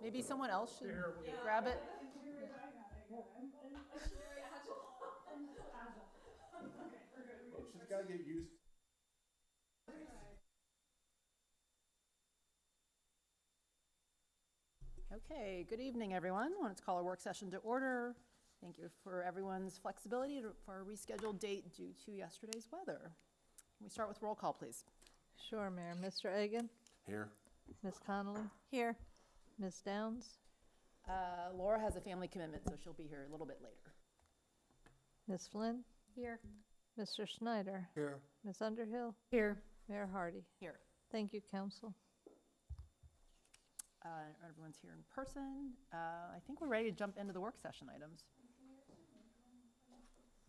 Maybe someone else should grab it. She's got to get used. Okay, good evening, everyone. I wanted to call our work session to order. Thank you for everyone's flexibility for a rescheduled date due to yesterday's weather. Can we start with roll call, please? Sure, Mayor. Mr. Egan? Here. Ms. Connolly? Here. Ms. Downs? Laura has a family commitment, so she'll be here a little bit later. Ms. Flynn? Here. Mr. Schneider? Here. Ms. Underhill? Here. Mayor Hardy? Here. Thank you, Council. Everyone's here in person. I think we're ready to jump into the work session items.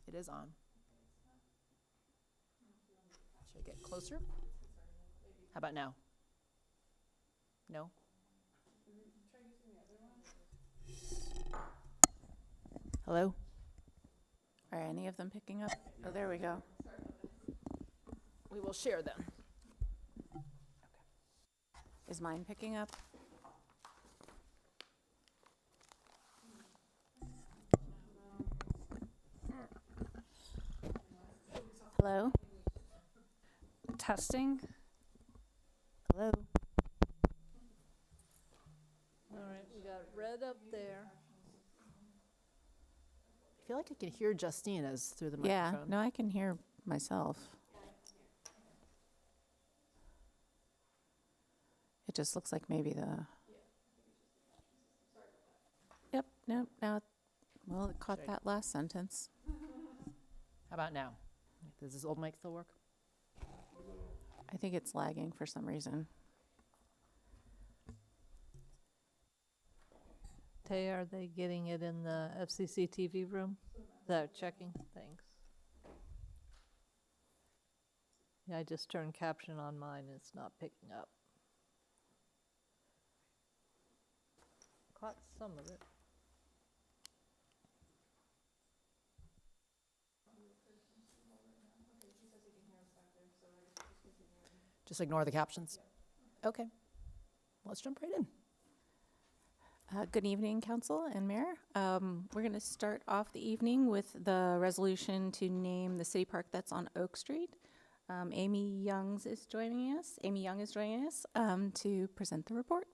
It is on. Should I get closer? How about now? No? Hello? Are any of them picking up? Oh, there we go. We will share them. Is mine picking up? Hello? Testing? Hello? All right, we got red up there. I feel like I can hear Justine as through the Yeah, microphone. no, I can hear myself. It just looks like maybe the... Yep, no, now, well, it caught Check. that last sentence. How about now? Does this old mic still work? I think it's lagging for some reason. Tay, are they getting it in the FCC TV room? They're checking? Thanks. Yeah, I just turned caption on mine. It's not picking up. Caught some of it. Just ignore the captions? Okay. Let's jump right in. Good evening, Council and Mayor. We're going to start off the evening with the resolution to name the city park that's on Oak Street. Amy Young is joining us to present the report.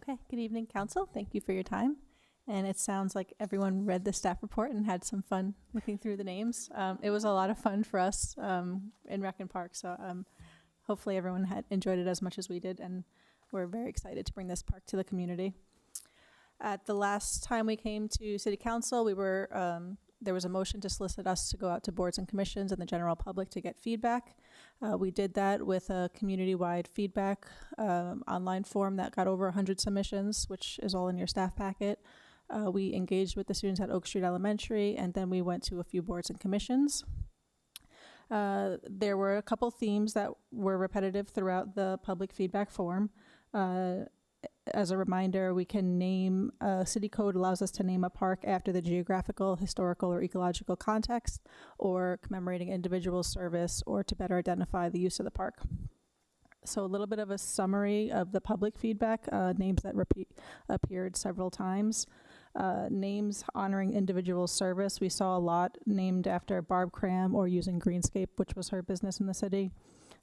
Okay, good evening, Council. Thank you for your time. And it sounds like everyone read the staff report and had some fun looking through the names. It was a lot of fun for us in Rec and Park, so hopefully everyone had enjoyed it as much as we did, and we're very excited to bring this park to the community. At the last time we came to City Council, we were there was a motion to solicit us to go out to boards and commissions and the general public to get feedback. We did that with a community-wide feedback online form that got over 100 submissions, which is all in your staff packet. We engaged with the students at Oak Street Elementary, and then we went to a few boards and commissions. There were a couple themes that were repetitive throughout the public feedback form. As a reminder, we can name, city code allows us to name a park after the geographical, historical, or ecological context, or commemorating individual service, or to better identify the use of the park. So a little bit of a summary of the public feedback, names that appeared several times. Names honoring individual service. We saw a lot named after Barb Cram or using Greenscape, which was her business in the city.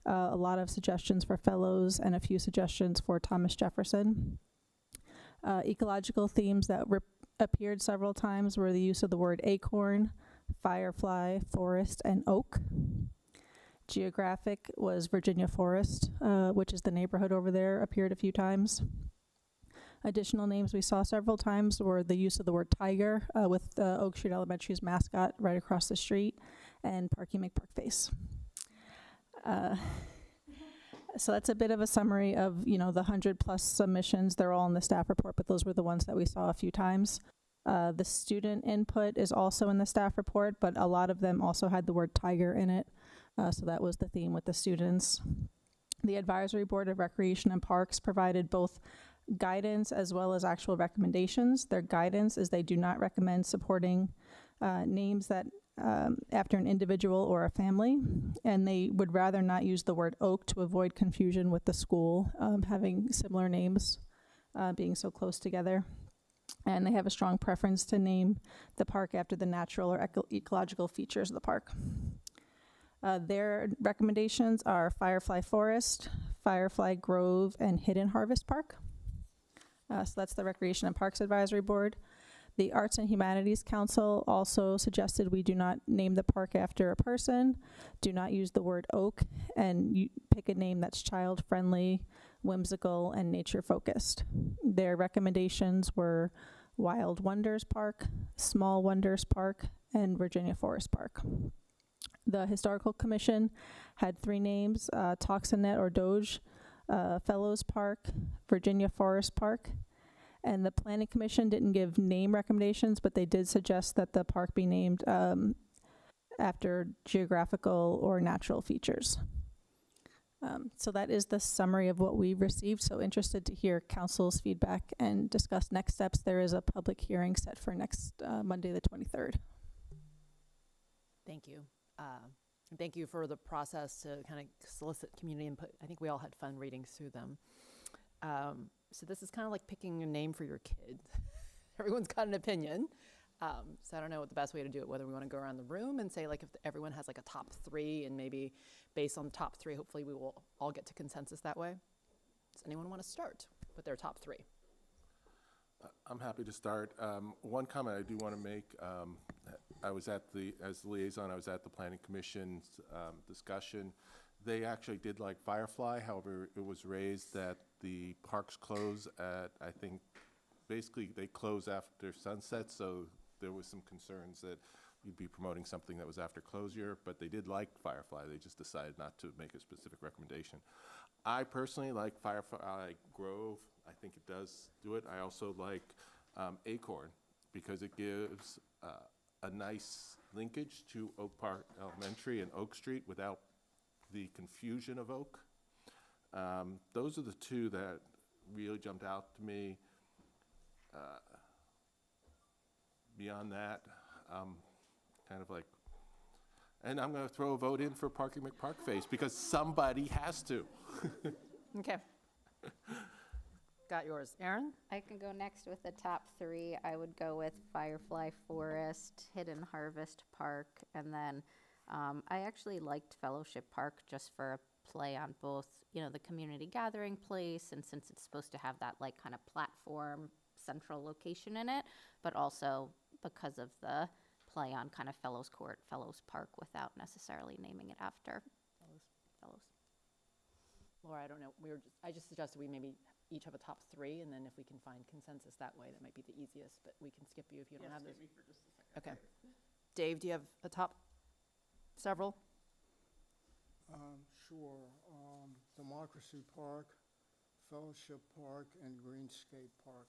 A lot of suggestions for fellows and a few suggestions for Thomas Jefferson. Ecological themes that appeared several times were the use of the word acorn, firefly, forest, and oak. Geographic was Virginia Forest, which is the neighborhood over there, appeared a few times. Additional names we saw several times were the use of the word tiger with Oak Street Elementary's mascot right across the street, and Parky McParkface. So that's a bit of a summary of, the 100+ submissions. They're all in the staff report, but those were the ones that we saw a few times. The student input is also in the staff report, but a lot of them also had the word tiger in it. So that was the theme with the students. The Advisory Board of Recreation and Parks provided both guidance as well as actual recommendations. Their guidance is they do not recommend supporting names that after an individual or a family, and they would rather not use the word oak to avoid confusion with the school having similar names being so close together. And they have a strong preference to name the park after the natural or ecological features of the park. Their recommendations are Firefly Forest, Firefly Grove, and Hidden Harvest Park. So that's the Recreation and Parks Advisory Board. The Arts and Humanities Council also suggested we do not name the park after a person, do not use the word oak, and pick a name that's child-friendly, whimsical, and nature-focused. Their recommendations were Wild Wonders Park, Small Wonders Park, and Virginia Forest Park. The Historical Commission had 3 names, Toxanet or Doge, Fellows Park, Virginia Forest Park, and the Planning Commission didn't give name recommendations, but they did suggest that the park be named after geographical or natural features. So that is the summary of what we received. So interested to hear council's feedback and discuss next steps. There is a public hearing set for next Monday, the 23rd. Thank you. And thank you for the process to kind of solicit community input. I think we all had fun reading through them. So this is kind of like picking a name for your kid. Everyone's got an opinion. So I don't know what the best way to do it, whether we want to go around the room and say, like, if everyone has like a top 3, and maybe based on the top 3, hopefully we will all get to consensus that way. Does anyone want to start with their top 3? I'm happy to start. One comment I do want to make, I was at as the liaison, I was at the Planning Commission's discussion. They actually did like Firefly, however, it was raised that the parks close at, I think, basically they close after sunset, so there was some concerns that you'd be promoting something that was after closure, but they did like Firefly. They just decided not to make a specific recommendation. I personally like Firefly Grove. I think it does do it. I also like Acorn because it gives a nice linkage to Oak Park Elementary and Oak Street without the confusion of Oak. Those are the 2 that really jumped out to me. Beyond that, kind of like, and I'm going to throw a vote in for Parky McParkface because somebody has to. Okay. Got yours. Erin? I can go next with the top 3. I would go with Firefly Forest, Hidden Harvest Park, and then I actually liked Fellowship Park just for a play on both, you know, the community gathering place, and since it's supposed to have that like kind of platform central location in it, but also because of the play on kind of Fellows Court, Fellows Park, without necessarily naming it after Fellows. Laura, I don't know. I just suggested we maybe each have a top 3, and then if we can find consensus that way, that might be the easiest, but we can skip you if you don't have this. me for just a second. Okay. Dave, do you have a top several? Sure. Democracy Park, Fellowship Park, and Greenscape Park.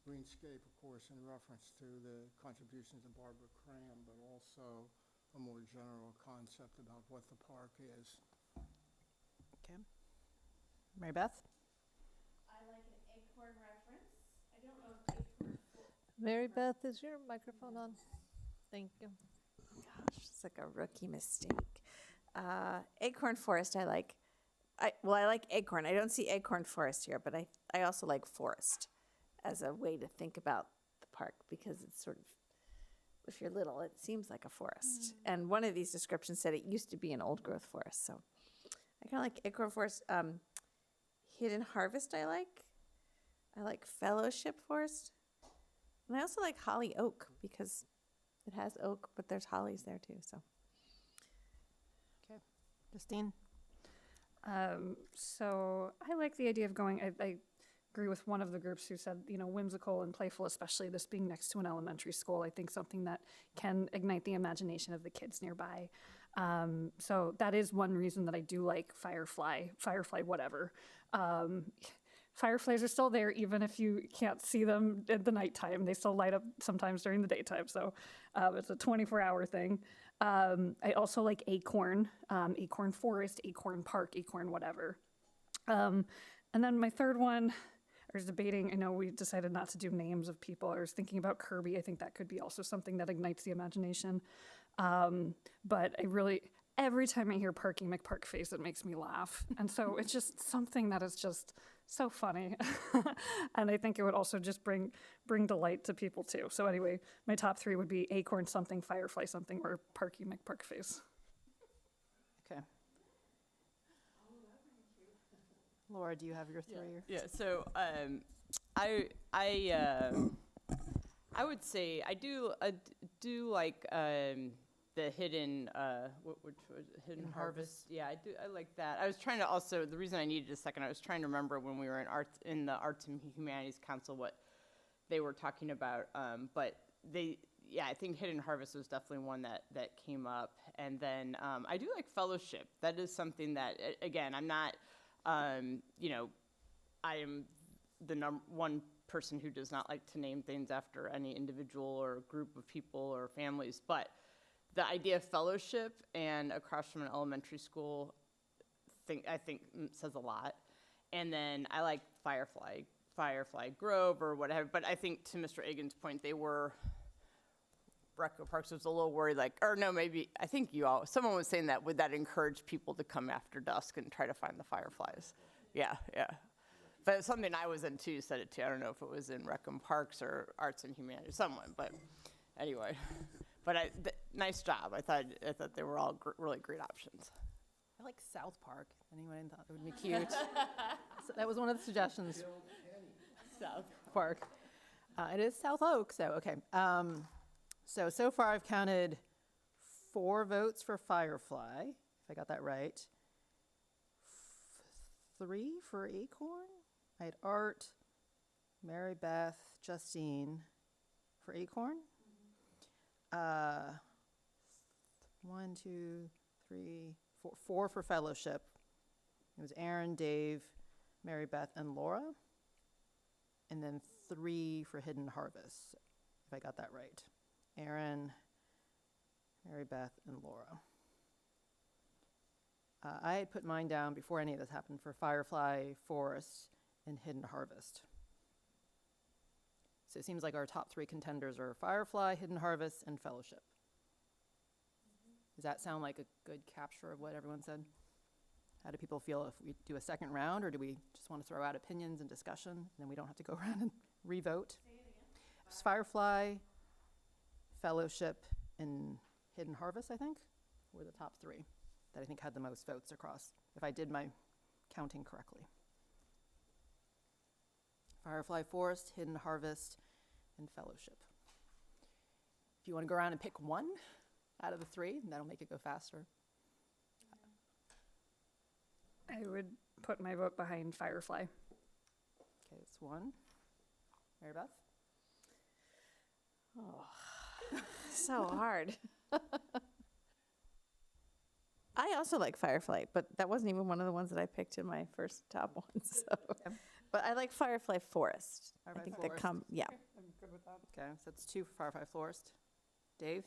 Greenscape, of course, in reference to the contributions of Barbara Cram, but also a more general concept about what the park is. Okay. Mary Beth? I like an Acorn reference. I don't know if Acorn. Mary Beth, is your microphone on? Thank you. Gosh, it's like a rookie mistake. Acorn Forest, I like. I like Acorn. I don't see Acorn Forest here, but I also like Forest as a way to think about the park because it's sort of, if you're little, it seems like a forest. And one of these descriptions said it used to be an old growth forest. So I kind of like Acorn Forest. Hidden Harvest I like Fellowship Forest. And I also like Holly Oak because it has oak, but there's hollies there too, so. Okay. Justine? So I like the idea of going, I agree with one of the groups who said, you know, whimsical and playful, especially this being next to an elementary school. I think something that can ignite the imagination of the kids nearby. So that is one reason that I do like Firefly whatever. Fireflies are still there even if you can't see them at the nighttime. They still light up sometimes during the daytime. So it's a 24-hour thing. I also like Acorn, Acorn Forest, Acorn Park, Acorn whatever. And then my third one, I was debating, I know we decided not to do names of people. I was thinking about Kirby. I think that could be also something that ignites the imagination. But every time I hear Parky McParkface, it makes me laugh. And so it's just something that is just so funny. And I think it would also just bring delight to people too. So anyway, my top three would be Acorn something, Firefly something, or Parky McParkface. Okay. Laura, do you have your three? Yeah, so I would say I do like the hidden which was hidden harvest. Yeah, I like that. I was trying to also, the reason I needed a second, I was trying to remember when we were in the Arts and Humanities Council what they were talking about. But I think hidden harvest was definitely one that came up. And then I do like fellowship. That is something that, again, I'm not, I am the one person who does not like to name things after any individual or group of people or families, but the idea of fellowship and across from an elementary school, I think says a lot. And then I like Firefly Grove or whatever, but I think to Mr. Egan's point, they were, Recco Parks was a little worried, I think someone was saying that, would that encourage people to come after dusk and try to find the fireflies? Yeah. But it's something I was in too, said it too. I don't know if it was in Reckham Parks or Arts and Humanities, someone, but anyway. But nice job. I thought they were all really great options. I like South Park. Anyone thought it would be cute? So that was one of the suggestions. South Park. It is South Oak, so okay. So far I've counted 4 votes for Firefly, if I got that right. 3 for Acorn. I had Art, Mary Beth, Justine for Acorn. 1, 2, 3, 4 for Fellowship. It was Aaron, Dave, Mary Beth, and Laura. And then 3 for Hidden Harvest, if I got that right. Aaron, Mary Beth, and Laura. I had put mine down before any of this happened for Firefly, Forest, and Hidden Harvest. So it seems like our top 3 contenders are Firefly, Hidden Harvest, and Fellowship. Does that sound like a good capture of what everyone said? How do people feel if we do a second round, or do we just want to throw out opinions and discussion, and then we don't have to go around and re-vote? It's Firefly, Fellowship, and Hidden Harvest, I think, were the top 3 that I think had the most votes across, if I did my counting correctly. Firefly, Forest, Hidden Harvest, and Fellowship. If you want to go around and pick one out of the 3, that'll make it go faster. I would put my vote behind Firefly. Okay, it's 1. Mary Beth? So hard. I also like Firefly, but that wasn't even one of the ones that I picked in my first top ones. So. But I like Firefly Forest. Firefly I think Forest. yeah. I'm good with that. Okay, so that's 2 for Firefly Forest. Dave?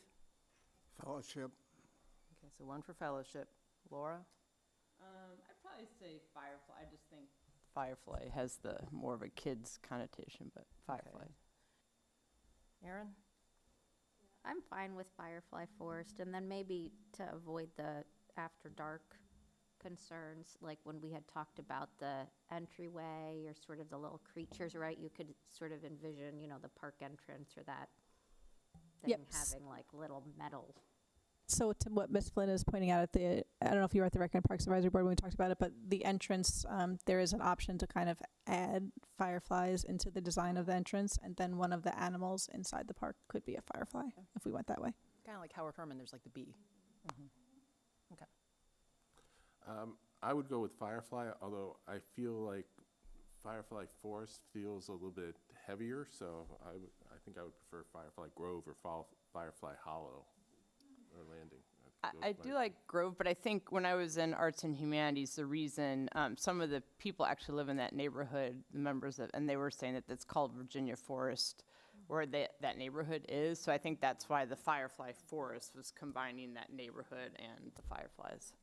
Fellowship. Okay, so 1 for Fellowship. Laura? I'd probably say Firefly. I just think Firefly has the more of a kid's connotation, but Firefly. Aaron? I'm fine with Firefly Forest, and then maybe to avoid the after dark concerns, like when we had talked about the entryway or sort of the little creatures, right? You could sort of envision, the park entrance or that thing Yep. having like little metal. So to what Ms. Flynn is pointing out I don't know if you were at the Rec and Parks Advisory Board when we talked about it, but the entrance, there is an option to kind of add fireflies into the design of the entrance, and then one of the animals inside the park could be a firefly if we went that way. Kind of like Howard Herman, there's like the bee. Okay. I would go with Firefly, although I feel like Firefly Forest feels a little bit heavier, so I think I would prefer Firefly Grove or Firefly Hollow or Landing. I do like Grove, but I think when I was in Arts and Humanities, the reason some of the people actually live in that neighborhood, the members of, and they were saying that it's called Virginia Forest, where that neighborhood is. So I think that's why the Firefly Forest was combining that neighborhood and the fireflies.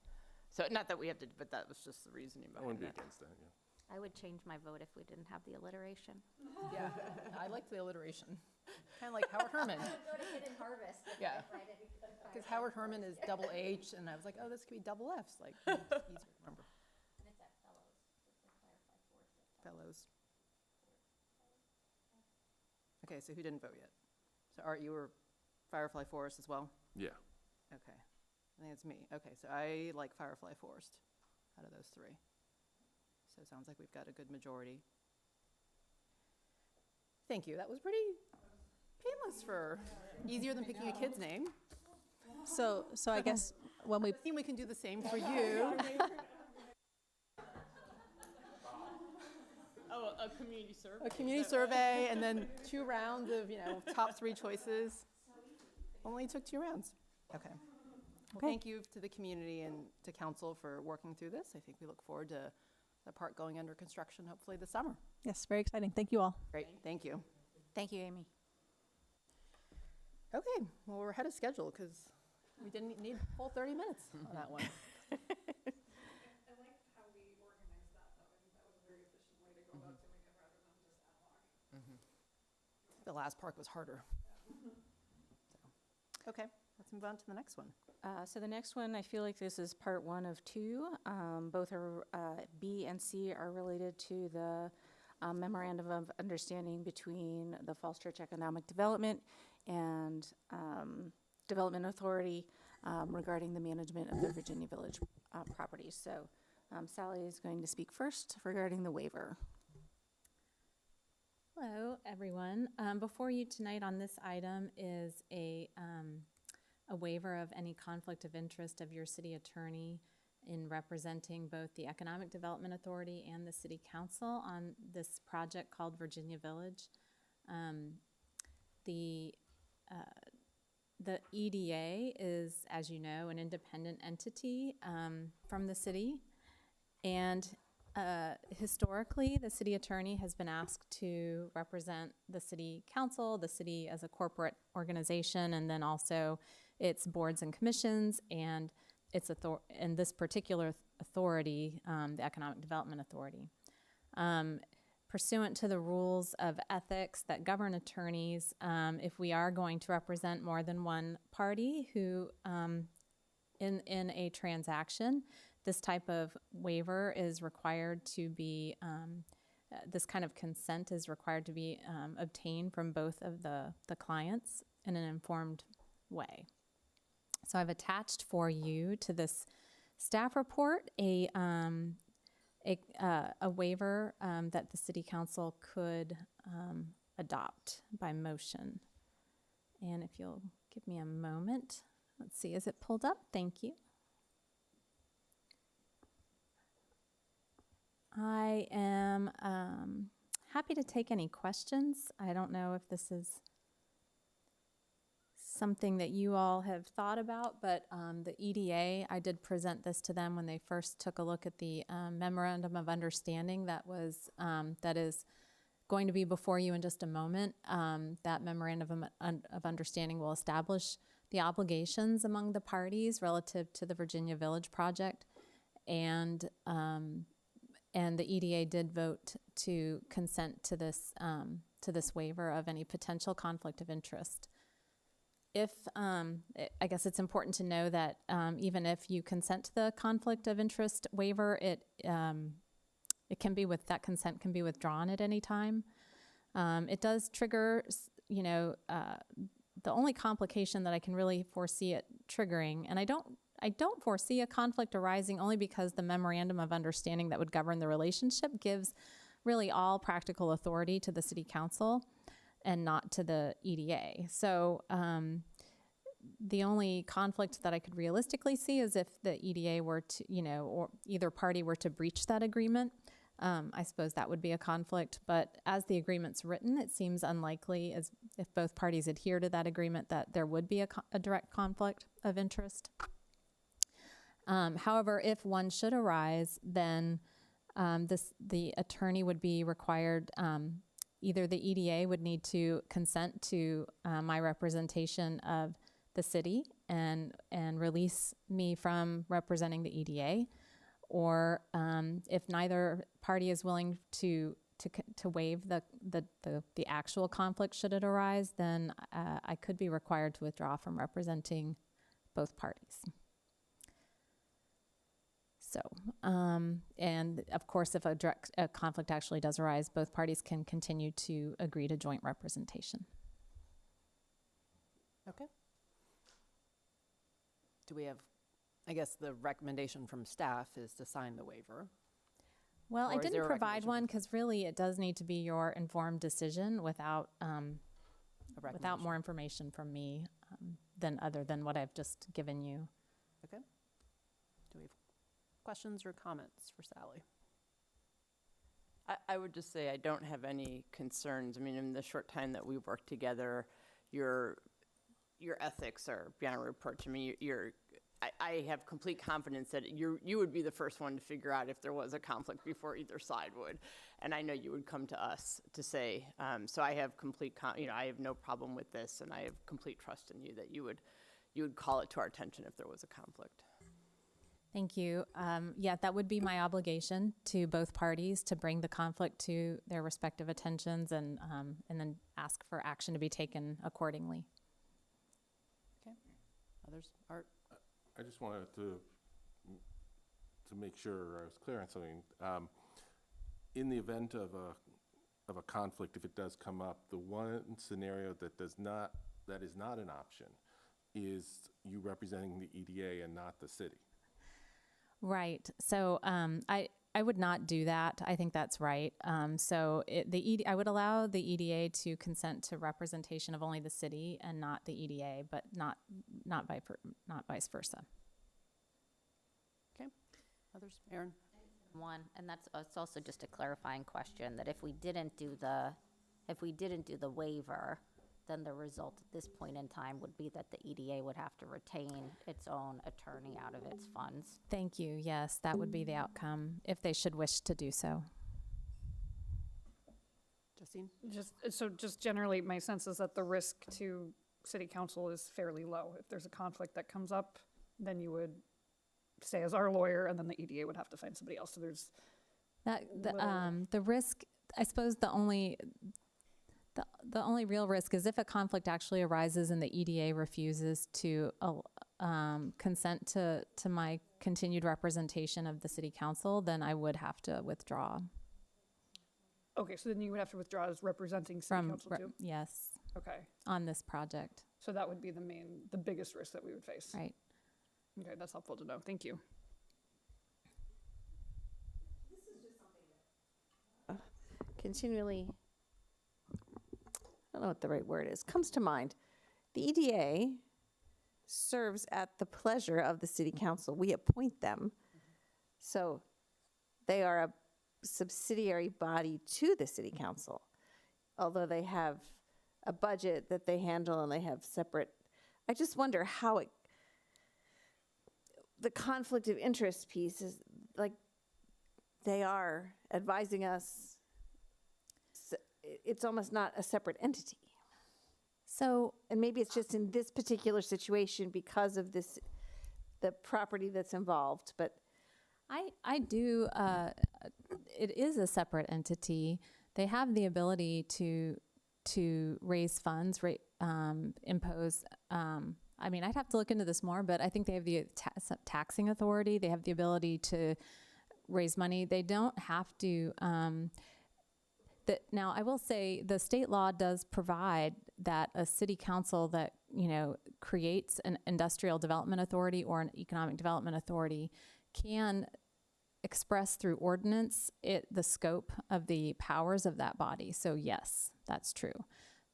So not that we have to, but that was just the reasoning I behind wouldn't be it. against that, yeah. I would change my vote if we didn't have the alliteration. Yeah, I like the alliteration. Kind of like Howard Herman. Yeah. Because Howard Herman is double H, and I was like, oh, this could be double F's. Like, it's easier to remember. Fellows. Okay, so who didn't vote yet? So Art, you were Firefly Forest as well? Yeah. Okay. I think it's me. Okay, so I like Firefly Forest out of those three. So it sounds like we've got a good majority. Thank you. That was pretty painless for, easier than picking a kid's name. So I guess when we I think we can do the same for you. Oh, a community survey? A community survey, and then 2 rounds of, top 3 choices. Only took 2 rounds. Okay. Well, thank you to the community and to council for working through this. I think we look forward to the park going under construction hopefully this summer. yes, very exciting. Thank you all. Great, thank you. Thank you, Amy. Okay, well, we're ahead of schedule because we didn't need a full 30 minutes on that one. The last park was harder. So, okay, let's move on to the next one. So the next one, I feel like this is part 1 of 2. Both are, B and C are related to the memorandum of understanding between the Falls Church Economic Development and Development Authority regarding the management of the Virginia Village properties. So Sally is going to speak first regarding the waiver. Hello, everyone. Before you tonight on this item is a waiver of any conflict of interest of your city attorney in representing both the Economic Development Authority and the City Council on this project called Virginia Village. The EDA is, as you know, an independent entity from the city, and historically, the city attorney has been asked to represent the city council, the city as a corporate organization, and then also its boards and commissions, and its and this particular authority, the Economic Development Authority. Pursuant to the rules of ethics that govern attorneys, if we are going to represent more than one party who in a transaction, this type of waiver is required to be, this kind of consent is required to be obtained from both of the clients in an informed way. So I've attached for you to this staff report a waiver that the City Council could adopt by motion. And if you'll give me a moment, let's see, is it pulled up? Thank you. I am happy to take any questions. I don't know if this is something that you all have thought about, but the EDA, I did present this to them when they first took a look at the memorandum of understanding that is going to be before you in just a moment. That memorandum of understanding will establish the obligations among the parties relative to the Virginia Village project, and the EDA did vote to consent to this waiver of any potential conflict of interest. I guess it's important to know that even if you consent to the conflict of interest waiver, it can be that consent can be withdrawn at any time. It does trigger, the only complication that I can really foresee it triggering, and I don't foresee a conflict arising only because the memorandum of understanding that would govern the relationship gives really all practical authority to the City Council and not to the EDA. So the only conflict that I could realistically see is if the EDA were to, or either party were to breach that agreement. I suppose that would be a conflict, but as the agreement's written, it seems unlikely, as if both parties adhere to that agreement, that there would be a direct conflict of interest. However, if one should arise, then the attorney would be required, either the EDA would need to consent to my representation of the city and release me from representing the EDA, or if neither party is willing to to waive the actual conflict should it arise, then I could be required to withdraw from representing both parties. So, and of course, if a conflict actually does arise, both parties can continue to agree to joint representation. Okay. Do we have, I guess the recommendation from staff is to sign the waiver. Well, Or I is there didn't a provide recommendation one because really it does need to be your informed decision without more information from me other than what I've just given you. Okay. Do we have questions or comments for Sally? I would just say I don't have any concerns. I mean, in the short time that we've worked together, your ethics are beyond reproach. I mean, I have complete confidence that you would be the first one to figure out if there was a conflict before either side would, and I know you would come to us to say. So I have I have no problem with this, and I have complete trust in you that you would call it to our attention if there was a conflict. Thank you. Yeah, that would be my obligation to both parties to bring the conflict to their respective attentions and then ask for action to be taken accordingly. Okay. Others? Art? I just wanted to make sure I was clear on something. In the event of a conflict, if it does come up, the one scenario that is not an option is you representing the EDA and not the city. Right. So I would not do that. I think that's right. So I would allow the EDA to consent to representation of only the city and not the EDA, but not vice versa. Okay. Others? Aaron? One, and it's also just a clarifying question, that if we didn't do the waiver, then the result at this point in time would be that the EDA would have to retain its own attorney out of its funds. Thank you. Yes, that would be the outcome if they should wish to do so. Justine? Just generally, my sense is that the risk to city council is fairly low. If there's a conflict that comes up, then you would stay as our lawyer, and then the EDA would have to find somebody else. So there's the risk. I suppose the only real risk is if a conflict actually arises and the EDA refuses to consent to my continued representation of the city council, then I would have to withdraw. Okay, so then you would have to withdraw as representing city council too? Yes, Okay, on this project. so that would be the biggest risk that we would face. Right. Okay, that's helpful to know. Thank you. Continually, I don't know what the right word is, comes to mind. The EDA serves at the pleasure of the city council. We appoint them. So they are a subsidiary body to the city council, although they have a budget that they handle and they have separate. I just wonder how the conflict of interest piece is, like, they are advising us. It's almost not a separate entity. So, and maybe it's just in this particular situation because of the property that's involved, but I do, it is a separate entity. They have the ability to raise funds, impose, I mean, I'd have to look into this more, but I think they have the taxing authority. They have the ability to raise money. They don't have to, now, I will say the state law does provide that a city council that, creates an industrial development authority or an economic development authority can express through ordinance the scope of the powers of that body. So yes, that's true.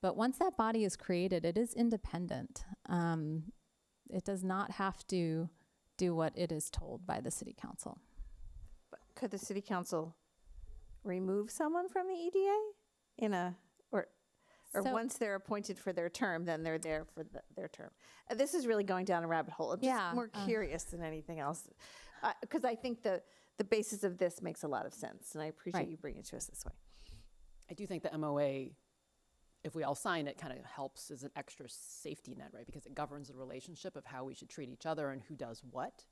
But once that body is created, it is independent. It does not have to do what it is told by the city council. But could the city council remove someone from the EDA or So- once they're appointed for their term, then they're there for their term? This is really going down a rabbit hole. I'm Yeah, just more curious than anything else, because I think the basis of this makes a lot of sense, and I appreciate Right. you bringing it to us this way. I do think the MOA, if we all sign it, kind of helps as an extra safety net, right? Because it governs the relationship of how we should treat each other and who does what.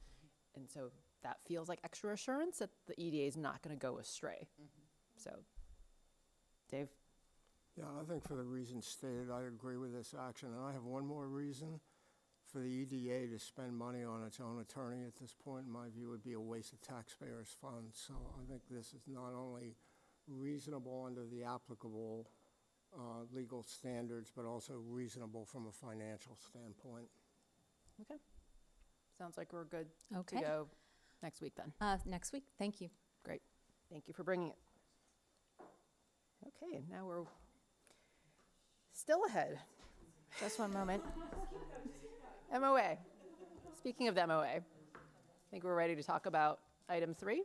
And so that feels like extra assurance that the EDA is not going to go astray. So Dave? Yeah, I think for the reasons stated, I agree with this action. And I have one more reason. For the EDA to spend money on its own attorney at this point, in my view, would be a waste of taxpayers' funds. So I think this is not only reasonable under the applicable legal standards, but also reasonable from a financial standpoint. Okay. Sounds like we're good Okay. to go next week then. Next week. Thank you. Great. Thank you for bringing it. Okay, now we're still ahead. Just one moment. MOA. Speaking of the MOA, I think we're ready to talk about item 3.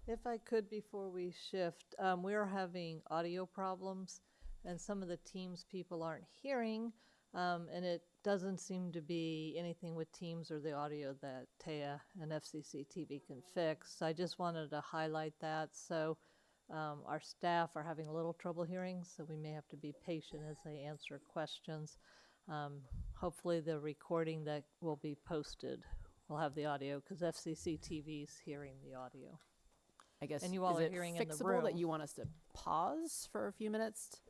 If I could, before we shift, we are having audio problems, and some of the Teams people aren't hearing, and it doesn't seem to be anything with Teams or the audio that Taya and FCC TV can fix. I just wanted to highlight that. So our staff are having a little trouble hearing, so we may have to be patient as they answer questions. Hopefully the recording that will be posted will have the audio, because FCC TV's hearing the audio. I guess, And you all is are it hearing in the fixable that room. you want us to pause for a few minutes?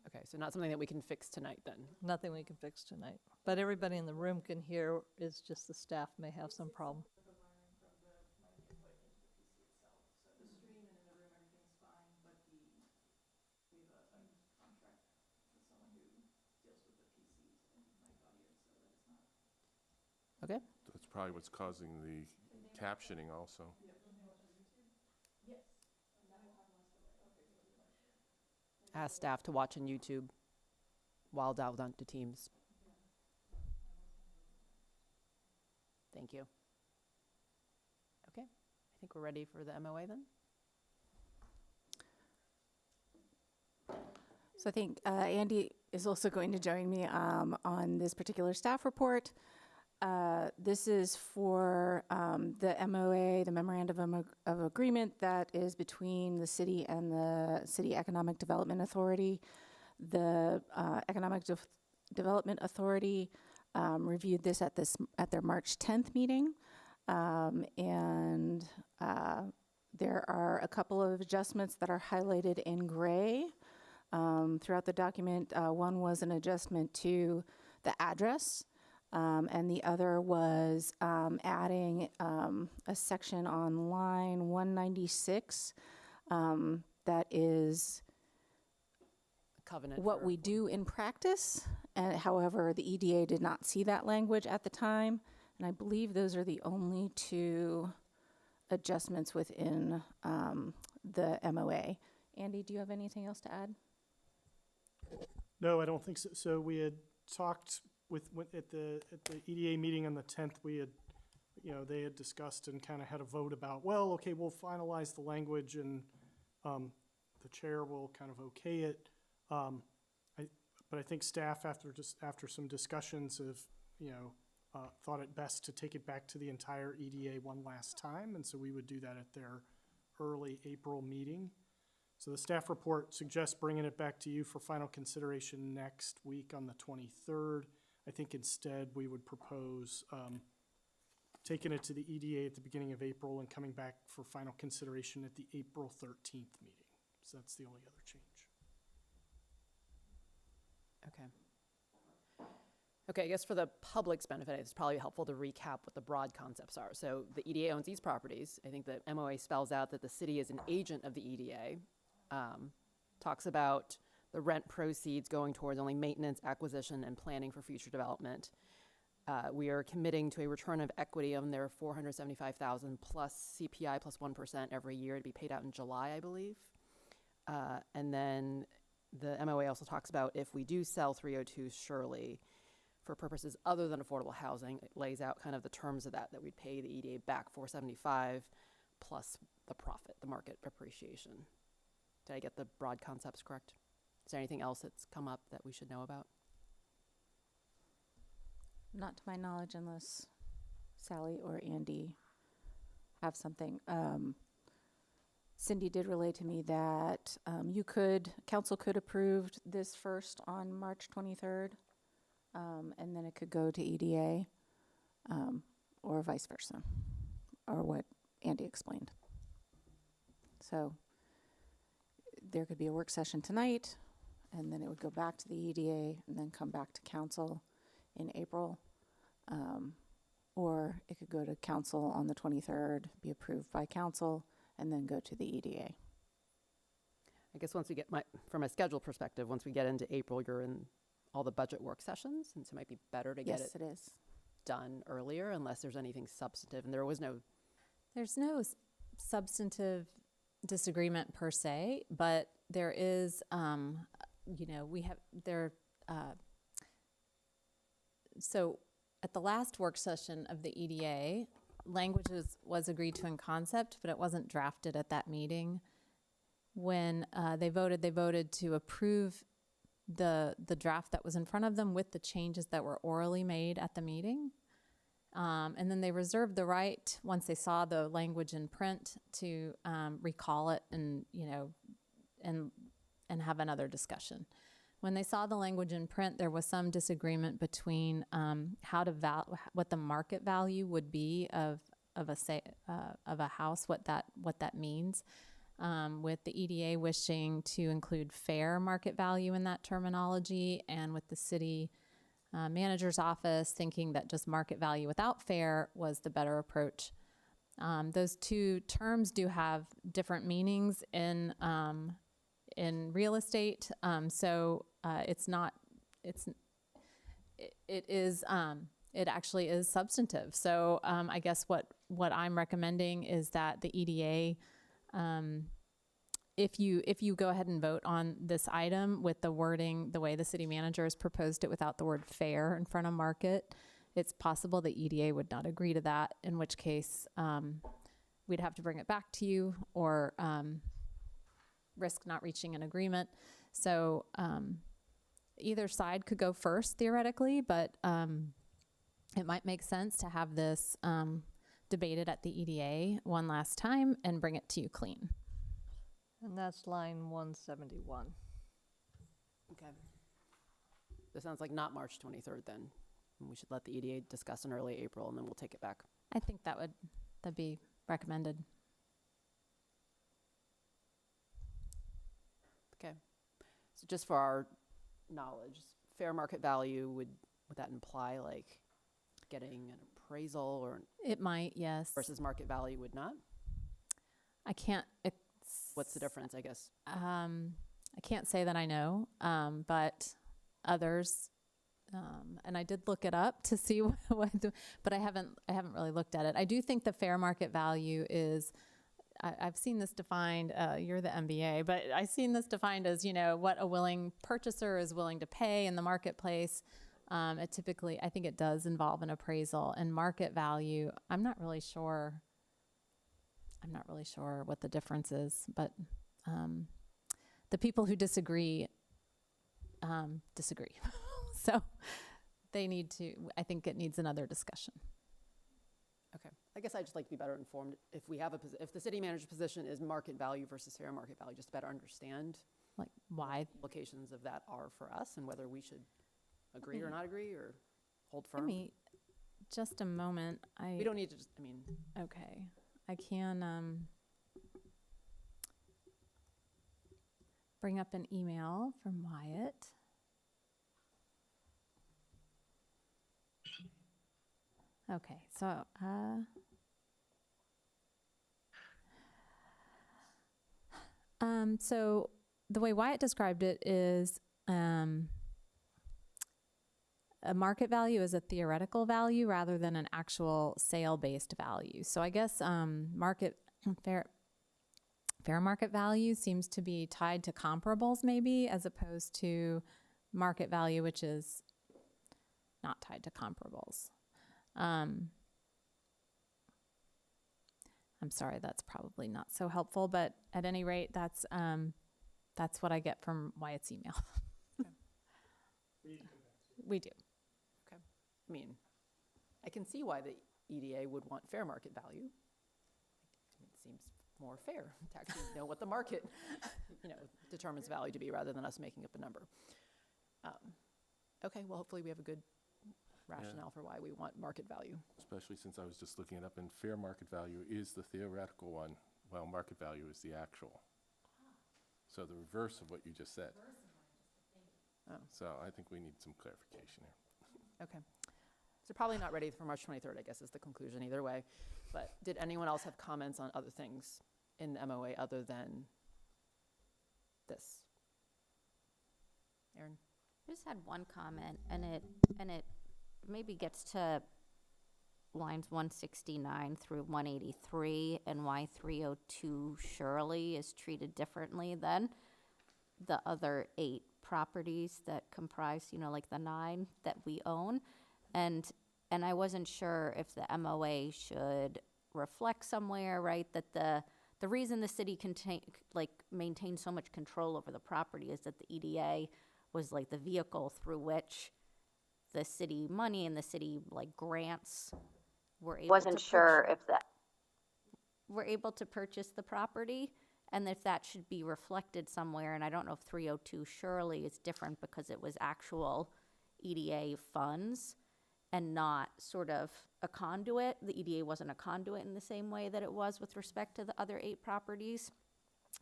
Okay, so not something that we can fix tonight then. Nothing we can fix tonight. But everybody in the room can hear, it's just the staff may have some problem. Okay. That's probably what's causing the captioning also. Ask staff to watch on YouTube while dialed onto Teams. Thank you. Okay, I think we're ready for the MOA then. So I think Andy is also going to join me on this particular staff report. This is for the MOA, the Memorandum of Agreement that is between the city and the City Economic Development Authority. The Economic Development Authority reviewed this at their March 10th meeting, and there are a couple of adjustments that are highlighted in gray throughout the document. One was an adjustment to the address. And the other was adding a section on line 196 that is Covenant. what we do in practice. And however, the EDA did not see that language at the time. And I believe those are the only two adjustments within the MOA. Andy, do you have anything else to add? No, I don't think so. So we had talked at the EDA meeting on the 10th, we had, they had discussed and kind of had a vote about, well, okay, we'll finalize the language and the chair will kind of okay it. But I think staff, after some discussions, have thought it best to take it back to the entire EDA one last time, and so we would do that at their early April meeting. So the staff report suggests bringing it back to you for final consideration next week on the 23rd. I think instead we would propose taking it to the EDA at the beginning of April and coming back for final consideration at the April 13th meeting. So that's the only other change. Okay. Okay, I guess for the public's benefit, it's probably helpful to recap what the broad concepts are. So the EDA owns these properties. I think the MOA spells out that the city is an agent of the EDA. Talks about the rent proceeds going towards only maintenance, acquisition, and planning for future development. We are committing to a return of equity on their $475,000 plus CPI plus 1% every year to be paid out in July, I believe. And then the MOA also talks about if we do sell 302 Shirley for purposes other than affordable housing, it lays out kind of the terms of that we'd pay the EDA back $475 plus the profit, the market appreciation. Did I get the broad concepts correct? Is there anything else that's come up that we should know about? Not to my knowledge, unless Sally or Andy have something. Cindy did relay to me that council could approve this first on March 23rd, and then it could go to EDA, or vice versa, or what Andy explained. So there could be a work session tonight, and then it would go back to the EDA, and then come back to council in April. Or it could go to council on the 23rd, be approved by council, and then go to the EDA. I guess once we get from a schedule perspective, once we get into April, you're in all the budget work sessions, and so it might be better to get Yes, it it is. done earlier unless there's anything substantive. And There's no substantive disagreement per se, but there is, so at the last work session of the EDA, language was agreed to in concept, but it wasn't drafted at that meeting. When they voted to approve the draft that was in front of them with the changes that were orally made at the meeting. And then they reserved the right, once they saw the language in print, to recall it and have another discussion. When they saw the language in print, there was some disagreement between what the market value would be of a house, what that means. With the EDA wishing to include fair market value in that terminology, and with the city manager's office thinking that just market value without fair was the better approach. Those two terms do have different meanings in real estate, so it actually is substantive. So I guess what I'm recommending is that the EDA, if you go ahead and vote on this item with the wording the way the city manager has proposed it without the word fair in front of market, it's possible the EDA would not agree to that, in which case we'd have to bring it back to you or risk not reaching an agreement. So either side could go first theoretically, but it might make sense to have this debated at the EDA one last time and bring it to you clean. And that's line 171. okay. This sounds like not March 23rd then. We should let the EDA discuss in early April, and then we'll take it back. I think that'd be recommended. Okay. So just for our knowledge, fair market value, would that imply like getting an appraisal or It might, yes. versus market value would not? I can't. What's the difference, I guess? I can't say that I know, but others, and I did look it up to see but I haven't really looked at it. I do think the fair market value is, I've seen this defined, you're the MBA, but I've seen this defined as, what a willing purchaser is willing to pay in the marketplace. It typically, I think it does involve an appraisal, and market value, I'm not really sure what the difference is, but the people who disagree, disagree. So I think it needs another discussion. Okay. I guess I'd just like to be better informed if if the city manager's position is market value versus fair market value, just to better understand Like why? what implications of that are for us and whether we should agree or not agree or hold firm. Give me just a moment. We don't need to Okay. I can bring up an email from Wyatt. Okay, so so the way Wyatt described it is a market value is a theoretical value rather than an actual sale-based value. So I guess fair market value seems to be tied to comparables maybe, as opposed to market value, which is not tied to comparables. I'm sorry, that's probably not so helpful, but at any rate, that's what I get from Wyatt's email. Okay. We do. I can see why the EDA would want fair market value. It seems more fair to actually know what the market, determines value to be rather than us making up a number. Okay, well, hopefully we have a good rationale for why we want market value. Especially since I was just looking it up, and fair market value is the theoretical one. well, market value is the actual. So the reverse of what you just said. Oh. So I think we need some clarification here. Okay. So probably not ready for March 23rd, I guess, is the conclusion either way. But did anyone else have comments on other things in the MOA other than this? Erin? I just had one comment, and it maybe gets to lines 169 through 183, and why 302 Shirley is treated differently than the other 8 properties that comprise, like the 9 that we own. And I wasn't sure if the MOA should reflect somewhere, right, that the reason the city maintains so much control over the property is that the EDA was like the vehicle through which the city money and the city grants were able were able to purchase the property, and if that should be reflected somewhere. And I don't know if 302 Shirley is different because it was actual EDA funds and not sort of a conduit. The EDA wasn't a conduit in the same way that it was with respect to the other 8 properties.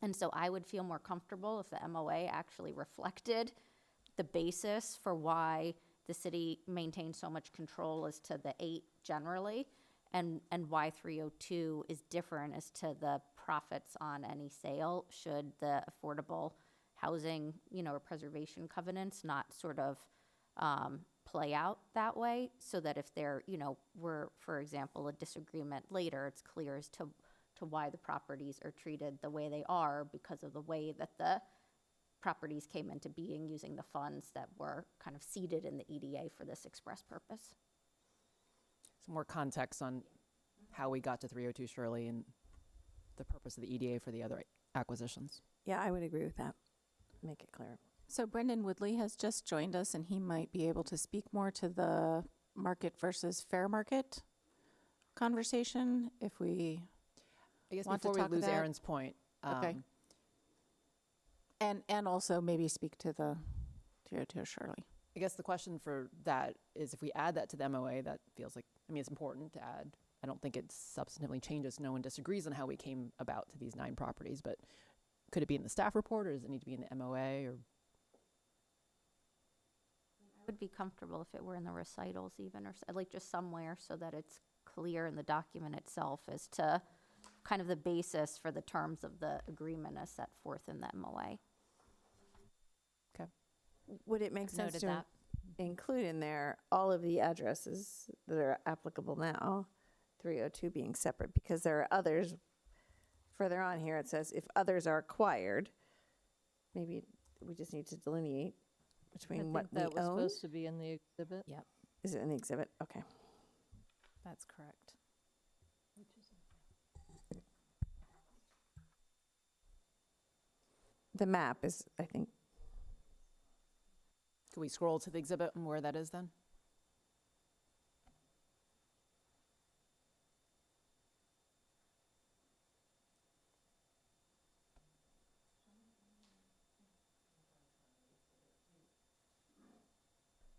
And so I would feel more comfortable if the MOA actually reflected the basis for why the city maintains so much control as to the 8 generally, and why 302 is different as to the profits on any sale should the affordable housing, or preservation covenants not sort of play out that way, so that if there, were, for example, a disagreement later, it's clear as to why the properties are treated the way they are because of the way that the properties came into being using the funds that were kind of seeded in the EDA for this express purpose. Some more context on how we got to 302 Shirley and the purpose of the EDA for the other acquisitions. Yeah, I would agree with that. Make it clear. So Brendan Woodley has just joined us, and he might be able to speak more to the market versus fair market conversation if we I guess want to before we talk lose that. Erin's point. Okay. And also maybe speak to the 302 Shirley. I guess the question for that is if we add that to the MOA, that feels like, it's important to add. I don't think it substantively changes. No one disagrees on how we came about to these 9 properties, but could it be in the staff report, or does it need to be in the MOA? Or I would be comfortable if it were in the recitals even, or just somewhere so that it's clear in the document itself as to kind of the basis for the terms of the agreement as set forth in the MOA. Would it make sense Noted to that. include in there all of the addresses that are applicable now, 302 being separate, because there are others further on here. It says if others are acquired, maybe we just need to delineate I between think what we that was own. supposed to be in the exhibit. Yep, Is it in the exhibit? Okay. that's correct. The map is, I think, could we scroll to the exhibit and where that is then?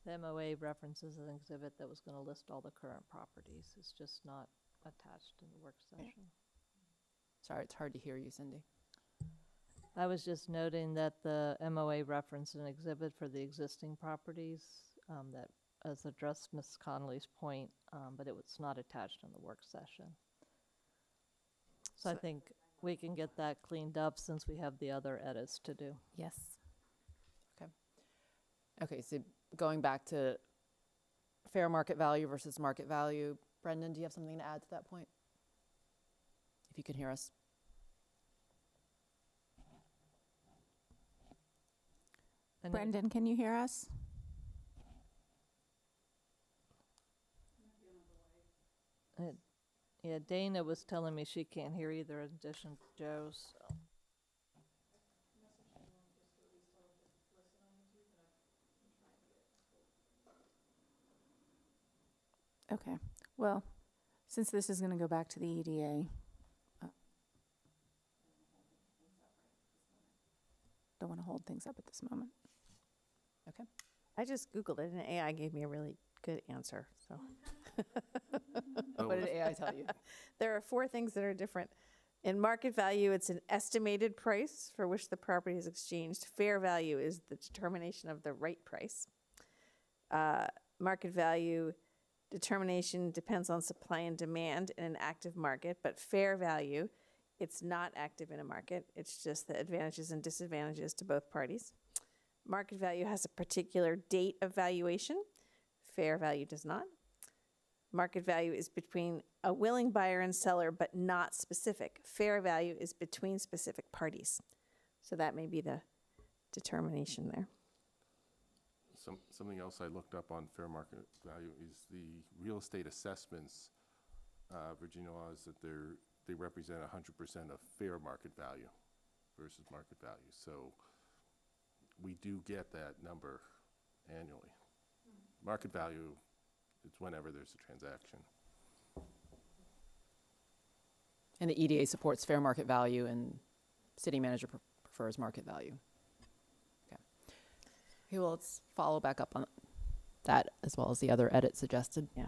The MOA references an exhibit that was going to list all the current properties. It's just not attached in the work session. Sorry, it's hard to hear you, Cindy. I was just noting that the MOA referenced an exhibit for the existing properties that has addressed Ms. Connolly's point, but it was not attached in the work session. So I think we can get that cleaned up since we have the other edits to do. Yes. Okay, so going back to fair market value versus market value, Brendan, do you have something to add to that point? If you can hear us. And Brendan, can you hear us? yeah, Dana was telling me she can't hear either in addition to Joe's. So. Okay. Well, since this is going to go back to the EDA, don't want to hold things up at this moment. I just Googled it and AI gave me a really good answer. So Oh, What did AI tell you? there are 4 things that are different In market value, it's an estimated price for which the property is exchanged. Fair value is the determination of the right price. Market value determination depends on supply and demand in an active market, but fair value, it's not active in a market. It's just the advantages and disadvantages to both parties. Market value has a particular date of valuation. Fair value does not. Market value is between a willing buyer and seller, but not specific. Fair value is between specific parties. So that may be the determination there. Something else I looked up on fair market value is the real estate assessments. Virginia law is that they represent 100% of fair market value versus market value. So we do get that number annually. Market value, it's whenever there's a transaction. And the EDA supports fair market value, and city manager prefers market value. Okay. Okay, well, let's follow back up on that as well as the other edit suggested. Yeah.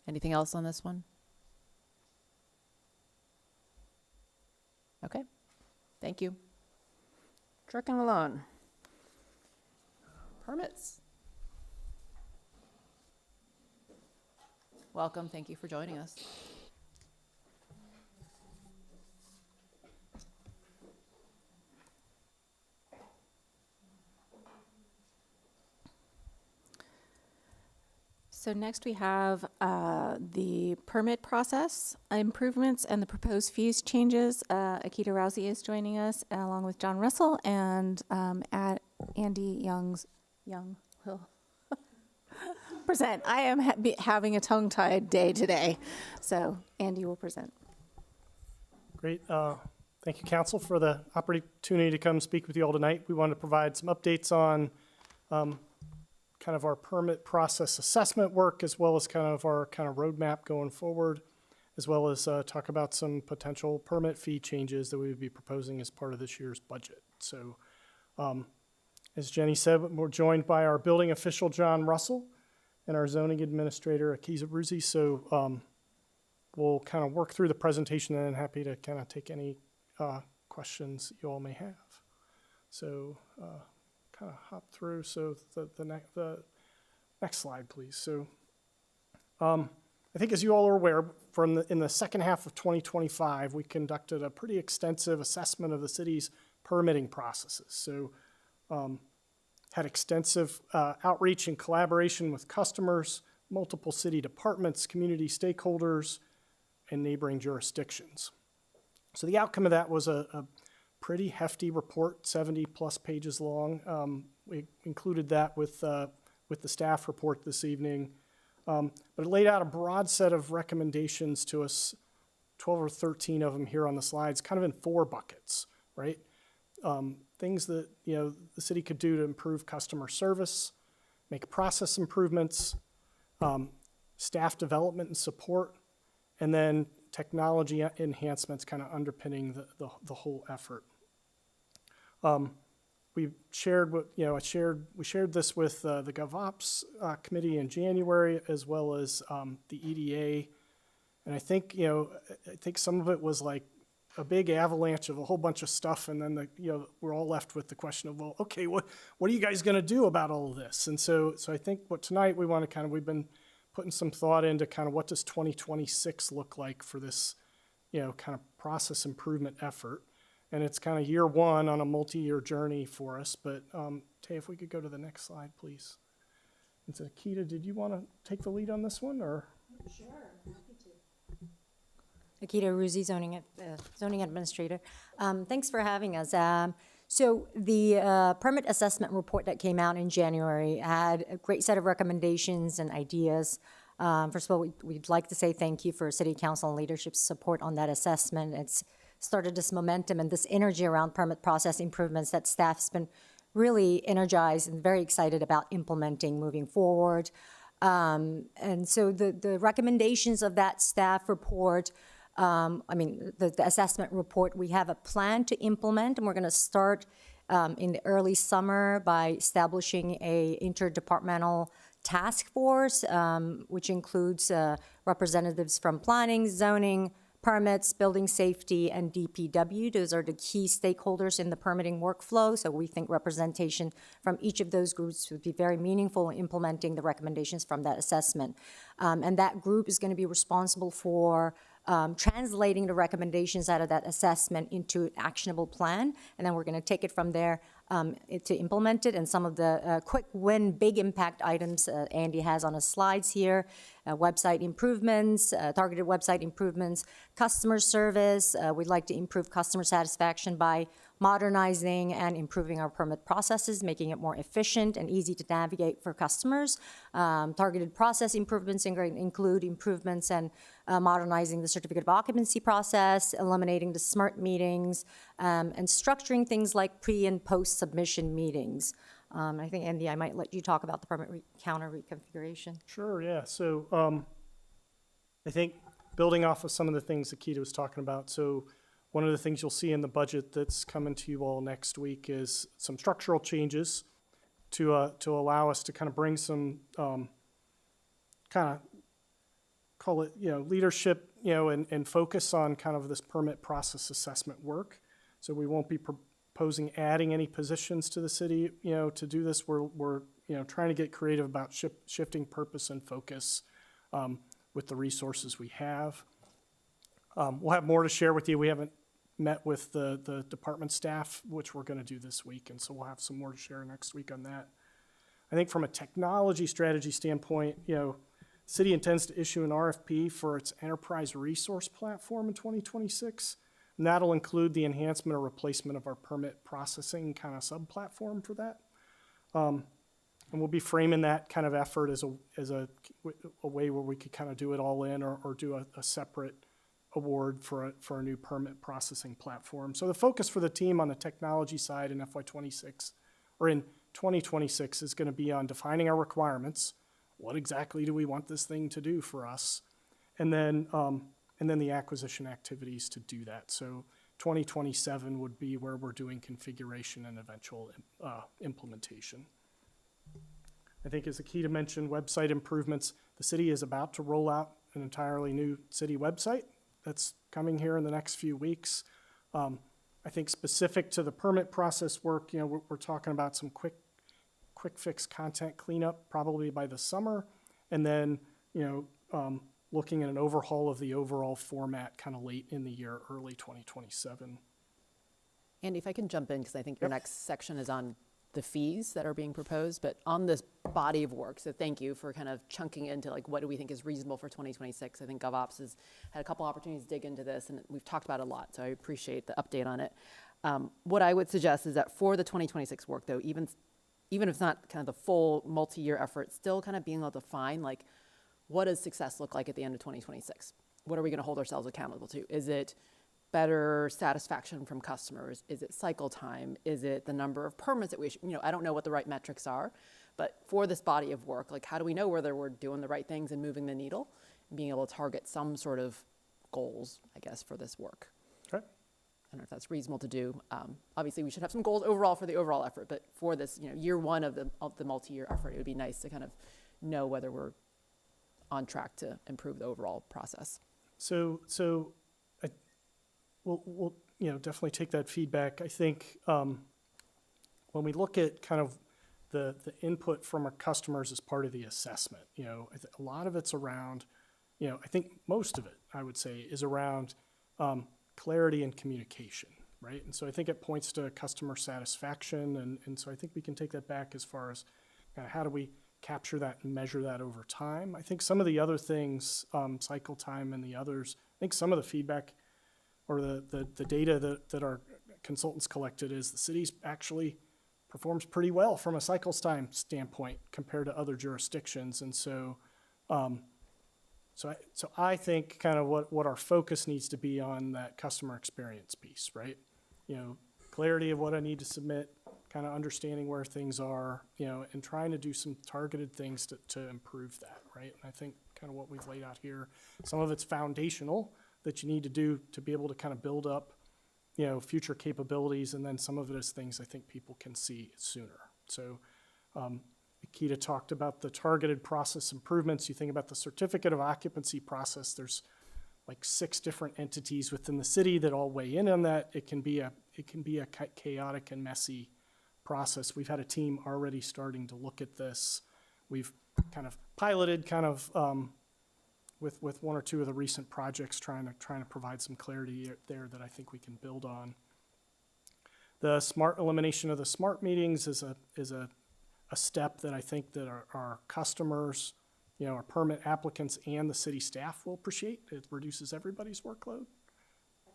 Anything else on this one? Okay. Thank you. Trucking along. Permits. Welcome. Thank you for joining us. So next we have the permit process improvements and the proposed fees changes. Akita Rousey is joining us along with John Russell and Andy Young will present. I am having a tongue-tied day today, so Andy will present. Great. Thank you, Council, for the opportunity to come speak with you all tonight. We want to provide some updates on kind of our permit process assessment work, as well as kind of our kind of roadmap going forward, as well as talk about some potential permit fee changes that we would be proposing as part of this year's budget. So as Jenny said, we're joined by our building official, John Russell, and our zoning administrator, Akita Rousey. So we'll kind of work through the presentation and happy to kind of take any questions you all may have. So kind of hop through. So the next slide, please. So I think, as you all are aware, in the second half of 2025, we conducted a pretty extensive assessment of the city's permitting processes. So had extensive outreach and collaboration with customers, multiple city departments, community stakeholders, and neighboring jurisdictions. So the outcome of that was a pretty hefty report, 70 plus pages long. We included that with the staff report this evening. But it laid out a broad set of recommendations to us, 12 or 13 of them here on the slides, kind of in 4 buckets, right? Things that the city could do to improve customer service, make process improvements, staff development and support, and then technology enhancements kind of underpinning the whole effort. We shared we shared this with the GovOps committee in January, as well as the EDA, and I think some of it was like a big avalanche of a whole bunch of stuff, and then we're all left with the question of, well, okay, what are you guys going to do about all of this? And so I think tonight we want to we've been putting some thought into kind of what does 2026 look like for this kind of process improvement effort. And it's kind of year 1 on a multi-year journey for us. But Tay, if we could go to the next slide, please. And so, Akita, did you want to take the lead on this one, or? Sure, happy to. Akita Rousey, zoning administrator. Thanks for having us. So the permit assessment report that came out in January had a great set of recommendations and ideas. First of all, we'd like to say thank you for City Council and leadership's support on that assessment. It's started this momentum and this energy around permit process improvements that staff's been really energized and very excited about implementing moving forward. And so the recommendations of that staff report, the assessment report, we have a plan to implement, and we're going to start in the early summer by establishing a interdepartmental task force, which includes representatives from planning, zoning, permits, building safety, and DPW. Those are the key stakeholders in the permitting workflow. So we think representation from each of those groups would be very meaningful in implementing the recommendations from that assessment. And that group is going to be responsible for translating the recommendations out of that assessment into an actionable plan. And then we're going to take it from there to implement it. And some of the quick win, big impact items Andy has on his slides here, website improvements, targeted website improvements, customer service. We'd like to improve customer satisfaction by modernizing and improving our permit processes, making it more efficient and easy to navigate for customers. Targeted process improvements include improvements and modernizing the certificate of occupancy process, eliminating the SMART meetings, and structuring things like pre and post submission meetings. I think, Andy, I might let you talk about the permit counter reconfiguration. Sure, yeah. So I think building off of some of the things that Keita was talking about, so one of the things you'll see in the budget that's coming to you all next week is some structural changes to allow us to kind of bring some kind of call it, leadership, and focus on kind of this permit process assessment work. So we won't be proposing adding any positions to the city, to do this. We're trying to get creative about shifting purpose and focus with the resources we have. We'll have more to share with you. We haven't met with the department staff, which we're going to do this week, and so we'll have some more to share next week on that. I think from a technology strategy standpoint, city intends to issue an RFP for its enterprise resource platform in 2026, and that'll include the enhancement or replacement of our permit processing kind of sub-platform for that. And we'll be framing that kind of effort as a way where we could kind of do it all in or do a separate award for a new permit processing platform. So the focus for the team on the technology side in FY26 or in 2026 is going to be on defining our requirements. What exactly do we want this thing to do for us? And then the acquisition activities to do that. So 2027 would be where we're doing configuration and eventual implementation. I think as Akita mentioned, website improvements. The city is about to roll out an entirely new city website that's coming here in the next few weeks. I think specific to the permit process work, we're talking about some quick fix content cleanup probably by the summer, and then looking at an overhaul of the overall format kind of late in the year, early 2027. Andy, if I can jump in, because I think your next section is on the fees that are being proposed, but on this body of work, so thank you for kind of chunking into like what do we think is reasonable for 2026. I think GovOps has had a couple opportunities to dig into this, and we've talked about it a lot, so I appreciate the update on it. What I would suggest is that for the 2026 work, though, even if it's not kind of the full multi-year effort, still kind of being able to define like what does success look like at the end of 2026? What are we going to hold ourselves accountable to? Is it better satisfaction from customers? Is it cycle time? Is it the number of permits that we issue? I don't know what the right metrics are, but for this body of work, like how do we know whether we're doing the right things and moving the needle and being able to target some sort of goals, I guess, for this work? Okay. I don't know if that's reasonable to do. Obviously, we should have some goals overall for the overall effort, but for this, year one of the multi-year effort, it would be nice to kind of know whether we're on track to improve the overall process. So we'll definitely take that feedback. I think when we look at kind of the input from our customers as part of the assessment, a lot of it's around, I think most of it, I would say, is around clarity and communication, right? And so I think it points to customer satisfaction, and so I think we can take that back as far as kind of how do we capture that and measure that over time. I think some of the other things, cycle time and the others, I think some of the feedback or the data that our consultants collected is the city's actually performs pretty well from a cycle time standpoint compared to other jurisdictions. And so I think kind of what our focus needs to be on that customer experience piece, right? Clarity of what I need to submit, kind of understanding where things are, and trying to do some targeted things to improve that, right? And I think kind of what we've laid out here, some of it's foundational that you need to do to be able to kind of build up, future capabilities, and then some of it is things I think people can see sooner. So Akita talked about the targeted process improvements. You think about the certificate of occupancy process, there's like 6 different entities within the city that all weigh in on that. It can be a chaotic and messy process. We've had a team already starting to look at this. We've kind of piloted with 1 or 2 of the recent projects, trying to provide some clarity there that I think we can build on. The smart elimination of the smart meetings is a step that I think that our customers, our permit applicants and the city staff will appreciate. It reduces everybody's workload.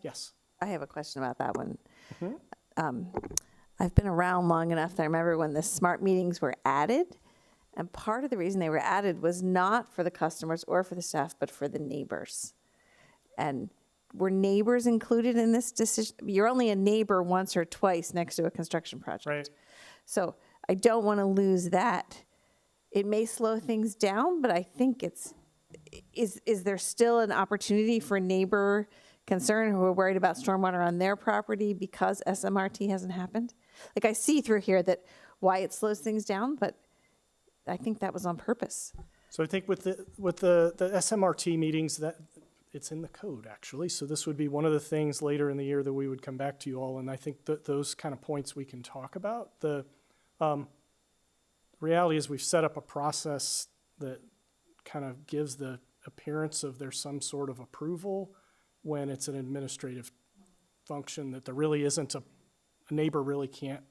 Yes. I have a question about that one. Mhm. I've been around long enough that I remember when the smart meetings were added. And part of the reason they were added was not for the customers or for the staff, but for the neighbors. And were neighbors included in this decision? You're only a neighbor once or twice next to a construction project. Right. So I don't want to lose that. It may slow things down, but I think is there still an opportunity for neighbor concern who are worried about stormwater on their property because SMRT hasn't happened? Like, I see through here that why it slows things down, but I think that was on purpose. So I think with the SMRT meetings, that it's in the code, actually. So this would be one of the things later in the year that we would come back to you all, and I think that those kind of points we can talk about. The reality is we've set up a process that kind of gives the appearance of there's some sort of approval when it's an administrative function, that there really isn't a neighbor really can't,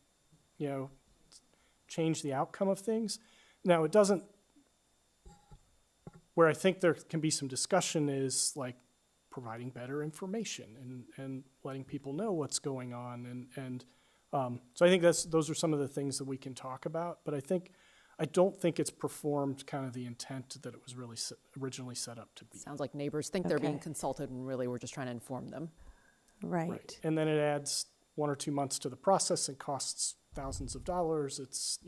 change the outcome of things. Now, it doesn't, where I think there can be some discussion is like providing better information and letting people know what's going on. So I think those are some of the things that we can talk about, but I don't think it's performed kind of the intent that it was really originally set up to be. Sounds like neighbors think they're being Okay. consulted and really we're just trying to inform them. Right. And then it adds 1 or 2 months to the process and costs thousands of dollars. It's,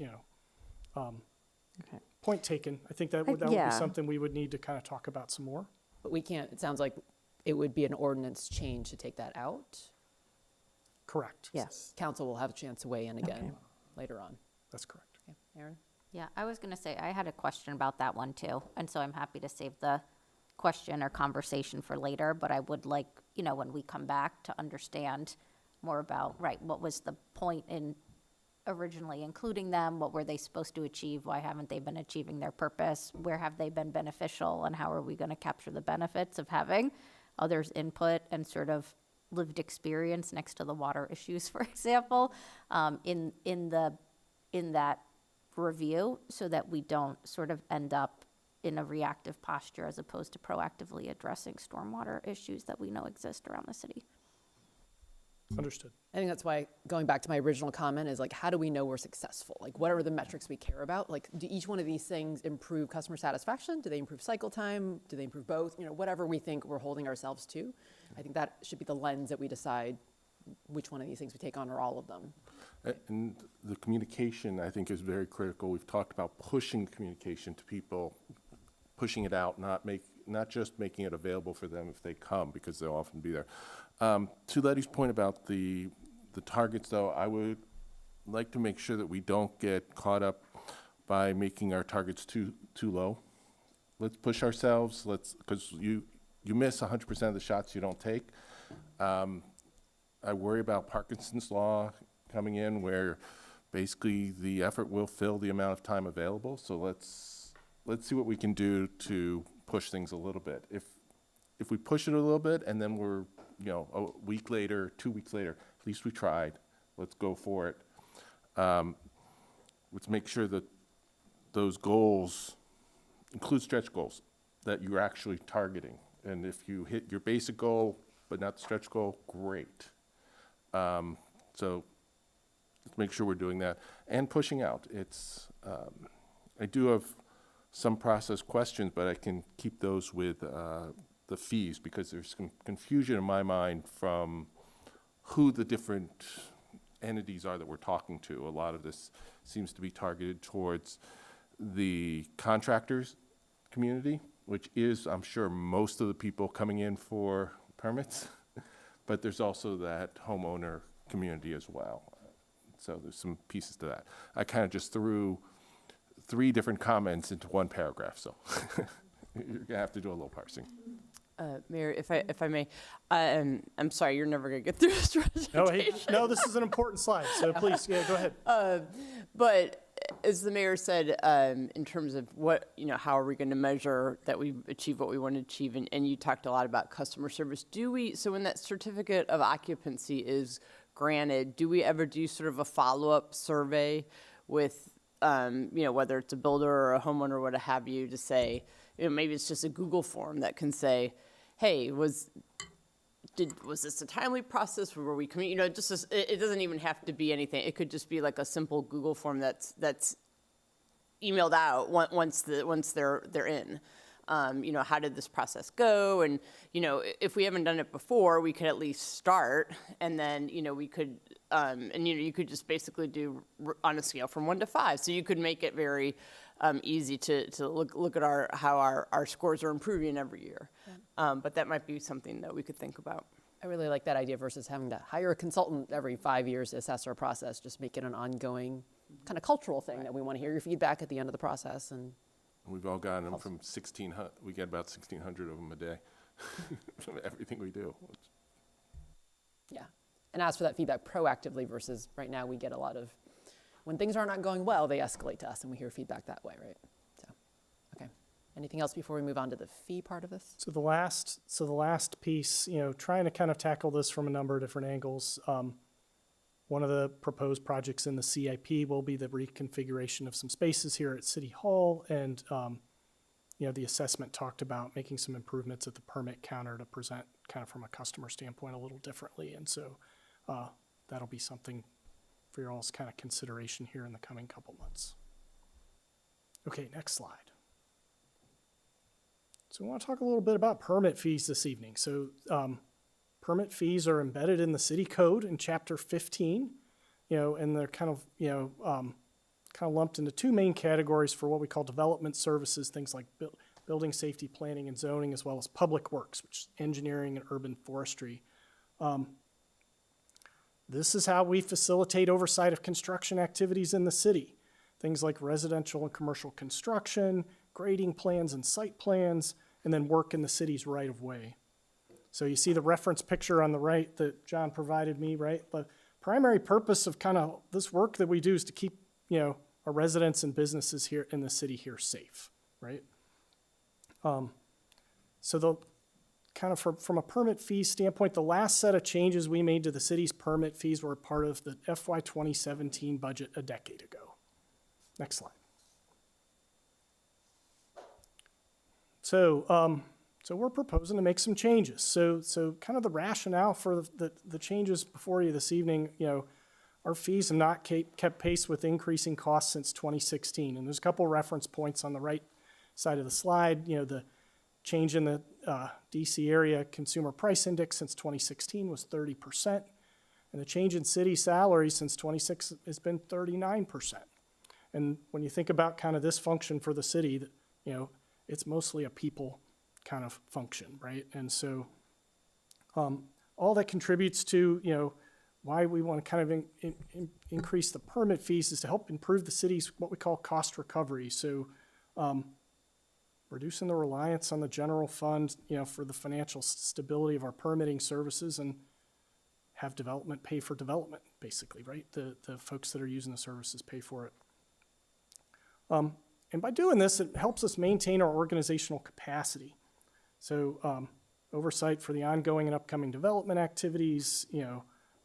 Okay. point taken. I think that would be yeah. something we would need to kind of talk about some more. But we can't, it sounds like it would be an ordinance change to take that out. Correct. Yes. Council will have a chance to weigh in again Okay. later on. That's correct. Okay, Erin? Yeah, I was going to say, I had a question about that one too. And so I'm happy to save the question or conversation for later, but I would like, when we come back to understand more about, right, what was the point in originally including them? What were they supposed to achieve? Why haven't they been achieving their purpose? Where have they been beneficial? And how are we going to capture the benefits of having others' input and sort of lived experience next to the water issues, for example, in that review, so that we don't sort of end up in a reactive posture as opposed to proactively addressing stormwater issues that we know exist around the city. Understood. I think that's why, going back to my original comment, is like, how do we know we're successful? Like, what are the metrics we care about? Like, do each one of these things improve customer satisfaction? Do they improve cycle time? Do they improve both? Whatever we think we're holding ourselves to. I think that should be the lens that we decide which one of these things we take on, or all of them. And the communication, I think, is very critical. We've talked about pushing communication to people, pushing it out, not just making it available for them if they come, because they'll often be there. To Letty's point about the targets, though, I would like to make sure that we don't get caught up by making our targets too low. Let's push ourselves. Because you miss 100% of the shots you don't take. I worry about Parkinson's law coming in, where basically the effort will fill the amount of time available. So let's see what we can do to push things a little bit. If we push it a little bit and then we're a week later, 2 weeks later, at least we tried. Let's go for it. Let's make sure that those goals include stretch goals that you're actually targeting. And if you hit your basic goal but not the stretch goal, great. So let's make sure we're doing that and pushing out. I do have some process questions, but I can keep those with the fees, because there's some confusion in my mind from who the different entities are that we're talking to. A lot of this seems to be targeted towards the contractors community, which is, I'm sure, most of the people coming in for permits, but there's also that homeowner community as well. So there's some pieces to that. I kind of just threw 3 different comments into one paragraph, so you're gonna have to do a little parsing. Mayor, if I may, I'm sorry, you're never gonna get through this presentation. No, this is an important slide, so please, yeah, go ahead. But as the mayor said, in terms of what, how are we going to measure that we achieve what we want to achieve? And you talked a lot about customer service. So when that certificate of occupancy is granted, do we ever do sort of a follow-up survey with, whether it's a builder or a homeowner or what have you, to say, maybe it's just a Google form that can say, hey, was this a timely process? Were we just it doesn't even have to be anything. It could just be like a simple Google form that's emailed out once they're in. How did this process go? And if we haven't done it before, we could at least start, and then we could you could just basically do on a scale from 1 to 5. So you could make it very easy to look at how our scores are improving every year. But that might be something that we could think about. I really like that idea versus having to hire a consultant every 5 years to assess our process. Just make it an ongoing kind of cultural thing that we want to hear your feedback at the end of the process. And We've all gotten them from 1,600, we get about 1,600 of them a day from everything we do. yeah, and ask for that feedback proactively versus right now we get a lot of, when things are not going well, they escalate to us and we hear feedback that way, right? So, okay. Anything else before we move on to the fee part of this? So the last piece, trying to kind of tackle this from a number of different angles. One of the proposed projects in the CIP will be the reconfiguration of some spaces here at City Hall, and the assessment talked about making some improvements at the permit counter to present kind of from a customer standpoint a little differently, and so that'll be something for your all's kind of consideration here in the coming couple months. Okay, next slide. So I want to talk a little bit about permit fees this evening. So permit fees are embedded in the city code in chapter 15, and they're kind of lumped into two main categories for what we call development services, things like building safety, planning, and zoning, as well as public works, which is engineering and urban forestry. This is how we facilitate oversight of construction activities in the city. Things like residential and commercial construction, grading plans and site plans, and then work in the city's right-of-way. So you see the reference picture on the right that John provided me, right? The primary purpose of kind of this work that we do is to keep, our residents and businesses here in the city here safe, right? So the kind of from a permit fee standpoint, the last set of changes we made to the city's permit fees were part of the FY 2017 budget a decade ago. Next slide. So we're proposing to make some changes. So kind of the rationale for the changes before you this evening, our fees have not kept pace with increasing costs since 2016. And there's a couple reference points on the right side of the slide. The change in the DC area consumer price index since 2016 was 30%. And the change in city salaries since 26 has been 39%. And when you think about kind of this function for the city, it's mostly a people kind of function, right? And so all that contributes to, why we want to kind of increase the permit fees is to help improve the city's what we call cost recovery. So reducing the reliance on the general fund, for the financial stability of our permitting services, and have development pay for development, basically, right? The folks that are using the services pay for it. And by doing this, it helps us maintain our organizational capacity. So oversight for the ongoing and upcoming development activities,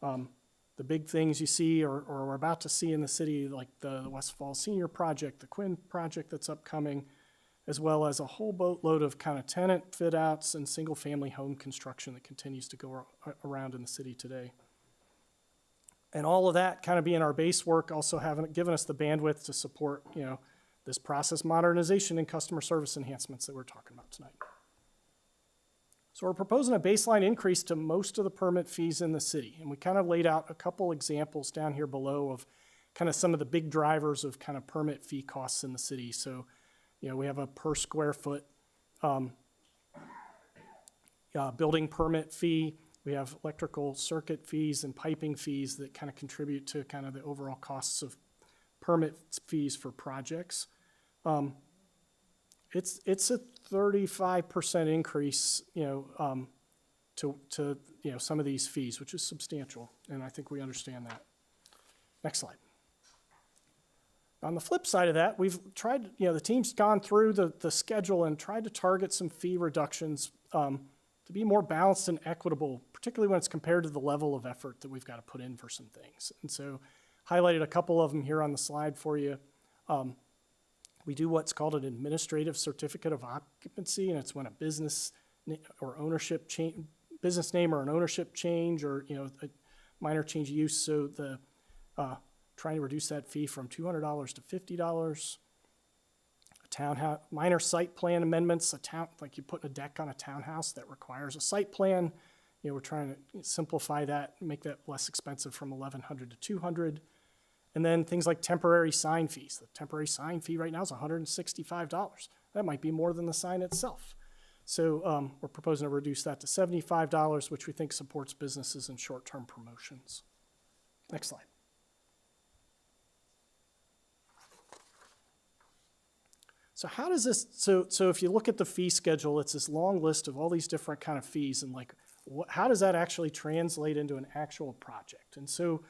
the big things you see or we're about to see in the city, like the West Falls Senior Project, the Quinn Project that's upcoming, as well as a whole boatload of kind of tenant fit outs and single family home construction that continues to go around in the city today. And all of that kind of being our base work, also given us the bandwidth to support, this process modernization and customer service enhancements that we're talking about tonight. So we're proposing a baseline increase to most of the permit fees in the city. And we kind of laid out a couple examples down here below of kind of some of the big drivers of kind of permit fee costs in the city. So, we have a per square foot building permit fee. We have electrical circuit fees and piping fees that kind of contribute to kind of the overall costs of permit fees for projects. it's a 35% increase, to some of these fees, which is substantial, and I think we understand that. Next slide. On the flip side of that, we've tried, the team's gone through the schedule and tried to target some fee reductions to be more balanced and equitable, particularly when it's compared to the level of effort that we've got to put in for some things. And so highlighted a couple of them here on the slide for you. We do what's called an administrative certificate of occupancy, and it's when a business or ownership change, business name or an ownership change, or a minor change of use. So the trying to reduce that fee from $200 to $50. A townhouse, minor site plan amendments, like you put a deck on a townhouse that requires a site plan. We're trying to simplify that, make that less expensive from $1,100 to $200. And then things like temporary sign fees. The temporary sign fee right now is $165. That might be more than the sign itself. So we're proposing to reduce that to $75, which we think supports businesses and short-term promotions. Next slide. So how does this, so if you look at the fee schedule, it's this long list of all these different kind of fees, and how does that actually translate into an actual project? And so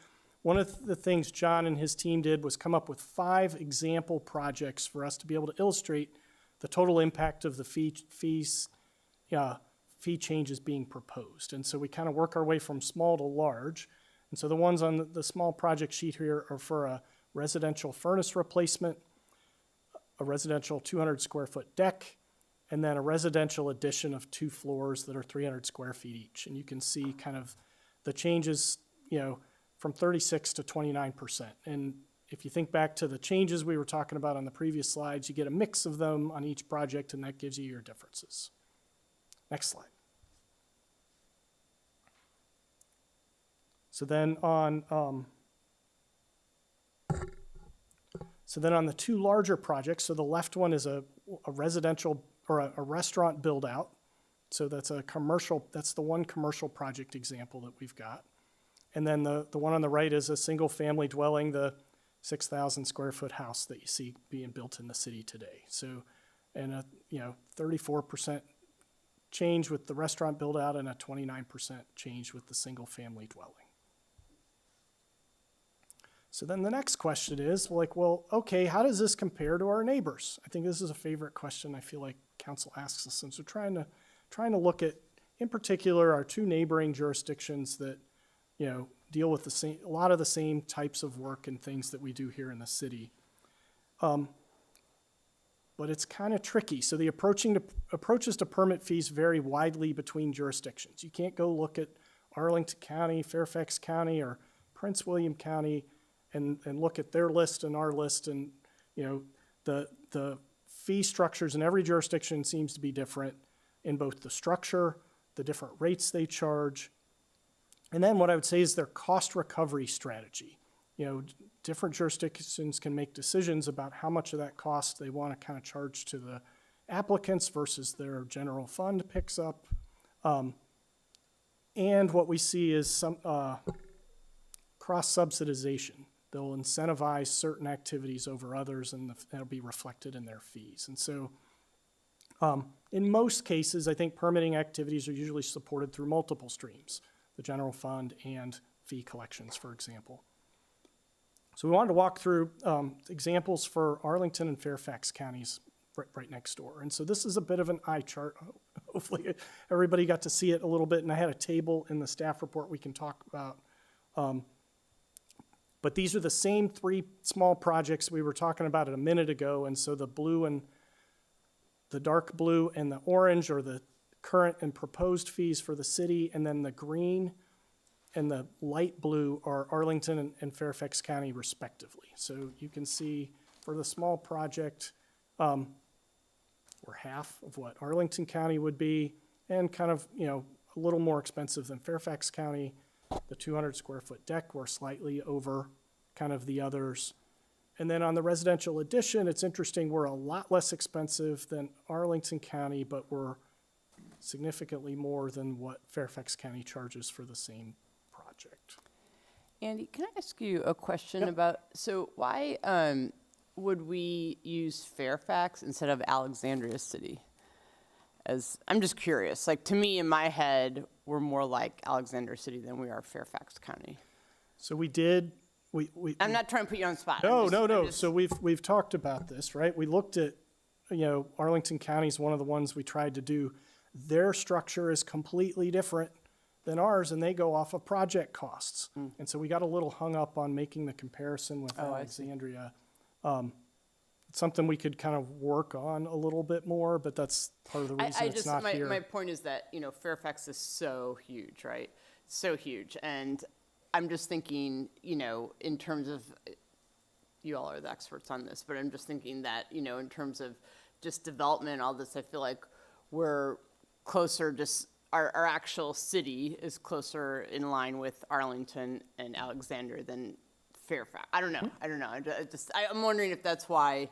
one of the things John and his team did was come up with 5 example projects for us to be able to illustrate the total impact of the fee changes being proposed. And so we kind of work our way from small to large. And so the ones on the small project sheet here are for a residential furnace replacement, a residential 200 square foot deck, and then a residential addition of 2 floors that are 300 square feet each. And you can see kind of the changes, from 36 to 29%. And if you think back to the changes we were talking about on the previous slides, you get a mix of them on each project, and that gives you your differences. Next slide. So then on the 2 larger projects, so the left one is a residential or a restaurant build out. So that's the one commercial project example that we've got. And then the one on the right is a single family dwelling, the 6,000 square foot house that you see being built in the city today. So, and a 34% change with the restaurant build out and a 29% change with the single family dwelling. So then the next question is okay, how does this compare to our neighbors? I think this is a favorite question I feel like council asks us. And so trying to look at, in particular, our 2 neighboring jurisdictions that, deal with a lot of the same types of work and things that we do here in the city. But it's kind of tricky. So the approaches to permit fees vary widely between jurisdictions. You can't go look at Arlington County, Fairfax County, or Prince William County and look at their list and our list. And, the fee structures in every jurisdiction seems to be different in both the structure, the different rates they charge, and then what I would say is their cost recovery strategy. Different jurisdictions can make decisions about how much of that cost they want to kind of charge to the applicants versus their general fund picks up. And what we see is some cross-subsidization. They'll incentivize certain activities over others, and that'll be reflected in their fees. And so in most cases, I think permitting activities are usually supported through multiple streams, the general fund and fee collections, for example. So we wanted to walk through examples for Arlington and Fairfax counties right next door. And so this is a bit of an eye chart. Hopefully everybody got to see it a little bit, and I had a table in the staff report we can talk about. But these are the same 3 small projects we were talking about a minute ago, and so the blue and the dark blue and the orange are the current and proposed fees for the city, and then the green and the light blue are Arlington and Fairfax County respectively. So you can see for the small project, we're half of what Arlington County would be, and kind of, a little more expensive than Fairfax County. The 200 square foot deck, we're slightly over kind of the others. And then on the residential addition, it's interesting, we're a lot less expensive than Arlington County, but we're significantly more than what Fairfax County charges for the same project. Andy, can I ask you a question Yep. about, so why, would we use Fairfax instead of Alexandria City? As I'm just curious. Like, to me, in my head, we're more like Alexandria City than we are Fairfax County. So we did, I'm not trying to put you on the spot. No, I'm no, no. just- So we've talked about this, right? We looked at, Arlington County is one of the ones we tried to do. Their structure is completely different than ours, and they go off of project costs. And so we got a little hung up on making the comparison with Oh, I see. Alexandria. It's something we could kind of work on a little bit more, but that's part of the reason I it's just, not here. my point is that, Fairfax is so huge, right? So huge. And I'm just thinking, in terms of, you all are the experts on this, but I'm just thinking that, in terms of just development, all this, I feel like we're closer, just our actual city is closer in line with Arlington and Alexandria than Fairfax. I don't know. I'm wondering if that's why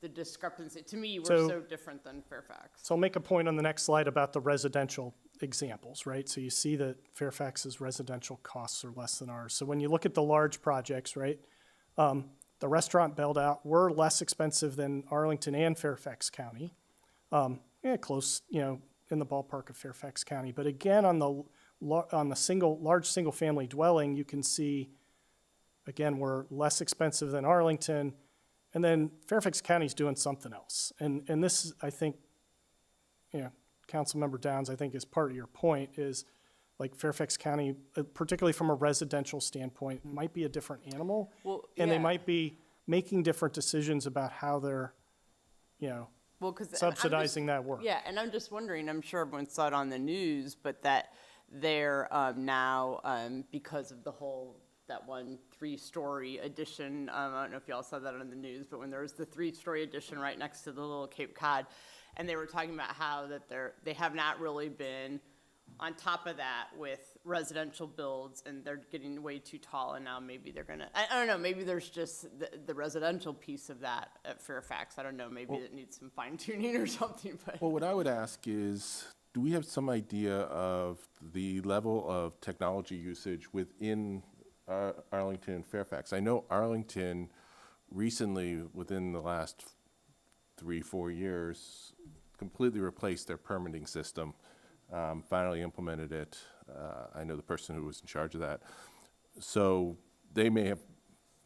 the discrepancy, to me, we're So- so different than Fairfax. So I'll make a point on the next slide about the residential examples, right? So you see that Fairfax's residential costs are less than ours. So when you look at the large projects, right, the restaurant build out, we're less expensive than Arlington and Fairfax County. Close, in the ballpark of Fairfax County. But again, on the large single family dwelling, you can see, again, we're less expensive than Arlington. And then Fairfax County's doing something else. And this is, I think, Councilmember Downs, I think is part of your point, is like Fairfax County, particularly from a residential standpoint, might be a different animal. Well, And they yeah. might be making different decisions about how they're, Well, 'cause I'm just- subsidizing that work. Yeah, and I'm just wondering, I'm sure everyone saw it on the news, but that they're now, because of the whole, that one 3-story addition, I don't know if y'all saw that on the news, but when there was the 3-story addition right next to the little Cape Cod, and they were talking about how that they have not really been on top of that with residential builds, and they're getting way too tall, and now maybe they're gonna, I don't know, maybe there's just the residential piece of that at Fairfax. I don't know, maybe it needs some fine tuning or something, but. Well, what I would ask is, do we have some idea of the level of technology usage within Arlington and Fairfax? I know Arlington recently, within the last 3-4 years, completely replaced their permitting system, finally implemented it. I know the person who was in charge of that. So they may have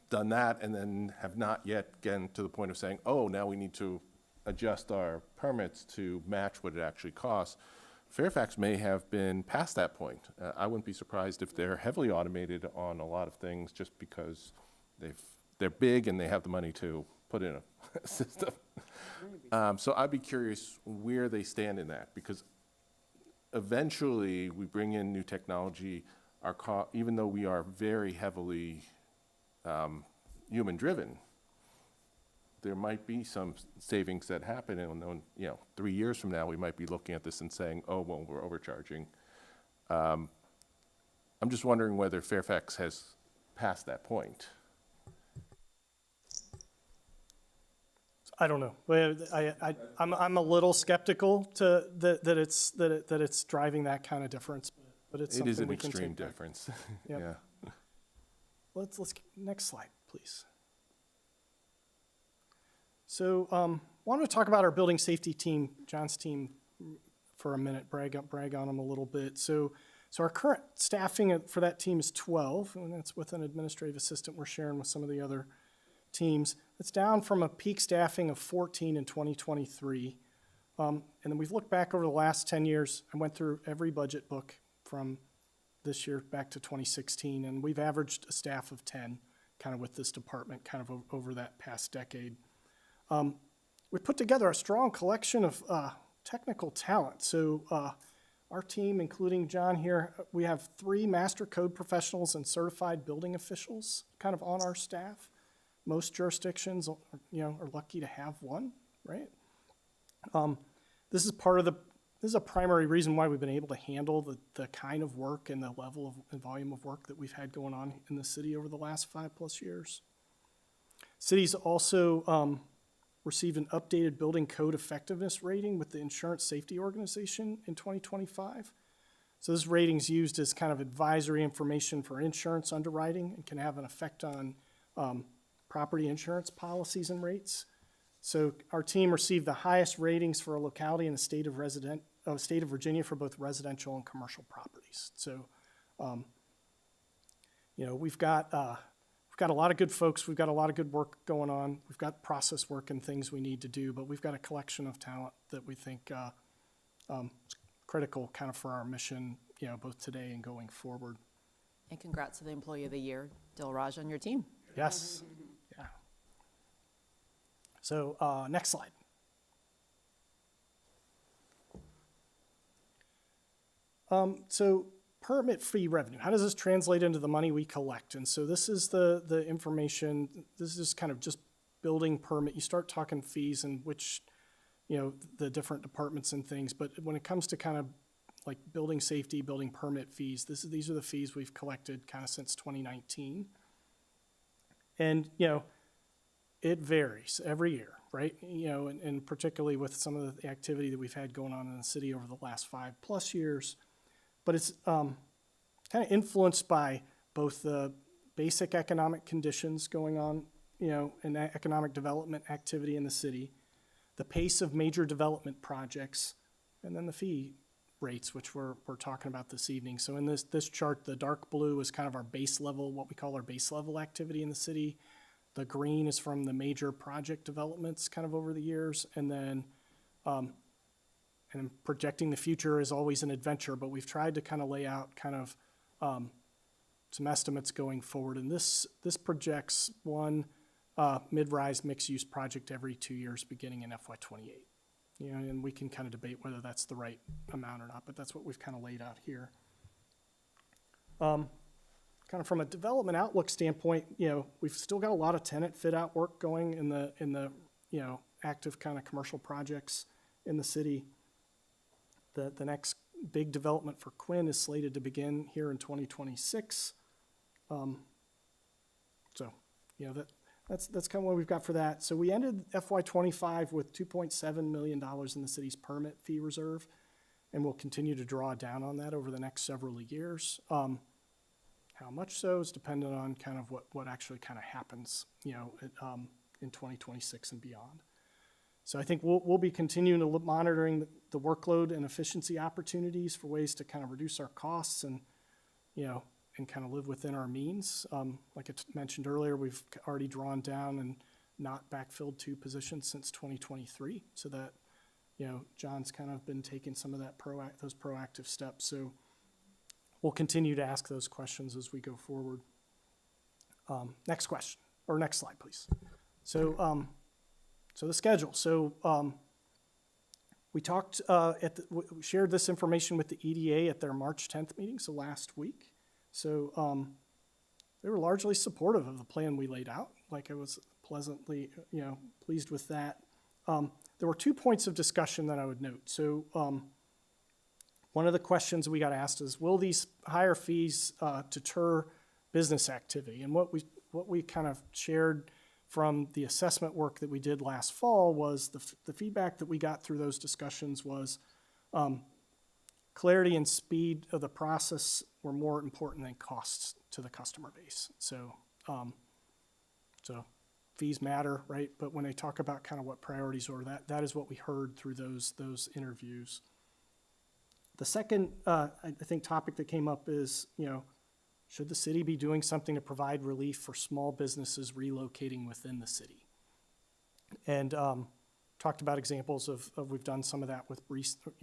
done that and then have not yet gotten to the point of saying, oh, now we need to adjust our permits to match what it actually costs. Fairfax may have been past that point. I wouldn't be surprised if they're heavily automated on a lot of things just because they're big and they have the money to put in a system. So I'd be curious where they stand in that, because eventually we bring in new technology, even though we are very heavily human-driven, there might be some savings that happen, and then, 3 years from now, we might be looking at this and saying, oh, well, we're overcharging. I'm just wondering whether Fairfax has passed that point. I don't know. Well, I'm a little skeptical that it's driving that kind of difference, but it's It is something an we can extreme take back. difference. Yep. Yeah. Let's next slide, please. So, wanted to talk about our building safety team, John's team, for a minute. Brag on them a little bit. So our current staffing for that team is 12, and that's with an administrative assistant we're sharing with some of the other teams. It's down from a peak staffing of 14 in 2023. And then we've looked back over the last 10 years. I went through every budget book from this year back to 2016, and we've averaged a staff of 10 kind of with this department kind of over that past decade. We put together a strong collection of technical talent. So our team, including John here, we have 3 master code professionals and certified building officials kind of on our staff. Most jurisdictions, are lucky to have one, right? This is a primary reason why we've been able to handle the kind of work and the level of and volume of work that we've had going on in the city over the last 5+ years. City's also received an updated building code effectiveness rating with the Insurance Safety Organization in 2025. So this rating's used as kind of advisory information for insurance underwriting and can have an effect on property insurance policies and rates. So our team received the highest ratings for a locality in the state of Virginia for both residential and commercial properties. So, you know, we've got a lot of good folks. We've got a lot of good work going on. We've got process work and things we need to do, but we've got a collection of talent that we think is critical kind of for our mission, you know, both today and going forward. And congrats to the Employee of the Year, Dilraj, on your team. Yes. Yeah. So next slide. So permit fee revenue, how does this translate into the money we collect? And so this is the information, this is kind of just building permit. You start talking fees and which, you know, the different departments and things. But when it comes to kind of like building safety, building permit fees, these are the fees we've collected kind of since 2019. And, you know, it varies every year, right? You know, and particularly with some of the activity that we've had going on in the city over the last 5+ years. But it's kind of influenced by both the basic economic conditions going on, you know, and economic development activity in the city, the pace of major development projects, and then the fee rates, which we're talking about this evening. So in this chart, the dark blue is kind of our base level, what we call our base level activity in the city. The green is from the major project developments kind of over the years. And then and projecting the future is always an adventure, but we've tried to kind of lay out kind of some estimates going forward. And this projects one mid-rise mixed-use project every 2 years beginning in FY28. You know, and we can kind of debate whether that's the right amount or not, but that's what we've kind of laid out here. Kind of from a development outlook standpoint, you know, we've still got a lot of tenant fit-out work going in the you know, active kind of commercial projects in the city. The next big development for Quinn is slated to begin here in 2026. So, you know, that's kind of what we've got for that. So we ended FY25 with $2.7 million in the city's permit fee reserve, and we'll continue to draw down on that over the next several years. How much so is dependent on kind of what actually kind of happens, you know, in 2026 and beyond. So I think we'll be continuing to monitoring the workload and efficiency opportunities for ways to kind of reduce our costs and, you know, and kind of live within our means. Like I mentioned earlier, we've already drawn down and not backfilled 2 positions since 2023. So that, you know, John's kind of been taking some of that those proactive steps. So we'll continue to ask those questions as we go forward. Next question, or next slide, please. So, so the schedule. So we talked, we shared this information with the EDA at their March 10th meeting, so last week. So they were largely supportive of the plan we laid out. Like I was pleasantly, you know, pleased with that. There were 2 points of discussion that I would note. So one of the questions we got asked is, will these higher fees deter business activity? And what we kind of shared from the assessment work that we did last fall was the feedback that we got through those discussions was clarity and speed of the process were more important than costs to the customer base. So, so fees matter, right? But when they talk about kind of what priorities are, that is what we heard through those interviews. The second, I think, topic that came up is, you know, should the city be doing something to provide relief for small businesses relocating within the city? And talked about examples of we've done some of that with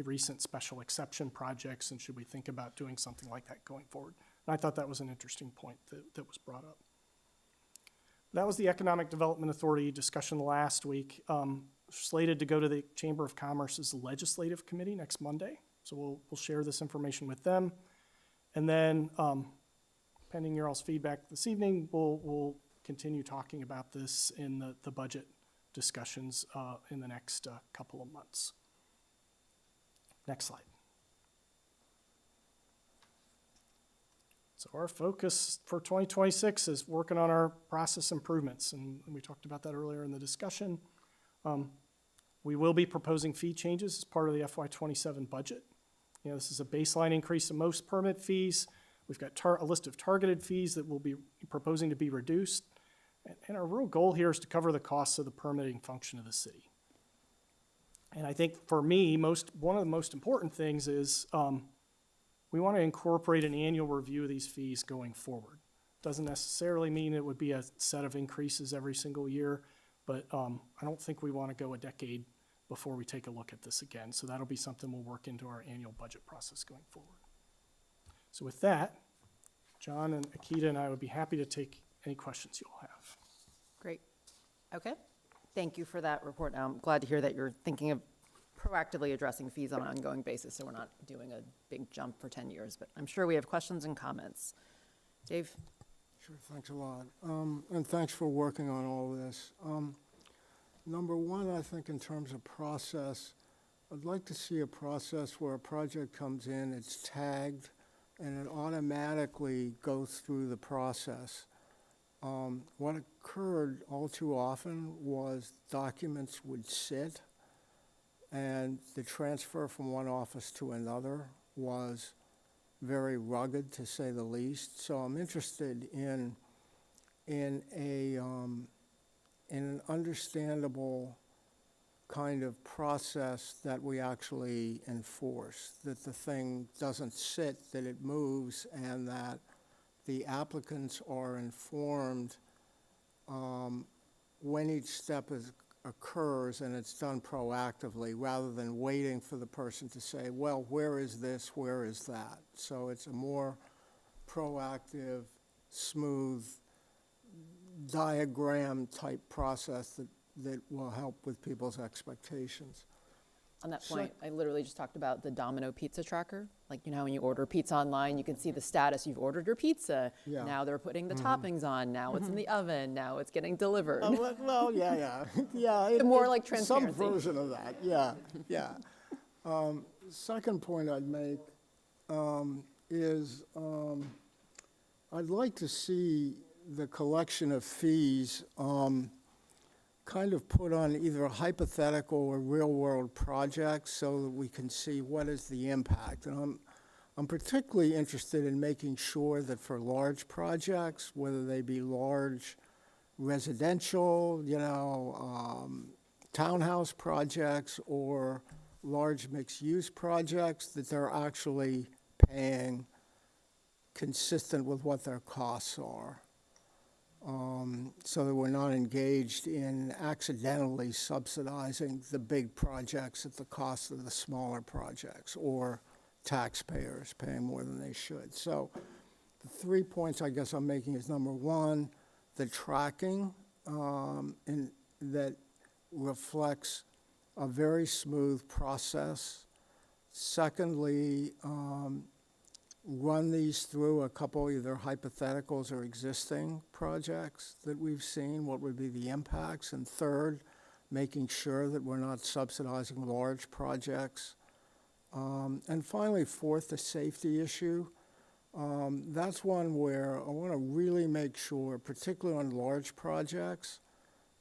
recent special exception projects, and should we think about doing something like that going forward? And I thought that was an interesting point that was brought up. That was the Economic Development Authority discussion last week. Slated to go to the Chamber of Commerce's Legislative Committee next Monday. So we'll share this information with them. And then, pending your all's feedback this evening, we'll continue talking about this in the budget discussions in the next couple of months. Next slide. So our focus for 2026 is working on our process improvements, and we talked about that earlier in the discussion. We will be proposing fee changes as part of the FY27 budget. You know, this is a baseline increase in most permit fees. We've got a list of targeted fees that we'll be proposing to be reduced, And our real goal here is to cover the costs of the permitting function of the city. And I think for me, one of the most important things is we want to incorporate an annual review of these fees going forward. Doesn't necessarily mean it would be a set of increases every single year, but I don't think we want to go a decade before we take a look at this again. So that'll be something we'll work into our annual budget process going forward. So with that, John and Akita and I would be happy to take any questions you'll have. Great. Okay. Thank you for that report. I'm glad to hear that you're thinking of proactively addressing fees on an ongoing basis, so we're not doing a big jump for 10 years. But I'm sure we have questions and comments. Dave? Sure, thanks a lot. And thanks for working on all this. Number one, I think in terms of process, I'd like to see a process where a project comes in, it's tagged, and it automatically goes through the process. What occurred all too often was documents would sit, and the transfer from one office to another was very rugged, to say the least. So I'm interested in an understandable kind of process that we actually enforce, that the thing doesn't sit, that it moves, and that the applicants are informed when each step occurs, and it's done proactively, rather than waiting for the person to say, well, where is this, where is that? So it's a more proactive, smooth, diagram-type process that will help with people's expectations. On that point, I literally just talked about the Domino pizza tracker. Like, you know, when you order pizza online, you can see the status. You've ordered your pizza. Yeah. Now they're putting the toppings on. Now it's in the oven. Now it's getting delivered. Well, yeah. More like transparency. Some version of that, yeah. Second point I'd make is I'd like to see the collection of fees kind of put on either hypothetical or real-world projects so that we can see what is the impact. And I'm particularly interested in making sure that for large projects, whether they be large residential, townhouse projects or large mixed-use projects, that they're actually paying consistent with what their costs are. So that we're not engaged in accidentally subsidizing the big projects at the cost of the smaller projects, or taxpayers paying more than they should. So the 3 points I guess I'm making is, number one, the tracking that reflects a very smooth process. Secondly, run these through a couple either hypotheticals or existing projects that we've seen, what would be the impacts. And third, making sure that we're not subsidizing large projects. And finally, fourth, the safety issue. That's one where I want to really make sure, particularly on large projects,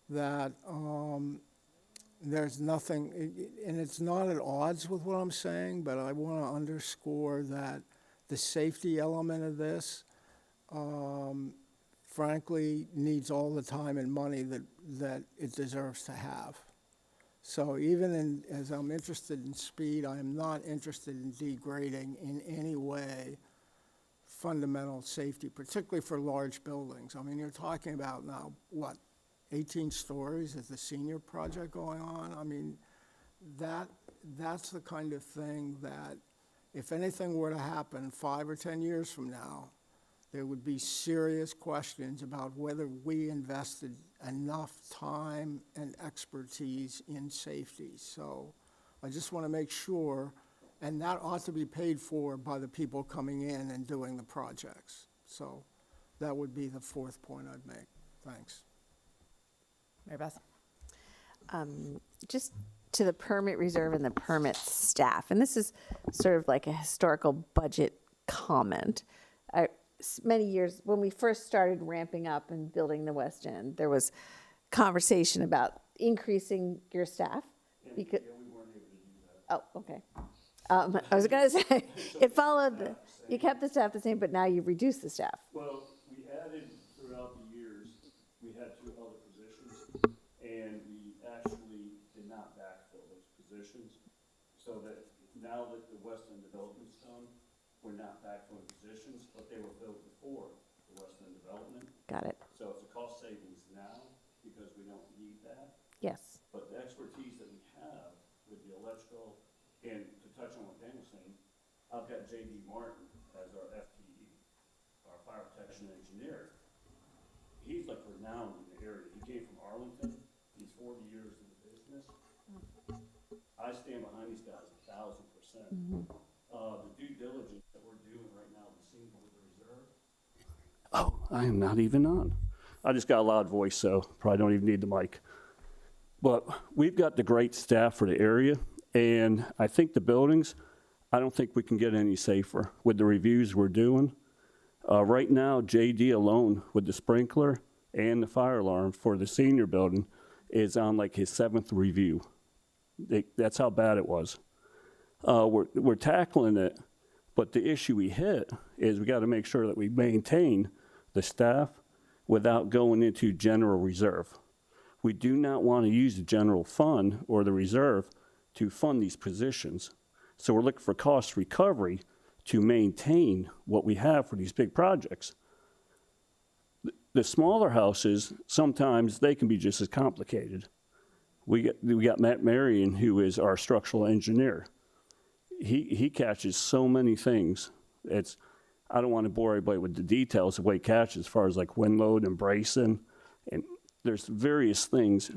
that there's nothing, and it's not at odds with what I'm saying, but I want to underscore that the safety element of this, frankly, needs all the time and money that it deserves to have. So even as I'm interested in speed, I am not interested in degrading in any way fundamental safety, particularly for large buildings. I mean, you're talking about now, 18 stories is the senior project going on? I mean, that's the kind of thing that, if anything were to happen 5 or 10 years from now, there would be serious questions about whether we invested enough time and expertise in safety. So I just want to make sure, and that ought to be paid for by the people coming in and doing the projects. So that would be the fourth point I'd make. Thanks. Mary Beth? Just to the permit reserve and the permit staff, and this is sort of like a historical budget comment. Many years, when we first started ramping up and building the West End, there was conversation about increasing your staff. Because, we weren't able to do that. Oh, okay. I was going to say, it followed, you kept the staff the same, but now you've reduced the staff. Well, we added throughout the years, we had now that the West End development's done, we're not backfilling positions, but they were filled before the West End development. Got it. So it's a cost savings now because we don't need that. Yes. But the expertise that we have with the electrical, and to touch on what Dan was saying, I've got J.D. Martin as our FTE, our fire protection engineer. He's like renowned in the area. He came from Arlington. He's 40 years in the business. I stand behind these guys 1,000%. The due diligence that we're doing right now, the scene with the reserve. Oh, I am not even on. I just got a loud voice, so probably don't even need the mic. But we've got the great staff for the area, and I think the buildings, I don't think we can get any safer with the reviews we're doing. Right now, JD alone with the sprinkler and the fire alarm for the senior building is on like his 7th review. That's how bad it was. We're tackling it, but the issue we hit is we got to make sure that we maintain the staff without going into general reserve. We do not want to use the general fund or the reserve to fund these positions. So we're looking for cost recovery to maintain what we have for these big projects. The smaller houses, sometimes they can be just as complicated. We got Matt Marion, who is our structural engineer. He catches so many things. I don't want to bore everybody with the details of what he catches as far as like wind load and bracing, and there's various things,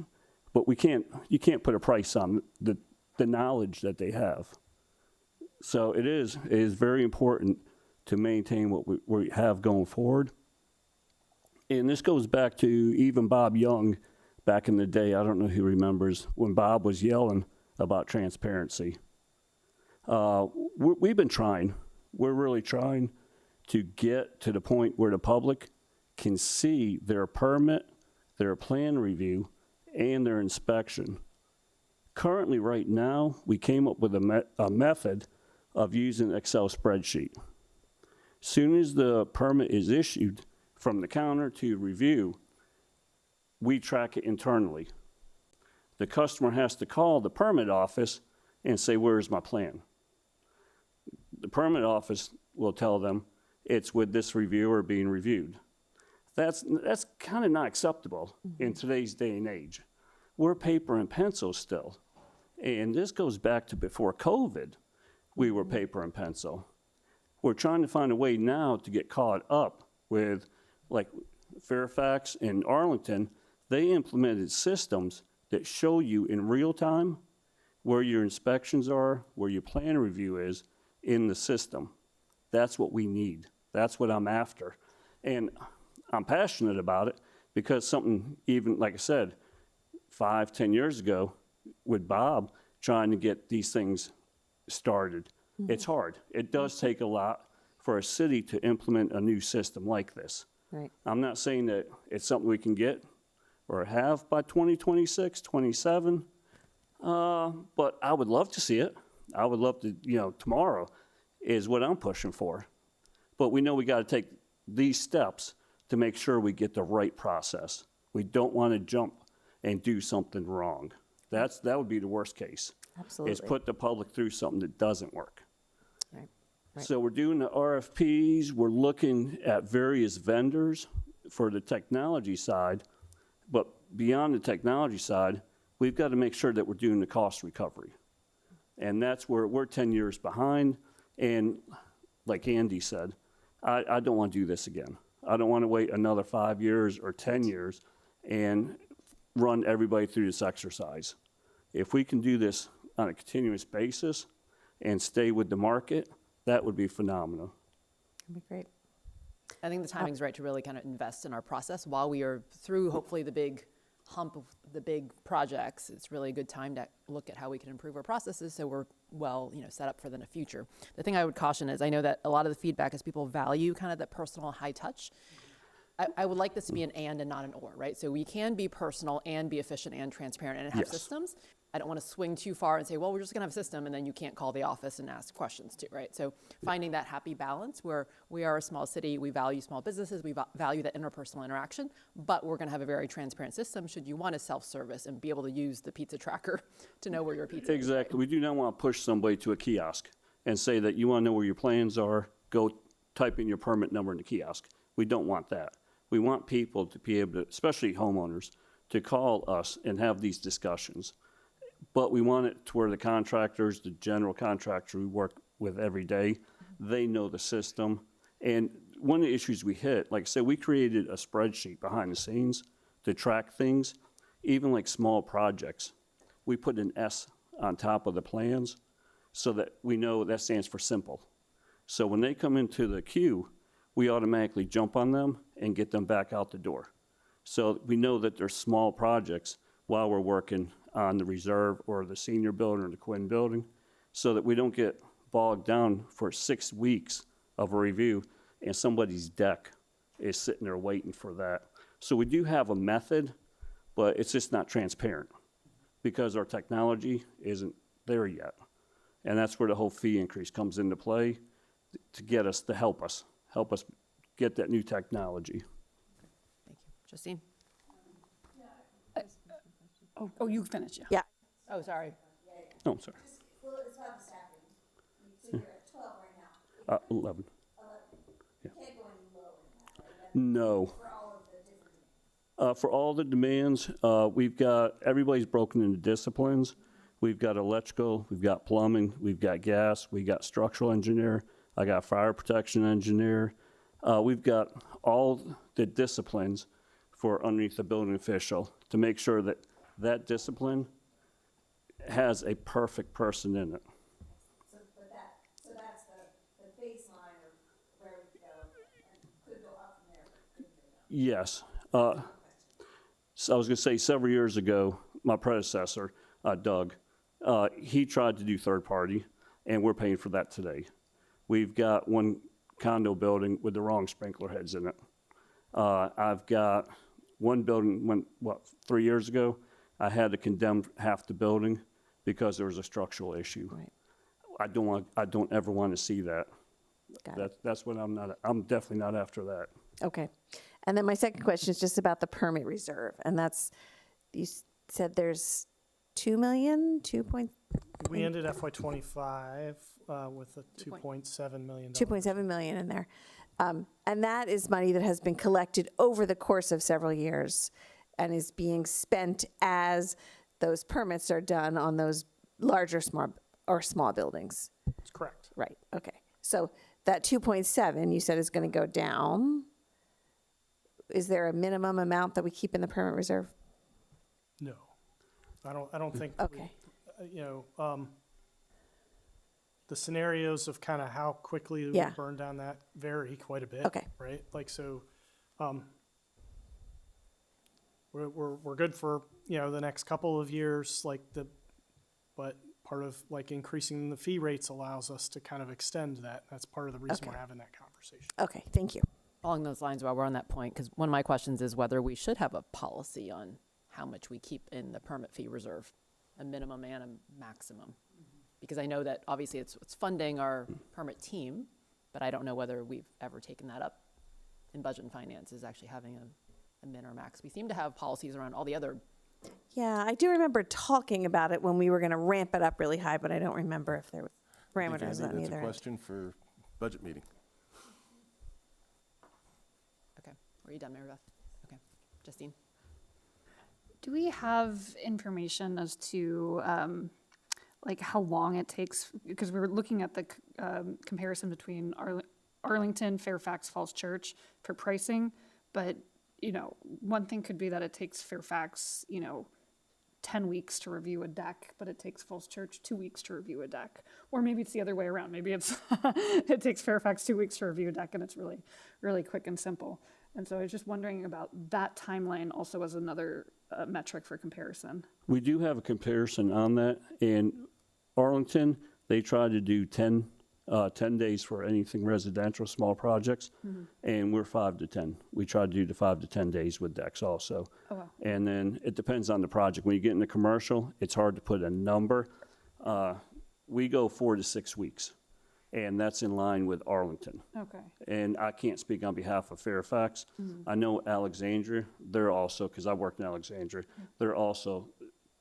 but you can't put a price on the knowledge that they have. So it is very important to maintain what we have going forward. And this goes back to even Bob Young back in the day. I don't know who remembers when Bob was yelling about transparency. We've been trying. We're really trying to get to the point where the public can see their permit, their plan review, and their inspection. Currently, right now, we came up with a method of using an Excel spreadsheet. Soon as the permit is issued from the counter to review, we track it internally. The customer has to call the permit office and say, "Where's my plan?" The permit office will tell them it's with this reviewer being reviewed. That's kind of not acceptable in today's day and age. We're paper and pencil still. And this goes back to before COVID, we were paper and pencil. We're trying to find a way now to get caught up with, like Fairfax and Arlington, they implemented systems that show you in real time where your inspections are, where your plan review is in the system. That's what we need. That's what I'm after. And I'm passionate about it because something even, like I said, 5-10 years ago with Bob trying to get these things started. It's hard. It does take a lot for a city to implement a new system like this. Right. I'm not saying that it's something we can get or have by 2026, 27, but I would love to see it. I would love to, tomorrow is what I'm pushing for. But we know we got to take these steps to make sure we get the right process. We don't want to jump and do something wrong. That would be the worst case. Absolutely. Is put the public through something that doesn't work. Right. Right. So we're doing the RFPs, we're looking at various vendors for the technology side, but beyond the technology side, we've got to make sure that we're doing the cost recovery. And that's where we're 10 years behind, and like Andy said, I don't want to do this again. I don't want to wait another 5 years or 10 years and run everybody through this exercise. If we can do this on a continuous basis and stay with the market, that would be phenomenal. That'd be great. I think the timing's right to really kind of invest in our process while we are through, hopefully, the big hump of the big projects. It's really a good time to look at how we can improve our processes so we're well, set up for the future. The thing I would caution is I know that a lot of the feedback is people value kind of that personal high touch. I would like this to be an and not an or, right? So we can be personal and be efficient and transparent and have Yes. systems. I don't want to swing too far and say, well, we're just going to have a system, and then you can't call the office and ask questions too, right? So finding that happy balance where we are a small city, we value small businesses, we value that interpersonal interaction, but we're going to have a very transparent system should you want to self-service and be able to use the pizza tracker to know where your pizza is. Exactly. We do not want to push somebody to a kiosk and say that you want to know where your plans are, go type in your permit number in the kiosk. We don't want that. We want people to be able to, especially homeowners, to call us and have these discussions. But we want it to where the contractors, the general contractor we work with every day, they know the system. And one of the issues we hit, like I said, we created a spreadsheet behind the scenes to track things, even like small projects. We put an S on top of the plans so that we know that stands for simple. So when they come into the queue, we automatically jump on them and get them back out the door. So we know that they're small projects while we're working on the reserve or the senior building or the Quinn building, so that we don't get bogged down for 6 weeks of a review and somebody's deck is sitting there waiting for that. So we do have a method, but it's just not transparent because our technology isn't there yet. And that's where the whole fee increase comes into play to get us, to help us get that new technology. Thank you. Justine? Oh, you finished, yeah. Yeah. Oh, sorry. Oh, I'm sorry. Well, it's about the staffing. So you're at 12 right now. 11. You can't go any lower than that, right? No. For all of the different. For all the demands, we've got, everybody's broken into disciplines. We've got electrical, we've got plumbing, we've got gas, we've got structural engineer, I got fire protection engineer. We've got all the disciplines for underneath the building official to make sure that that discipline has a perfect person in it. So that's the baseline of where we go, and could go up from there, but could go down. Yes. So I was going to say, several years ago, my predecessor, Doug, he tried to do third party, and we're paying for that today. We've got one condo building with the wrong sprinkler heads in it. I've got one building, 3 years ago, I had to condemn half the building because there was a structural issue. Right. I don't ever want to see that. Got it. That's what I'm definitely not after that. Okay. And then my second question is just about the permit reserve. And that's, you said there's 2 million, 2 point? We ended FY '25 with a $2.7 million. 2.7 million in there. And that is money that has been collected over the course of several years and is being spent as those permits are done on those larger small buildings. That's correct. Right, okay. So that 2.7 you said is going to go down. Is there a minimum amount that we keep in the permit reserve? No, I don't think. Okay. The scenarios of kind of how quickly we Yeah. burn down that vary quite a bit. Okay. Right? Like, so, we're good for, the next couple of years, but part of like increasing the fee rates allows us to kind of extend that. That's part of the reason Okay. we're having that conversation. Okay, thank you. Along those lines, while we're on that point, because one of my questions is whether we should have a policy on how much we keep in the permit fee reserve, a minimum and a maximum. Because I know that obviously it's funding our permit team, but I don't know whether we've ever taken that up in budget and finance, is actually having a min or max. We seem to have policies around all the other. Yeah, I do remember talking about it when we were going to ramp it up really high, but I don't remember if there were I think, parameters Andy, on that's either a end. question for budget meeting. Okay, are you done, Mary Beth? Okay, Justine? Do we have information as to like how long it takes? Because we were looking at the comparison between Arlington, Fairfax, Falls Church for pricing, but one thing could be that it takes Fairfax 10 weeks to review a deck, but it takes Falls Church 2 weeks to review a deck. Or maybe it's the other way around. Maybe it's it takes Fairfax 2 weeks to review a deck, and it's really, really quick and simple. And so I was just wondering about that timeline also as another metric for comparison. We do have a comparison on that. In Arlington, they tried to do 10 10 days for anything residential, small projects, and we're 5 to 10. We try to do the 5 to 10 days with decks also. Oh, wow. And then it depends on the project. When you get into commercial, it's hard to put a number. We go 4 to 6 weeks, and that's in line with Arlington. Okay. And I can't speak on behalf of Fairfax. I know Alexandria, they're also, because I worked in Alexandria,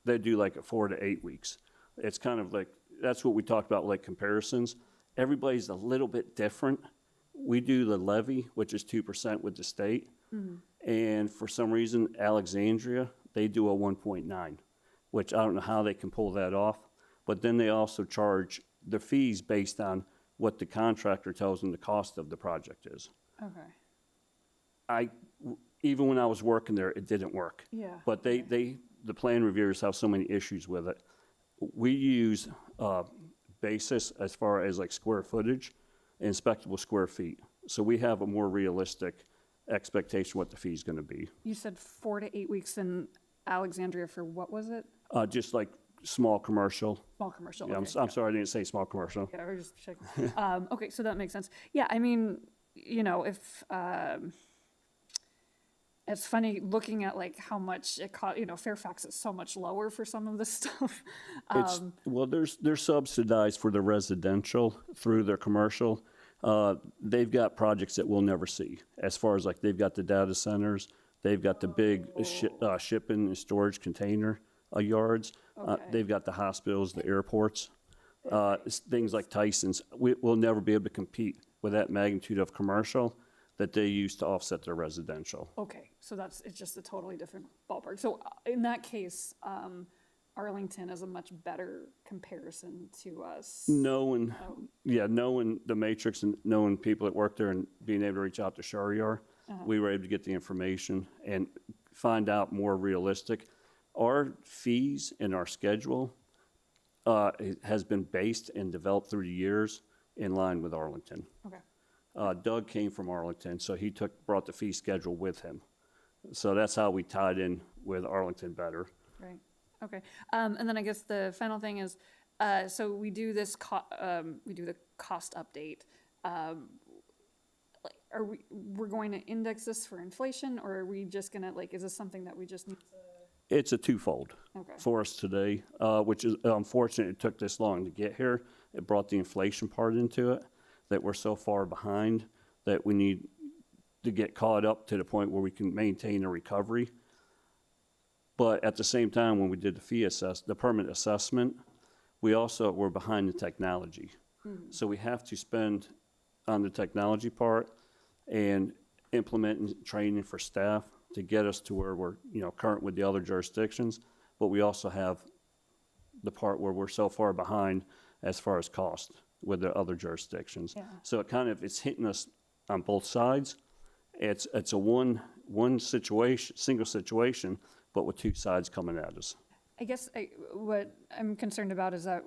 they do like a 4 to 8 weeks. It's kind of like, that's what we talked about, like comparisons. Everybody's a little bit different. We do the levy, which is 2% with the state. And for some reason, Alexandria, they do a 1.9, which I don't know how they can pull that off. But then they also charge the fees based on what the contractor tells them the cost of the project is. Okay. Even when I was working there, it didn't work. Yeah. But the plan reviewers have so many issues with it. We use basis as far as like square footage, inspectable square feet. So we have a more realistic expectation what the fee is going to be. You said 4 to 8 weeks in Alexandria for what was it? Just like small commercial. Small commercial. Yeah, Okay. I'm sorry, I didn't say small commercial. Yeah, I was just checking. Okay, so that makes sense. Yeah, I mean, you know, if it's funny looking at like how much it cost. You know, Fairfax is so much lower for some of this stuff. Well, they're subsidized for the residential through their commercial. They've got projects that we'll never see. As far as like they've got the data centers, they've got the big shipping and storage container yards. They've got the hospitals, the airports, things like Tyson's. We'll never be able to compete with that magnitude of commercial that they use to offset their residential. Okay, so it's just a totally different ballpark. So in that case, Arlington is a much better comparison to us. Knowing the matrix and knowing people that work there and being able to reach out to Shariar, we were able to get the information and find out more realistic. Our fees and our schedule it has been based and developed through the years in line with Arlington. Okay. Doug came from Arlington, so he brought the fee schedule with him. So that's how we tied in with Arlington better. Right. Okay. And then I guess the final thing is, so we do this. We do the cost update. Like, we're going to index this for inflation, or are we just gonna like? Is this something that we just need to? It's a twofold Okay. for us today, which is unfortunate it took this long to get here. It brought the inflation part into it, that we're so far behind that we need to get caught up to the point where we can maintain a recovery. But at the same time, when we did the permit assessment, we also were behind the technology. So we have to spend on the technology part and implementing training for staff to get us to where we're, current with the other jurisdictions. But we also have the part where we're so far behind as far as cost with the other jurisdictions. Yeah. So it's hitting us on both sides. It's a one situation, single situation, but with two sides coming at us. I guess what I'm concerned about is that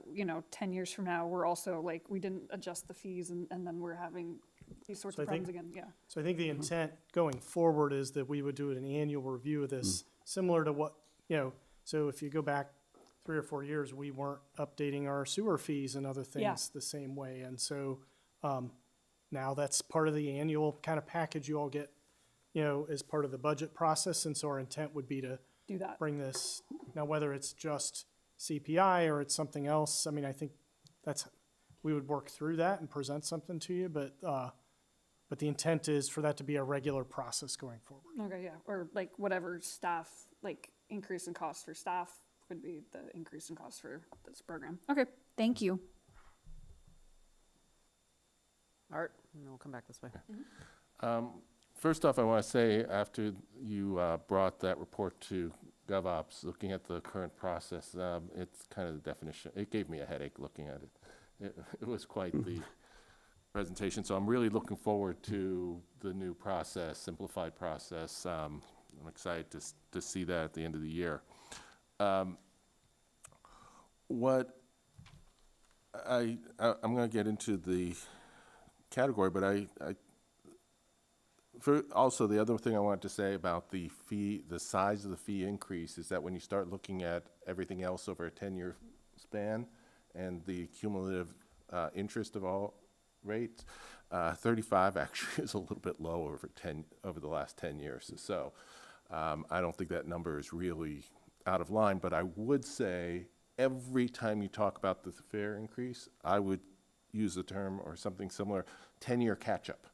10 years from now, we're also like we didn't adjust the fees, and then we're having these sorts of problems again. Yeah. So I think the intent going forward is that we would do an annual review of this, similar to what, so if you go back 3 or 4 years, we weren't updating our sewer fees and other things the same way. And so now that's part of the annual kind of package you all get, as part of the budget process. And so our intent would be to do that. Bring this, now whether it's just CPI or it's something else, I mean, I think we would work through that and present something to you, but the intent is for that to be a regular process going forward. Okay, yeah, or like whatever staff, like increase in cost for staff would be the increase in cost for this program. Okay, thank you. Art, and then we'll come back this way. First off, I want to say, after you brought that report to GovOps, looking at the current process, it's kind of the definition. It gave me a headache looking at it. It was quite the presentation. So I'm really looking forward to the new process, simplified process. I'm excited to see that at the end of the year. I'm going to get into the category, but also, the other thing I wanted to say about the fee, the size of the fee increase, is that when you start looking at everything else over a 10-year span and the cumulative interest of all rates. 35 actually is a little bit low over the last 10 years. So I don't think that number is really out of line, but I would say every time you talk about the fare increase, I would use the term or something similar, 10-year catch-up.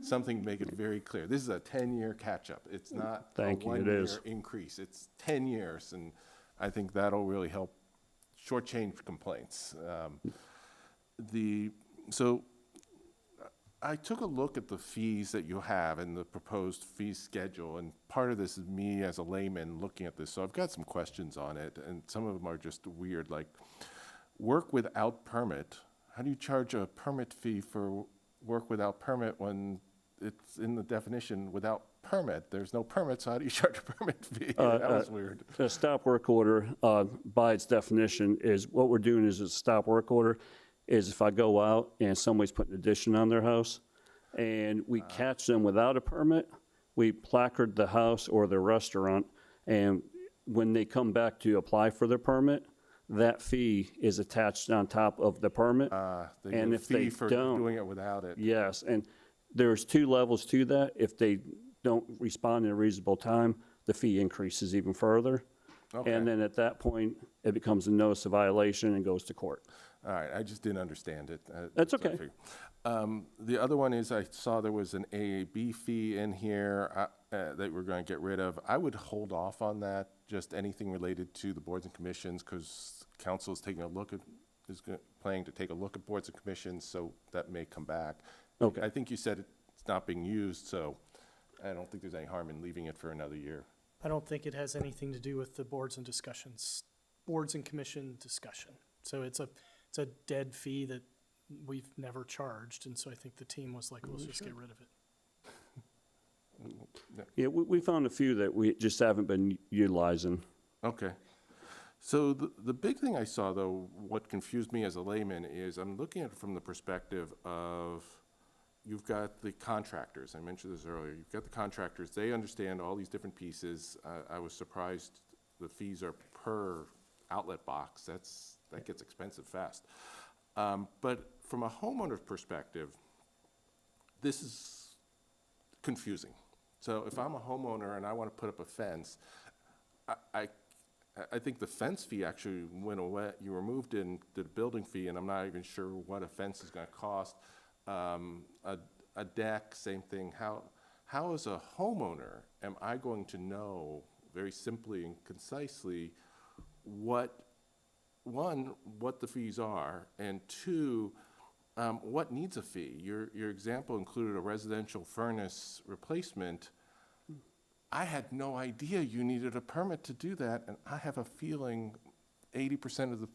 Something to make it very clear. This is a 10-year catch-up. It's not a one-year increase. It's 10 years, and I think that'll really help shortchange complaints. So I took a look at the fees that you have and the proposed fee schedule, and part of this is me as a layman looking at this. So I've got some questions on it, and some of them are just weird, like work without permit. How do you charge a permit fee for work without permit when it's in the definition without permit? There's no permit, so how do you charge a permit fee? That was weird. A stop work order, by its definition, is what we're doing is a stop work order is if I go out and somebody's putting an addition on their house and we catch them without a permit, we placard the house or the restaurant, and when they come back to apply for their permit, that fee is attached on top of the permit. They get And a if they fee for don't- doing it without it. Yes, and there's 2 levels to that. If they don't respond in a reasonable time, the fee increases even further. Okay. And then at that point, it becomes a notice of violation and goes to court. All right, I just didn't understand it. That's so I okay. figured. The other one is I saw there was an AAB fee in here that we're going to get rid of. I would hold off on that, just anything related to the boards and commissions, because council is taking a look at, planning to take a look at boards and commissions, so that may come back. Okay. I think you said it's not being used, so I don't think there's any harm in leaving it for another year. I don't think it has anything to do with the boards and commission discussion. So it's a dead fee that we've never charged, and so I think the team was like, let's just get rid of it. Yeah, we found a few that we just haven't been utilizing. Okay. So the big thing I saw, though, what confused me as a layman is I'm looking at it from the perspective of you've got the contractors. I mentioned this earlier. You've got the contractors. They understand all these different pieces. I was surprised the fees are per outlet box. That gets expensive fast. But from a homeowner's perspective, this is confusing. So if I'm a homeowner and I want to put up a fence, I think the fence fee actually went away. You removed the building fee, and I'm not even sure what a fence is going to cost. A deck, same thing. How as a homeowner am I going to know very simply and concisely what the fees are, and 2, what needs a fee? Your example included a residential furnace replacement. I had no idea you needed a permit to do that, and I have a feeling 80% of the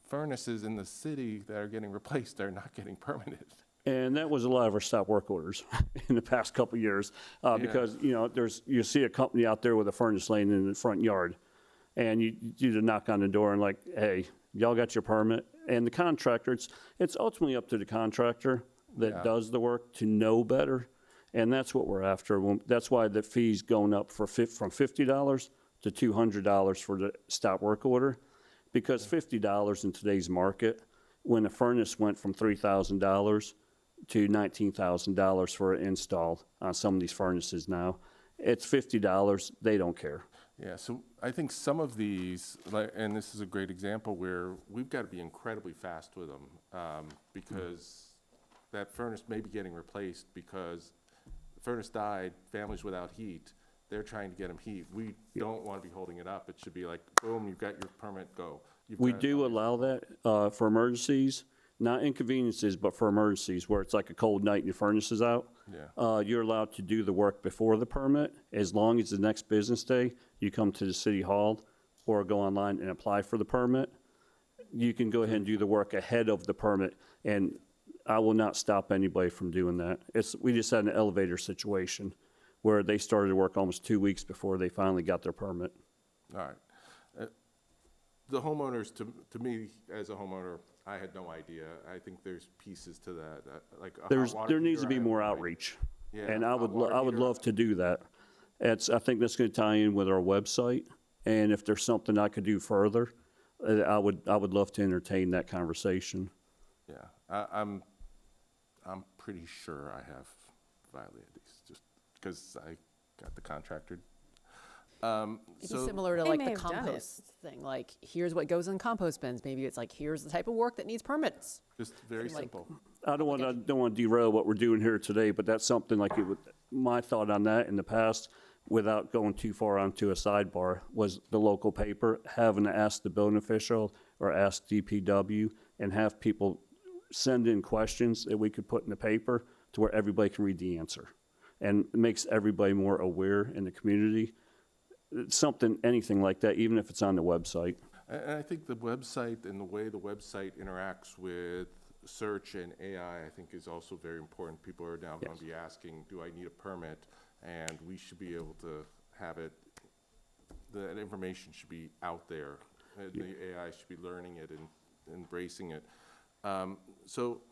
furnaces in the city that are getting replaced are not getting permitted. And that was a lot of our stop work orders in the past couple of years, because, you see a company out there with a furnace laying in the front yard, and you to knock on the door and like, hey, y'all got your permit? And the contractor, it's ultimately up to the contractor that does the work to know better, and that's what we're after. That's why the fee's going up from $50 to $200 for the stop work order, because $50 in today's market, when a furnace went from $3,000 to $19,000 for an install on some of these furnaces now, it's $50, they don't care. Yeah, so I think some of these, and this is a great example where we've got to be incredibly fast with them, because that furnace may be getting replaced because the furnace died, families without heat, they're trying to get them heat. We don't want to be holding it up. It should be like, boom, you've got your permit, go. We do allow that for emergencies, not inconveniences, but for emergencies where it's like a cold night and your furnace is out. Yeah. You're allowed to do the work before the permit, as long as the next business day, you come to the city hall or go online and apply for the permit. You can go ahead and do the work ahead of the permit, and I will not stop anybody from doing that. We just had an elevator situation where they started work almost 2 weeks before they finally got their permit. All right. The homeowners, to me, as a homeowner, I had no idea. I think there's pieces to that, like a hot water There needs to heater, be I have more no idea. outreach. Yeah, And I hot would water heater. love to do that. I think that's going to tie in with our website. And if there's something I could do further, I would love to entertain that conversation. Yeah, I'm pretty sure I have violated these, just because I got the contractor. Maybe So similar to They like may the have done it. compost thing, like here's what goes in compost bins. Maybe it's like, here's the type of work that needs permits. just very Like- simple. I don't want to derail what we're doing here today, but that's something like it would, my thought on that in the past, without going too far onto a sidebar, was the local paper having to ask the building official or ask DPW and have people send in questions that we could put in the paper to where everybody can read the answer. And it makes everybody more aware in the community. It's something, anything like that, even if it's on the website. And I think the website and the way the website interacts with search and AI, I think is also very important. People are now going to be asking, do I need a permit? And we should be able to have it, the information should be out there. And the AI should be learning it and embracing it. So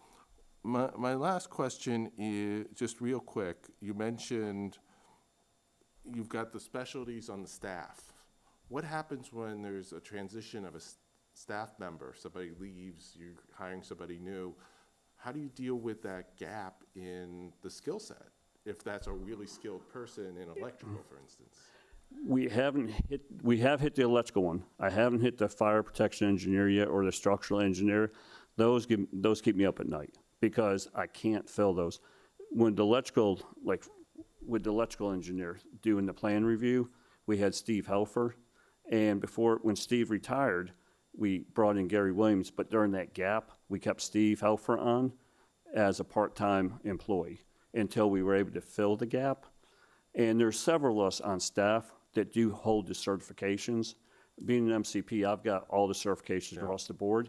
my last question is, just real quick, you mentioned you've got the specialties on the staff. What happens when there's a transition of a staff member, somebody leaves, you're hiring somebody new? How do you deal with that gap in the skill set, if that's a really skilled person in electrical, for instance? We have hit the electrical one. I haven't hit the fire protection engineer yet or the structural engineer. Those keep me up at night because I can't fill those. When the electrical, like with the electrical engineer doing the plan review, we had Steve Helfer. And when Steve retired, we brought in Gary Williams, but during that gap, we kept Steve Helfer on as a part-time employee until we were able to fill the gap. And there's several of us on staff that do hold the certifications. Being an MCP, I've got all the certifications across the board.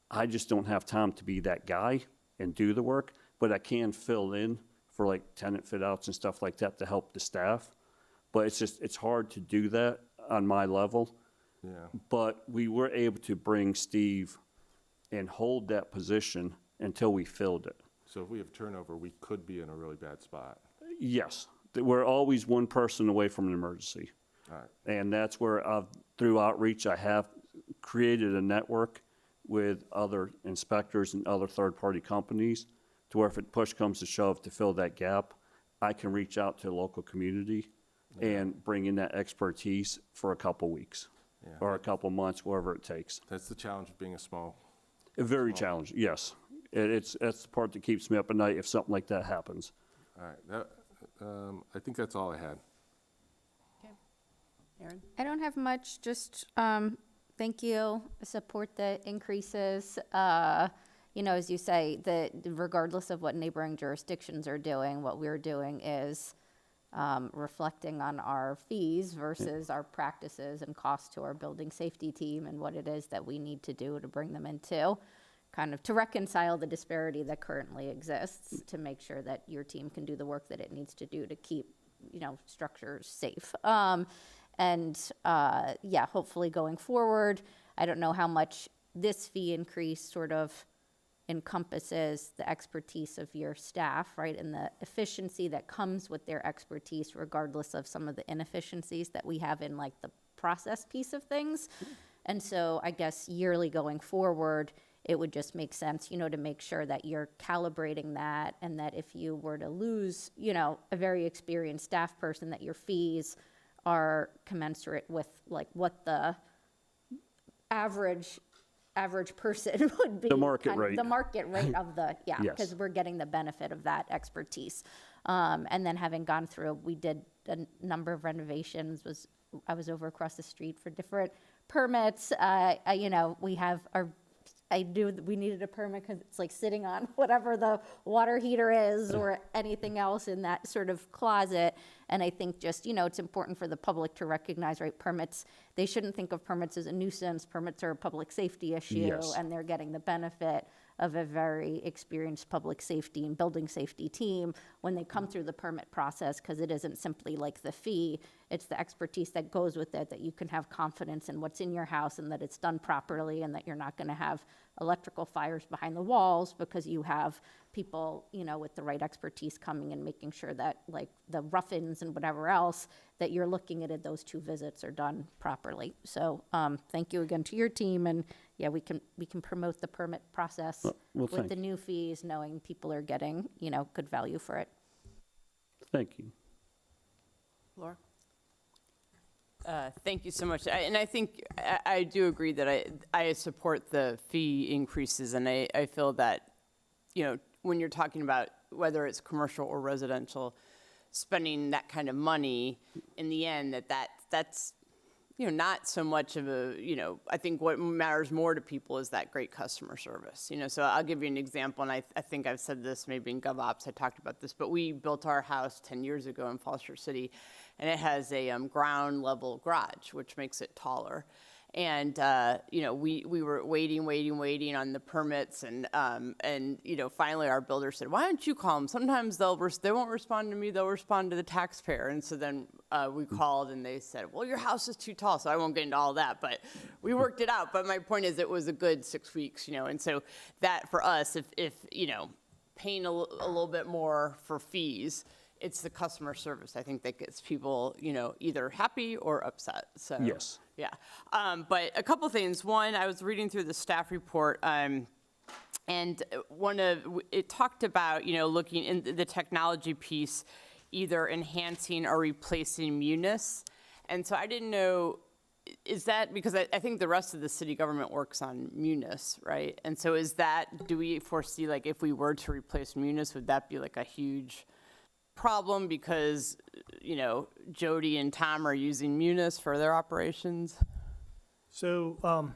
I just don't have time to be that guy and do the work, but I can fill in for like tenant fit outs and stuff like that to help the staff. But it's hard to do that on my level. Yeah. But we were able to bring Steve and hold that position until we filled it. So if we have turnover, we could be in a really bad spot. Yes, we're always one person away from an emergency. All right. And that's where through outreach, I have created a network with other inspectors and other third-party companies to where if push comes to shove to fill that gap, I can reach out to the local community and bring in that expertise for a couple weeks Yeah. or a couple months, whatever it takes. That's the challenge of being a small. Very challenging, yes. That's the part that keeps me up at night if something like that happens. All right. I think that's all I had. Erin? I don't have much, just thank you, support the increases. You know, as you say, regardless of what neighboring jurisdictions are doing, what we're doing is reflecting on our fees versus our practices and costs to our building safety team and what it is that we need to do to bring them into, kind of to reconcile the disparity that currently exists, to make sure that your team can do the work that it needs to do to keep, you know, structures safe. Yeah, hopefully going forward, I don't know how much this fee increase sort of encompasses the expertise of your staff, right, and the efficiency that comes with their expertise, regardless of some of the inefficiencies that we have in like the process piece of things. And so I guess yearly going forward, it would just make sense, you know, to make sure that you're calibrating that, and that if you were to lose, you know, a very experienced staff person, that your fees are commensurate with like what the average person would be. The market rate. The market rate of the, yeah, Yes. because we're getting the benefit of that expertise. And then having gone through, we did a number of renovations, I was over across the street for different permits. You know, I knew that we needed a permit because it's like sitting on whatever the water heater is or anything else in that sort of closet. And I think just, you know, it's important for the public to recognize, right, permits, they shouldn't think of permits as a nuisance. Permits are a public safety issue, Yes. and they're getting the benefit of a very experienced public safety and building safety team when they come through the permit process, because it isn't simply like the fee, it's the expertise that goes with it, that you can have confidence in what's in your house and that it's done properly, and that you're not going to have electrical fires behind the walls because you have people, you know, with the right expertise coming and making sure that like the rough-ins and whatever else that you're looking at those 2 visits are done properly. So thank you again to your team, and yeah, we can promote the permit process with the new fees, knowing people are getting, you know, good value for it. Thank you. Laura? Thank you so much. And I think I do agree that I support the fee increases, and I feel that, you know, when you're talking about whether it's commercial or residential, spending that kind of money, in the end, that's, you know, not so much of a, you know, I think what matters more to people is that great customer service, you know. So I'll give you an example, and I think I've said this maybe in GovOps, I talked about this, but we built our house 10 years ago in Foster City, and it has a ground level garage, which makes it taller. And, you know, we were waiting on the permits, and you know, finally our builder said, why don't you call them? Sometimes they won't respond to me, they'll respond to the taxpayer. And so then we called, and they said, well, your house is too tall, so I won't get into all that, but we worked it out. But my point is, it was a good 6 weeks, you know, and so that for us, if you know, paying a little bit more for fees, it's the customer service, I think, that gets people, you know, either happy or upset. So Yes. yeah. But a couple things. One, I was reading through the staff report, and it talked about, you know, looking in the technology piece, either enhancing or replacing Munis. And so I didn't know, is that, because I think the rest of the city government works on Munis, right? And so do we foresee, like, if we were to replace Munis, would that be like a huge problem because, you know, Jody and Tom are using Munis for their operations? So,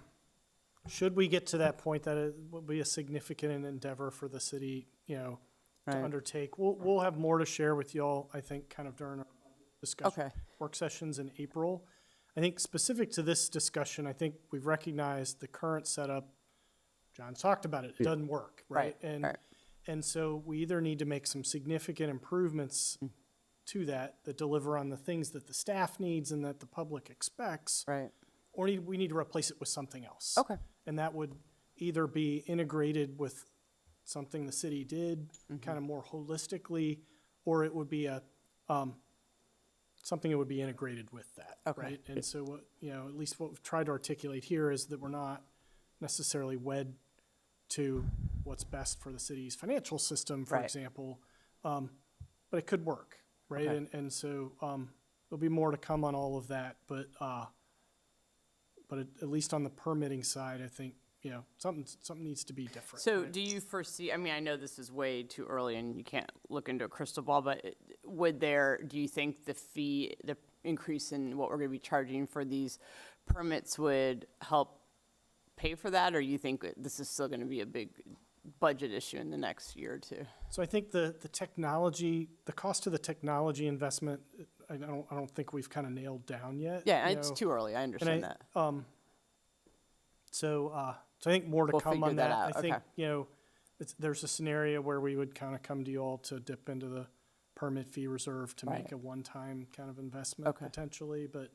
should we get to that point, that it will be a significant endeavor for the city, you know, to Right. undertake? We'll have more to share with y'all, I think, kind of during our discussion, Okay. work sessions in April. I think specific to this discussion, I think we've recognized the current setup. John talked about it. It doesn't work, right? And so we either need to make some significant improvements to that deliver on the things that the staff needs and that the public expects, Right. or we need to replace it with something else. Okay. And that would either be integrated with something the city did kind of more holistically, or it would be something that would be integrated with that, Okay. right? And so what, you know, at least what we've tried to articulate here is that we're not necessarily wed to what's best for the city's financial system, for Right. example. But it could work, right? Okay. And so there'll be more to come on all of that, but at least on the permitting side, I think, you know, something needs to be different. So right? do you foresee, I mean, I know this is way too early and you can't look into a crystal ball, but do you think the increase in what we're going to be charging for these permits would help pay for that? Or you think this is still going to be a big budget issue in the next year or two? So I think the technology, the cost of the technology investment, I don't think we've kind of nailed down yet. Yeah, you it's know. too early. I understand that. So I think more to We'll come figure on that that. out, I think, okay. you know, there's a scenario where we would kind of come to you all to dip into the permit fee reserve to Right. make a one-time kind of investment Okay. potentially, but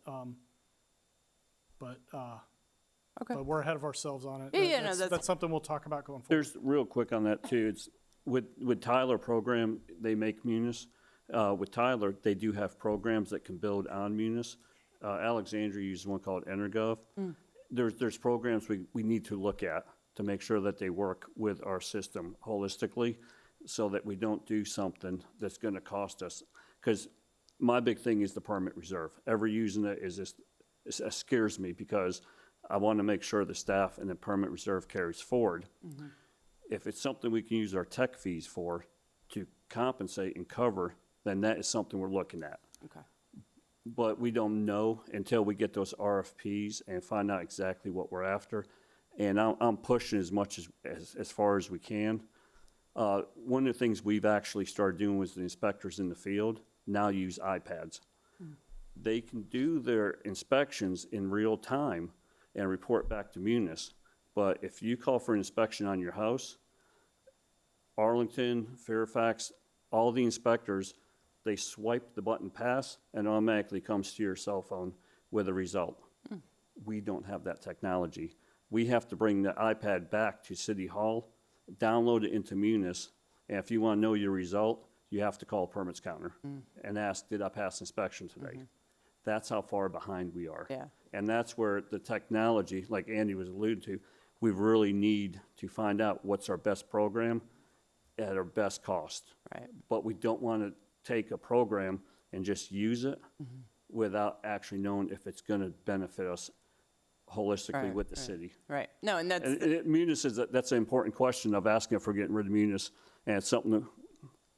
Okay. we're ahead of ourselves on it. Yeah, no, That's something we'll talk about going forward. There's, real quick on that too, it's, with Tyler program, they make Munis. With Tyler, they do have programs that can build on Munis. Alexandria uses one called Energov. There's programs we need to look at to make sure that they work with our system holistically, so that we don't do something that's gonna cost us. Because my big thing is the permit reserve. Ever using it is just, it scares me, because I want to make sure the staff and the permit reserve carries forward. If it's something we can use our tech fees for to compensate and cover, then that is something we're looking at. Okay. But we don't know until we get those RFPs and find out exactly what we're after. And I'm pushing as much as far as we can. One of the things we've actually started doing was the inspectors in the field now use iPads. They can do their inspections in real time and report back to Munis. But if you call for an inspection on your house, Arlington, Fairfax, all the inspectors, they swipe the button pass and automatically comes to your cell phone with a result. We don't have that technology. We have to bring the iPad back to City Hall, download it into Munis, And if you want to know your result, you have to call a permits counter and ask, did I pass inspection today? That's how far behind we are. Yeah. And that's where the technology, like Andy was alluded to, we really need to find out what's our best program at our best cost. Right. But we don't want to take a program and just use it without actually knowing if it's going to benefit us holistically Right, with the right. city. Right. No, and that's, And Munis that's an important question of asking if we're getting rid of Munis, and it's something that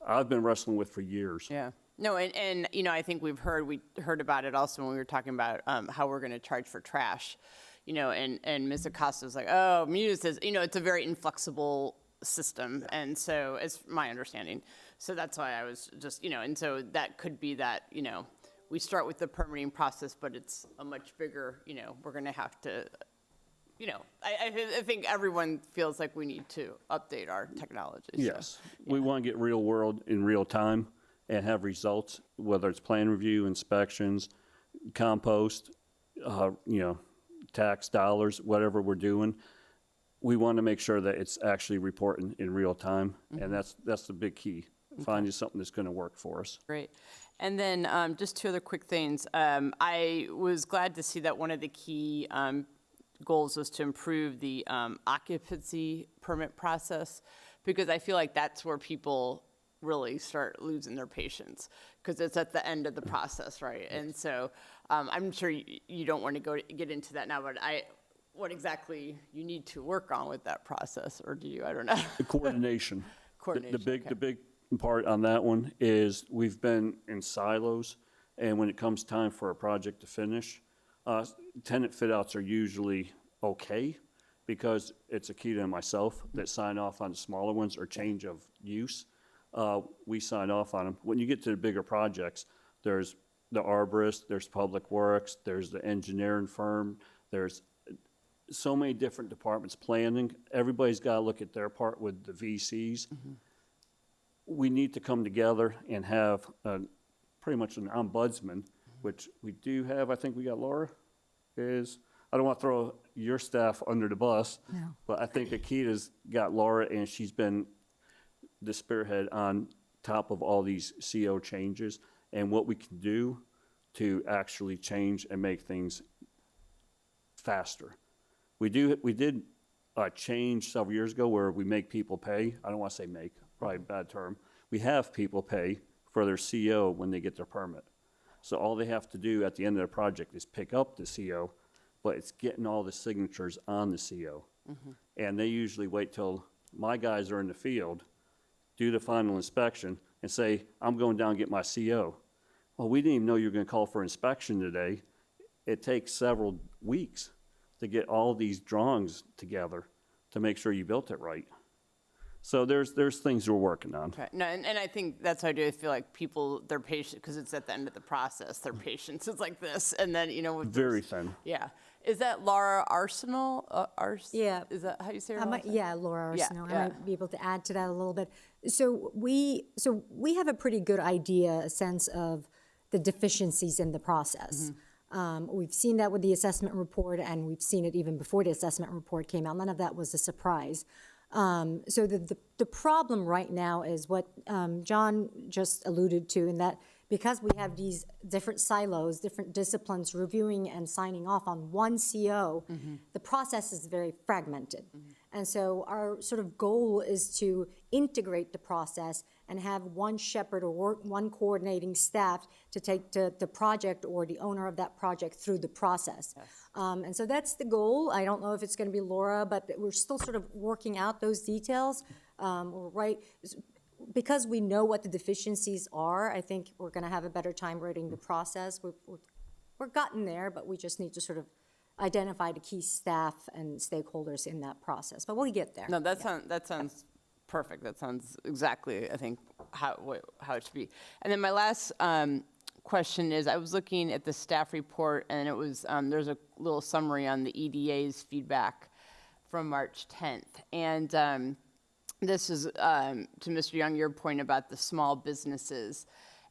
I've been wrestling with for years. yeah. No, and you know, I think we heard about it also when we were talking about how we're going to charge for trash, you know, and Ms. Acosta's like, oh, Munis is, you know, it's a very inflexible system, and so it's my understanding. So that's why I was just, you know, and so that could be that, you know, we start with the permitting process, but it's a much bigger, you know, we're going to have to, you know, I think everyone feels like we need to update our technology. so, Yes, we want to get real world in real time and have results, whether it's plan review, inspections, compost, you know, tax dollars, whatever we're doing. We want to make sure that it's actually reporting in real time, and that's the big key, finding something that's going to work for us. Great. And then just two other quick things. I was glad to see that one of the key goals was to improve the occupancy permit process, because I feel like that's where people really start losing their patience, because it's at the end of the process, right? And so I'm sure you don't want to get into that now, but what exactly you need to work on with that process, or do you? I don't know. The coordination. Coordination, The big part on that one is we've been in silos, and when it comes time for a project to finish, tenant fit outs are usually okay, because it's Akita and myself that sign off on the smaller ones or change of use. We sign off on them. When you get to the bigger projects, there's the arborist, there's Public Works, there's the engineering firm, there's so many different departments, planning. Everybody's got to look at their part with the VCs. We need to come together and have pretty much an ombudsman, which we do have. I think we got Laura. I don't want to throw your staff under the bus, but I think Akita's got Laura, and she's been the spearhead on top of all these CO changes and what we can do to actually change and make things faster. We did a change several years ago where we make people pay. I don't want to say make, probably a bad term. We have people pay for their CO when they get their permit. So all they have to do at the end of the project is pick up the CO, but it's getting all the signatures on the CO. And they usually wait till my guys are in the field, do the final inspection, and say, I'm going down and get my CO. Well, we didn't even know you were going to call for inspection today. It takes several weeks to get all these drawings together to make sure you built it right. So there's things we're working on. Okay. No, and I think that's how I do. I feel like people, they're patient because it's at the end of the process. Their patience is like this, and then you know. With Very thin. Yeah. Is that Laura Arsenal? Yeah. Is that how you say her I last might, name? yeah, Laura Yeah, Arsenault. yeah. I might be able to add to that a little bit. So we have a pretty good idea, a sense of the deficiencies in the process. We've seen that with the assessment report, and we've seen it even before the assessment report came out. None of that was a surprise. So the problem right now is what John just alluded to, in that because we have these different silos, different disciplines reviewing and signing off on one CO, the process is very fragmented. And so our sort of goal is to integrate the process and have one shepherd or one coordinating staff to take the project or the owner of that project through the process. And so that's the goal. I don't know if it's going to be Laura, but we're still sort of working out those details. Because we know what the deficiencies are, I think we're going to have a better time writing the process. We're gotten there, but we just need to sort of identify the key staff and stakeholders in that process. But we'll get there. No, that sounds perfect. That sounds exactly, I think, how it should be. And then my last question is, I was looking at the staff report, and it was there's a little summary on the EDA's feedback from March 10th, and this is to Mr. Young, your point about the small businesses,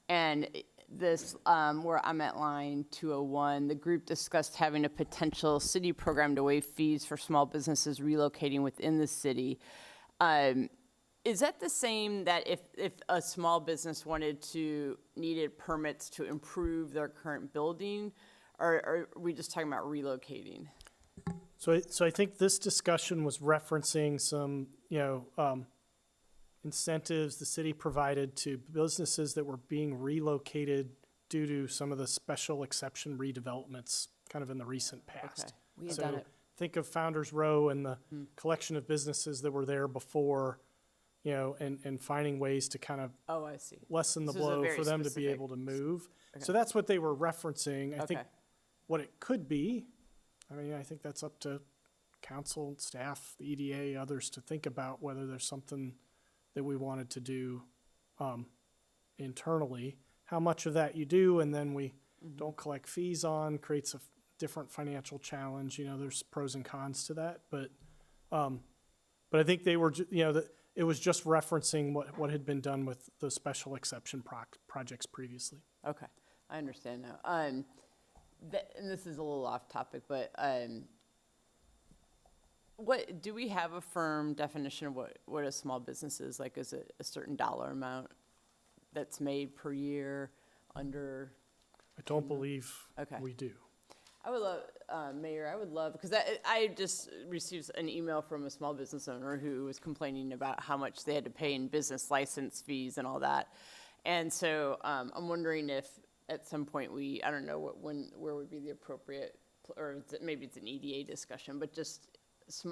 and this where I'm at line 201. The group discussed having a potential city program to waive fees for small businesses relocating within the city. Is that the same that if a small business needed permits to improve their current building, or are we just talking about relocating? So I think this discussion was referencing some, incentives the city provided to businesses that were being relocated due to some of the special exception redevelopments kind of in the recent past. We had So done it. think of Founders Row and the collection of businesses that were there before, and finding ways to kind of Oh, I see. lessen the This is a blow very for them to be specific- able to move. Okay. So that's what they were referencing. I think Okay. what it could be, I think that's up to council, staff, the EDA, others to think about whether there's something that we wanted to do internally. How much of that you do, and then we don't collect fees on, creates a different financial challenge. There's pros and cons to that, but I think they were, it was just referencing what had been done with the special exception projects previously. Okay, I understand now. And this is a little off topic, but what do we have a firm definition of what a small business is? Like, is it a certain dollar amount that's made per year under? I don't believe Okay. we do. I would love, Mayor, I would love, because I just received an email from a small business owner who was complaining about how much they had to pay in business license fees and all that. And so I'm wondering if at some point I don't know where would be the appropriate, or maybe it's an EDA discussion, but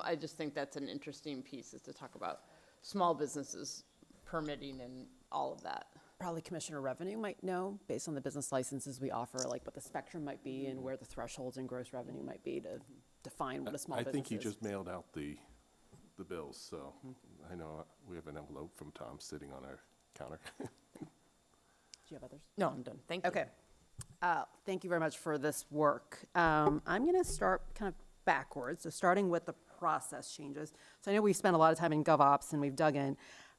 I just think that's an interesting piece, is to talk about small businesses permitting and all of that. Probably Commissioner Revenue might know, based on the business licenses we offer, like what the spectrum might be and where the thresholds and gross revenue might be to define what a small I business is. think he just mailed out the bills, so I know we have an envelope from Tom sitting on our counter. Do you have others? No, I'm done. Thank you. Okay. Thank you very much for this work. I'm going to start kind of backwards, so starting with the process changes. So I know we spent a lot of time in GovOps and we've dug in.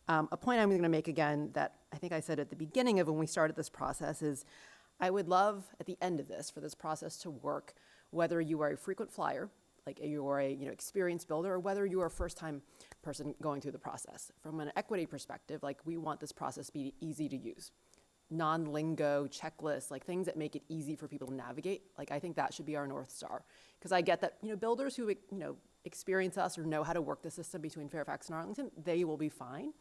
A point I'm going to make again that I think I said at the beginning of when we started this process is I would love at the end of this for this process to work, whether you are a frequent flyer, like you are a experienced builder, or whether you are a first-time person going through the process. From an equity perspective, like we want this process to be easy to use. Non-lingo checklists, like things that make it easy for people to navigate. Like I think that should be our North Star. Because I get that, builders who, experience us or know how to work the system between Fairfax and Arlington, they will be fine.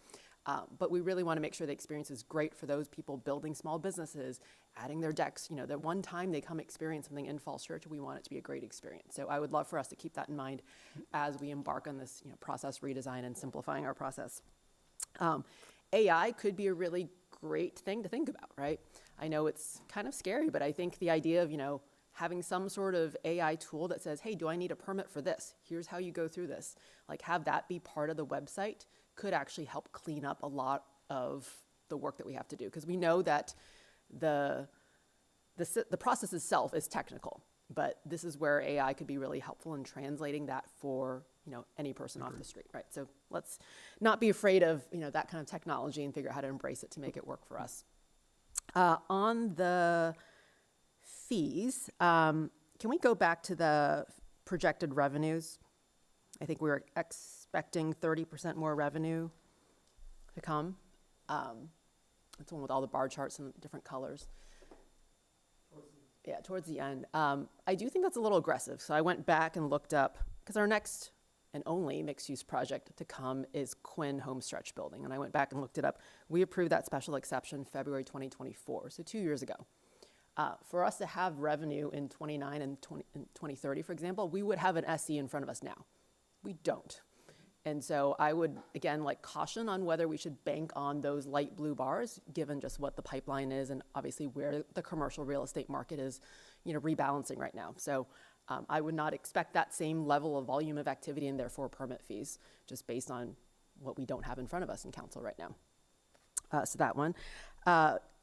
But we really want to make sure the experience is great for those people building small businesses, adding their decks. That one time they come experience something in Falls Church, we want it to be a great experience. So I would love for us to keep that in mind as we embark on this process redesign and simplifying our process. AI could be a really great thing to think about, right? I know it's kind of scary, but I think the idea of, having some sort of AI tool that says, hey, do I need a permit for this? Here's how you go through this. Like have that be part of the website could actually help clean up a lot of the work that we have to do. Because we know that the process itself is technical, but this is where AI could be really helpful in translating that for any person off the street, right? So let's not be afraid of that kind of technology and figure out how to embrace it to make it work for us. On the fees, can we go back to the projected revenues? I think we were expecting 30% more revenue to come. It's one with all the bar charts and different colors. Yeah, towards the end. I do think that's a little aggressive. So I went back and looked up, because our next and only mixed-use project to come is Quinn Homestretch Building. And I went back and looked it up. We approved that special exception February 2024, so 2 years ago. For us to have revenue in 29 and 2030, for example, we would have an SE in front of us now. We don't. And so I would, again, caution on whether we should bank on those light blue bars, given just what the pipeline is and obviously where the commercial real estate market is, rebalancing right now. So I would not expect that same level of volume of activity and therefore permit fees, just based on what we don't have in front of us in council right now. So that one.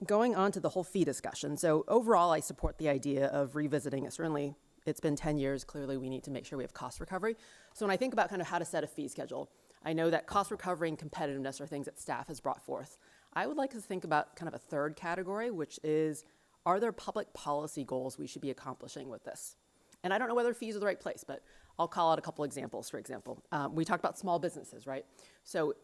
Going on to the whole fee discussion. So overall, I support the idea of revisiting it. Certainly, it's been 10 years. Clearly, we need to make sure we have cost recovery. So when I think about kind of how to set a fee schedule, I know that cost recovery and competitiveness are things that staff has brought forth. I would like to think about kind of a third category, which is, are there public policy goals we should be accomplishing with this? And I don't know whether fees are the right place, but I'll call out a couple examples, for example. We talked about small businesses, right? So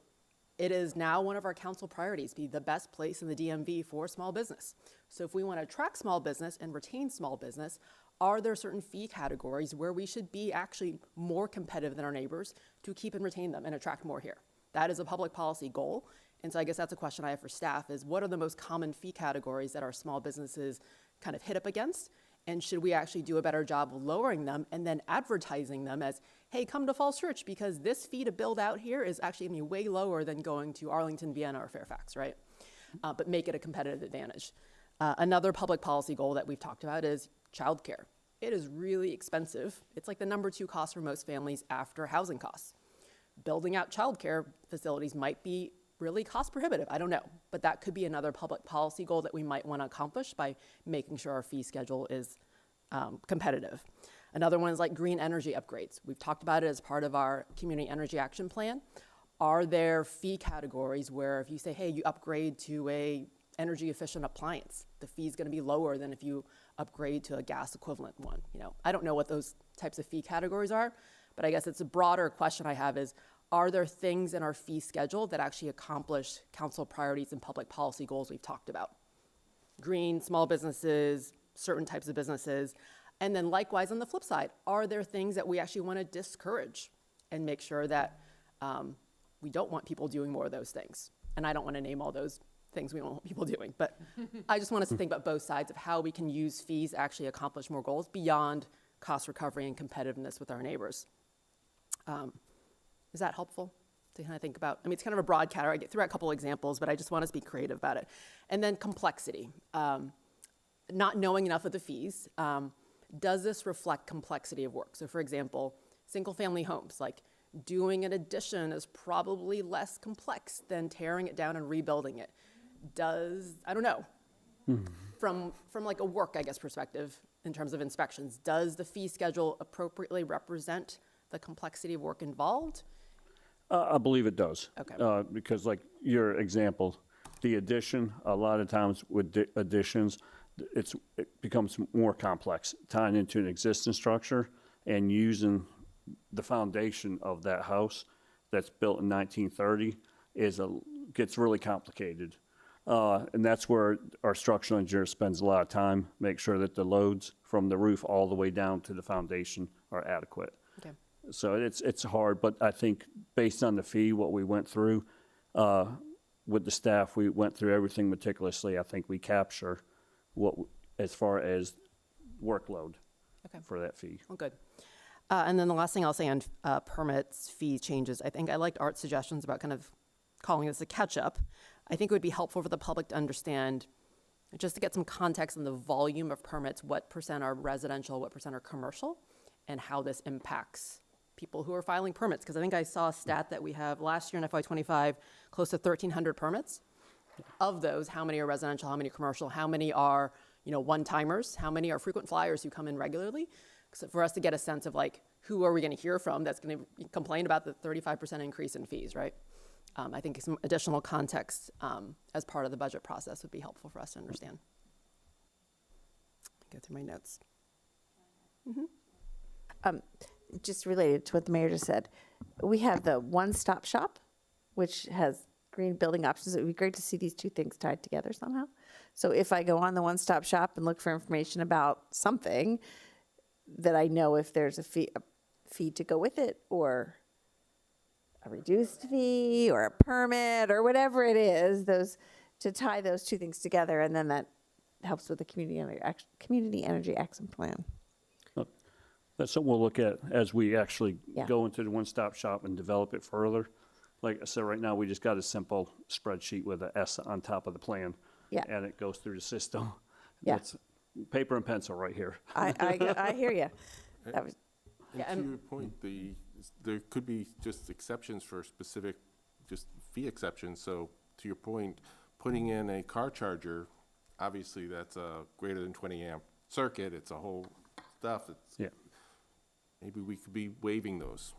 It is now one of our council priorities, be the best place in the DMV for small business. So if we want to attract small business and retain small business, are there certain fee categories where we should be actually more competitive than our neighbors to keep and retain them and attract more here? That is a public policy goal. And so I guess that's a question I have for staff is what are the most common fee categories that our small businesses kind of hit up against? And should we actually do a better job of lowering them and then advertising them as, hey, come to Falls Church because this fee to build out here is actually going to be way lower than going to Arlington, Vienna, or Fairfax, right? But make it a competitive advantage. Another public policy goal that we've talked about is childcare. It is really expensive. It's like the number 2 cost for most families after housing costs. Building out childcare facilities might be really cost prohibitive. I don't know, but that could be another public policy goal that we might want to accomplish by making sure our fee schedule is competitive. Another one is like green energy upgrades. We've talked about it as part of our community energy action plan. Are there fee categories where if you say, hey, you upgrade to a energy efficient appliance, the fee is going to be lower than if you upgrade to a gas equivalent one? You know, I don't know what those types of fee categories are, but I guess it's a broader question I have is, are there things in our fee schedule that actually accomplish council priorities and public policy goals we've talked about? Green, small businesses, certain types of businesses. And then likewise on the flip side, are there things that we actually want to discourage and make sure that we don't want people doing more of those things? And I don't want to name all those things we don't want people doing, but I just want us to think about both sides of how we can use fees to actually accomplish more goals beyond cost recovery and competitiveness with our neighbors. Is that helpful to kind of think about? I mean, it's kind of a broad category. I threw out a couple examples, but I just want us to be creative about it. And then complexity. Not knowing enough of the fees. Does this reflect complexity of work? So for example, single-family homes, like doing an addition is probably less complex than tearing it down and rebuilding it. I don't know, from like a work, I guess, perspective in terms of inspections, does the fee schedule appropriately represent the complexity of work involved? I believe it does. Okay. Because like your example, the addition, a lot of times with additions, it becomes more complex, tying into an existing structure and using the foundation of that house that's built in 1930 gets really complicated. And that's where our structural engineer spends a lot of time, make sure that the loads from the roof all the way down to the foundation are adequate. Okay. So it's hard, but I think based on the fee, what we went through with the staff, we went through everything meticulously. I think we capture as far as workload for that fee. Well, good. And then the last thing I'll say on permits, fee changes, I think I liked Art's suggestions about kind of calling this a catch-up. I think it would be helpful for the public to understand, just to get some context on the volume of permits, what % are residential, what % are commercial, and how this impacts people who are filing permits. Because I think I saw a stat that we have last year in FY25, close to 1,300 permits. Of those, how many are residential, how many commercial, how many are, one-timers, how many are frequent flyers who come in regularly? So for us to get a sense of like, who are we going to hear from that's going to complain about the 35% increase in fees, right? I think some additional context as part of the budget process would be helpful for us to understand. Go through my notes. Just related to what the mayor just said, we have the one-stop shop, which has green building options. It would be great to see these two things tied together somehow. So if I go on the one-stop shop and look for information about something, that I know if there's a fee to go with it, or a reduced fee, or a permit, or whatever it is, to tie those two things together, and then that helps with the community energy action plan. That's something we'll look at as we actually go into the one-stop shop and develop it further. Like I said, right now, we just got a simple spreadsheet with an S on top of the plan. Yeah. And it goes through the system. Yeah. It's paper and pencil right here. I hear you. And to your point, there could be just exceptions for specific, just fee exceptions. So to your point, putting in a car charger, obviously that's a greater than 20 amp circuit. It's a whole stuff. Maybe we could be waiving those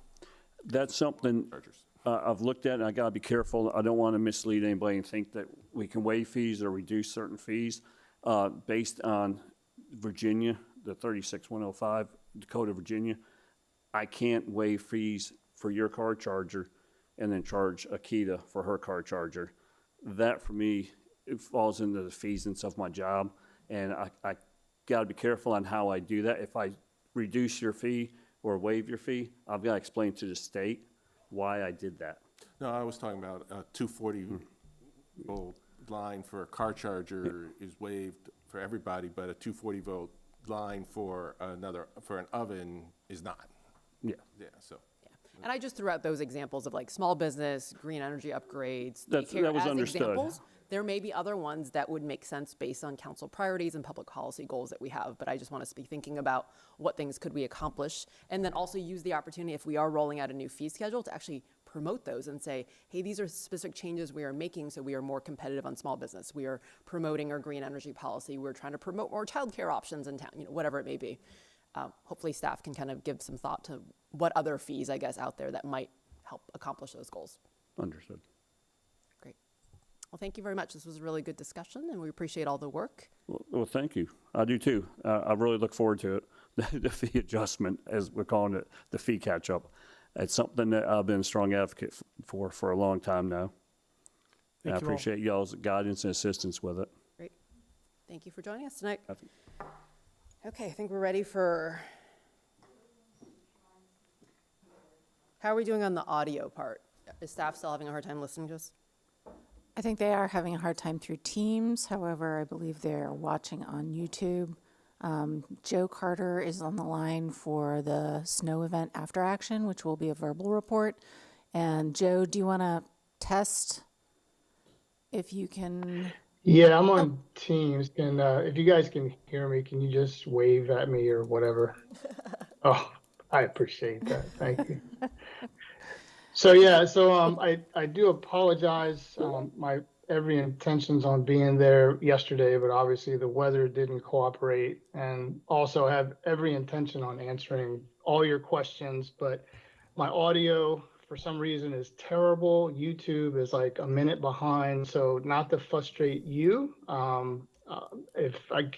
That's something chargers. I've looked at, and I gotta be careful. I don't want to mislead anybody and think that we can waive fees or reduce certain fees. Based on Virginia, the 36105, the Code of Virginia, I can't waive fees for your car charger and then charge Akita for her car charger. That for me, it falls into the feasance of my job, and I gotta be careful on how I do that. If I reduce your fee or waive your fee, I've gotta explain to the state why I did that. No, I was talking about a 240-volt line for a car charger is waived for everybody, but a 240-volt line for an oven is not. Yeah. Yeah, so. And I just threw out those examples of like small business, green energy upgrades, That daycare was as understood. examples. There may be other ones that would make sense based on council priorities and public policy goals that we have, but I just want us to be thinking about what things could we accomplish, and then also use the opportunity if we are rolling out a new fee schedule to actually promote those and say, hey, these are specific changes we are making so we are more competitive on small business. We are promoting our green energy policy. We're trying to promote more childcare options in town, whatever it may be. Hopefully staff can kind of give some thought to what other fees, I guess, out there that might help accomplish those goals. Understood. Great. Well, thank you very much. This was a really good discussion, and we appreciate all the work. Well, thank you. I do too. I really look forward to it. The fee adjustment, as we're calling it, the fee catch-up. It's something that I've been a strong advocate for a long time now. And I Thank you all. appreciate y'all's guidance and assistance with it. Great. Thank you for joining us tonight. Okay, I think we're ready for... How are we doing on the audio part? Is staff still having a hard time listening to us? I think they are having a hard time through Teams. However, I believe they're watching on YouTube. Joe Carter is on the line for the snow event after action, which will be a verbal report. And Joe, do you want to test if you can? Yeah, I'm on Teams, and if you guys can hear me, can you just wave at me or whatever? Oh, I appreciate that. Thank you. So I do apologize. My every intentions on being there yesterday, but obviously the weather didn't cooperate, and also have every intention on answering all your questions, but my audio for some reason is terrible. YouTube is like a minute behind, so not to frustrate you. If I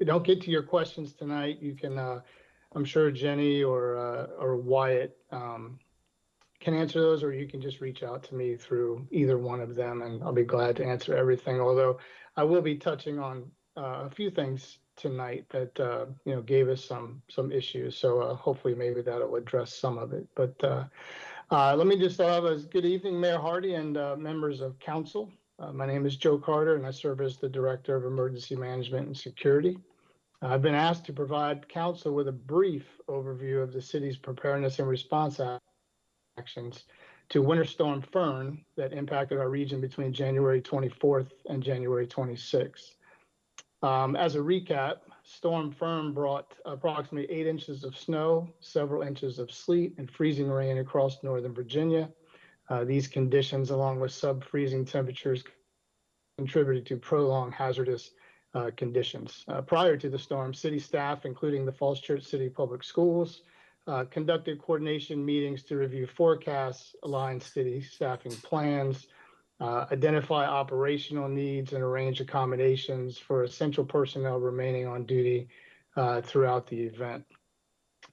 don't get to your questions tonight, you can, I'm sure Jenny or Wyatt can answer those, or you can just reach out to me through either one of them, and I'll be glad to answer everything. Although I will be touching on a few things tonight that gave us some issues. So hopefully maybe that'll address some of it. But let me just have a good evening, Mayor Hardy and members of council. My name is Joe Carter, and I serve as the Director of Emergency Management and Security. I've been asked to provide council with a brief overview of the city's preparedness and response actions to Winter Storm Fern that impacted our region between January 24th and January 26th. As a recap, Storm Fern brought approximately 8 inches of snow, several inches of sleet, and freezing rain across Northern Virginia. These conditions, along with sub-freezing temperatures, contributed to prolonged hazardous conditions. Prior to the storm, city staff, including the Falls Church City Public Schools, conducted coordination meetings to review forecasts, align city staffing plans, identify operational needs, and arrange accommodations for essential personnel remaining on duty throughout the event.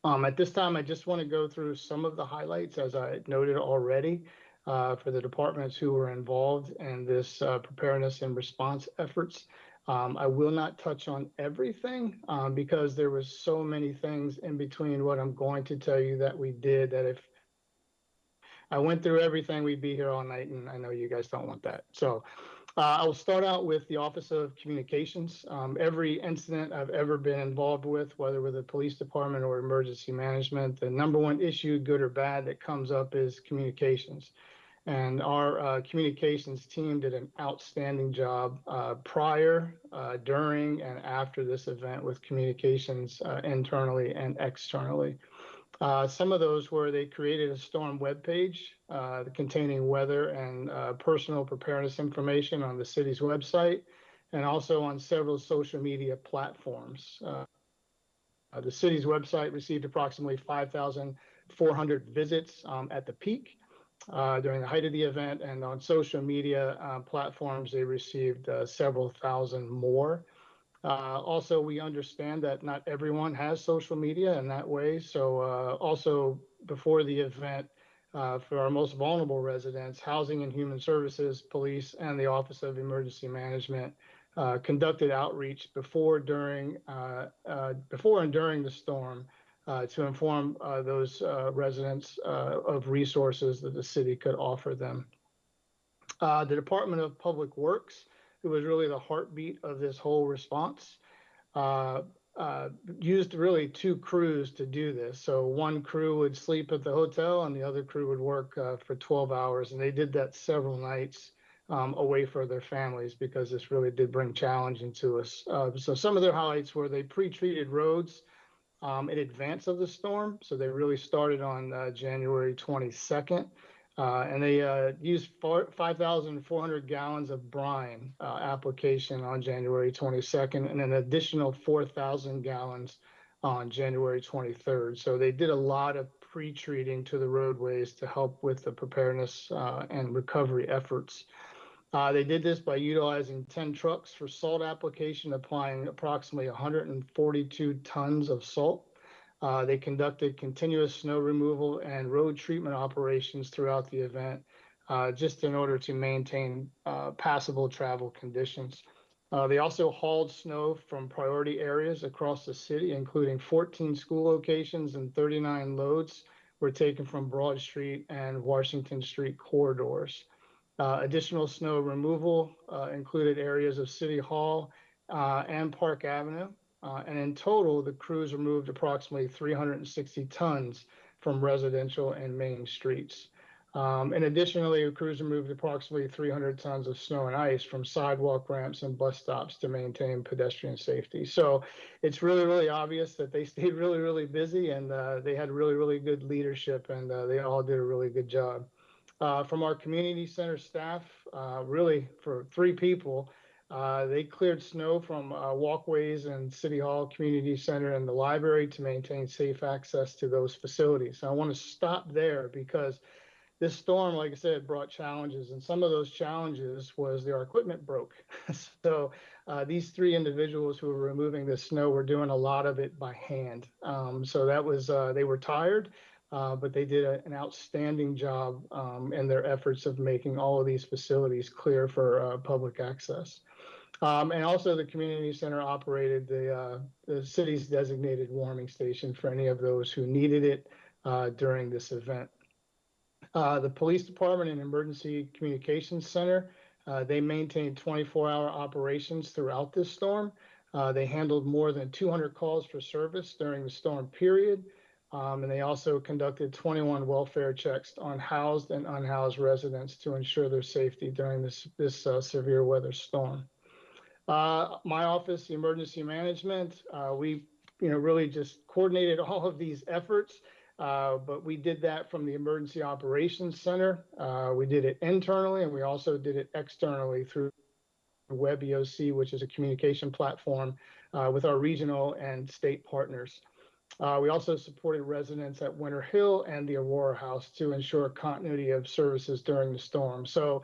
At this time, I just want to go through some of the highlights, as I noted already, for the departments who were involved in this preparedness and response efforts. I will not touch on everything because there was so many things in between what I'm going to tell you that we did, that if I went through everything, we'd be here all night, and I know you guys don't want that. So I will start out with the Office of Communications. Every incident I've ever been involved with, whether with the police department or emergency management, the number one issue, good or bad, that comes up is communications. And our communications team did an outstanding job prior, during, and after this event with communications internally and externally. Some of those were they created a storm webpage containing weather and personal preparedness information on the city's website, and also on several social media platforms. The city's website received approximately 5,400 visits at the peak. During the height of the event, and on social media platforms, they received several thousand more. Also, we understand that not everyone has social media in that way. So also before the event, for our most vulnerable residents, Housing and Human Services, Police, and the Office of Emergency Management conducted outreach before and during the storm to inform those residents of resources that the city could offer them. The Department of Public Works, who was really the heartbeat of this whole response, used really two crews to do this. So one crew would sleep at the hotel and the other crew would work for 12 hours. And they did that several nights away from their families because this really did bring challenge into us. So some of their highlights were they pre-treated roads in advance of the storm. So they really started on January 22nd. And they used 5,400 gallons of brine application on January 22nd and an additional 4,000 gallons on January 23rd. So they did a lot of pre-treating to the roadways to help with the preparedness and recovery efforts. They did this by utilizing 10 trucks for salt application, applying approximately 142 tons of salt. They conducted continuous snow removal and road treatment operations throughout the event, just in order to maintain passable travel conditions. They also hauled snow from priority areas across the city, including 14 school locations and 39 loads were taken from Broad Street and Washington Street corridors. Additional snow removal included areas of City Hall and Park Avenue. And in total, the crews removed approximately 360 tons from residential and main streets. And additionally, the crews removed approximately 300 tons of snow and ice from sidewalk ramps and bus stops to maintain pedestrian safety. So it's really, really obvious that they stayed really, really busy and they had really, really good leadership and they all did a really good job. From our community center staff, really for 3 people, they cleared snow from walkways in City Hall, Community Center, and the library to maintain safe access to those facilities. I want to stop there because this storm, like I said, brought challenges, and some of those challenges was their equipment broke. So these 3 individuals who were removing the snow were doing a lot of it by hand. So that was, they were tired, but they did an outstanding job in their efforts of making all of these facilities clear for public access. And also the community center operated the city's designated warming station for any of those who needed it during this event. The police department and emergency communications center, they maintained 24-hour operations throughout this storm. They handled more than 200 calls for service during the storm period. And they also conducted 21 welfare checks on housed and unhoused residents to ensure their safety during this severe weather storm. My office, the emergency management, we really just coordinated all of these efforts, but we did that from the Emergency Operations Center. We did it internally, and we also did it externally through WebEOC, which is a communication platform with our regional and state partners. We also supported residents at Winter Hill and the Aurora House to ensure continuity of services during the storm. So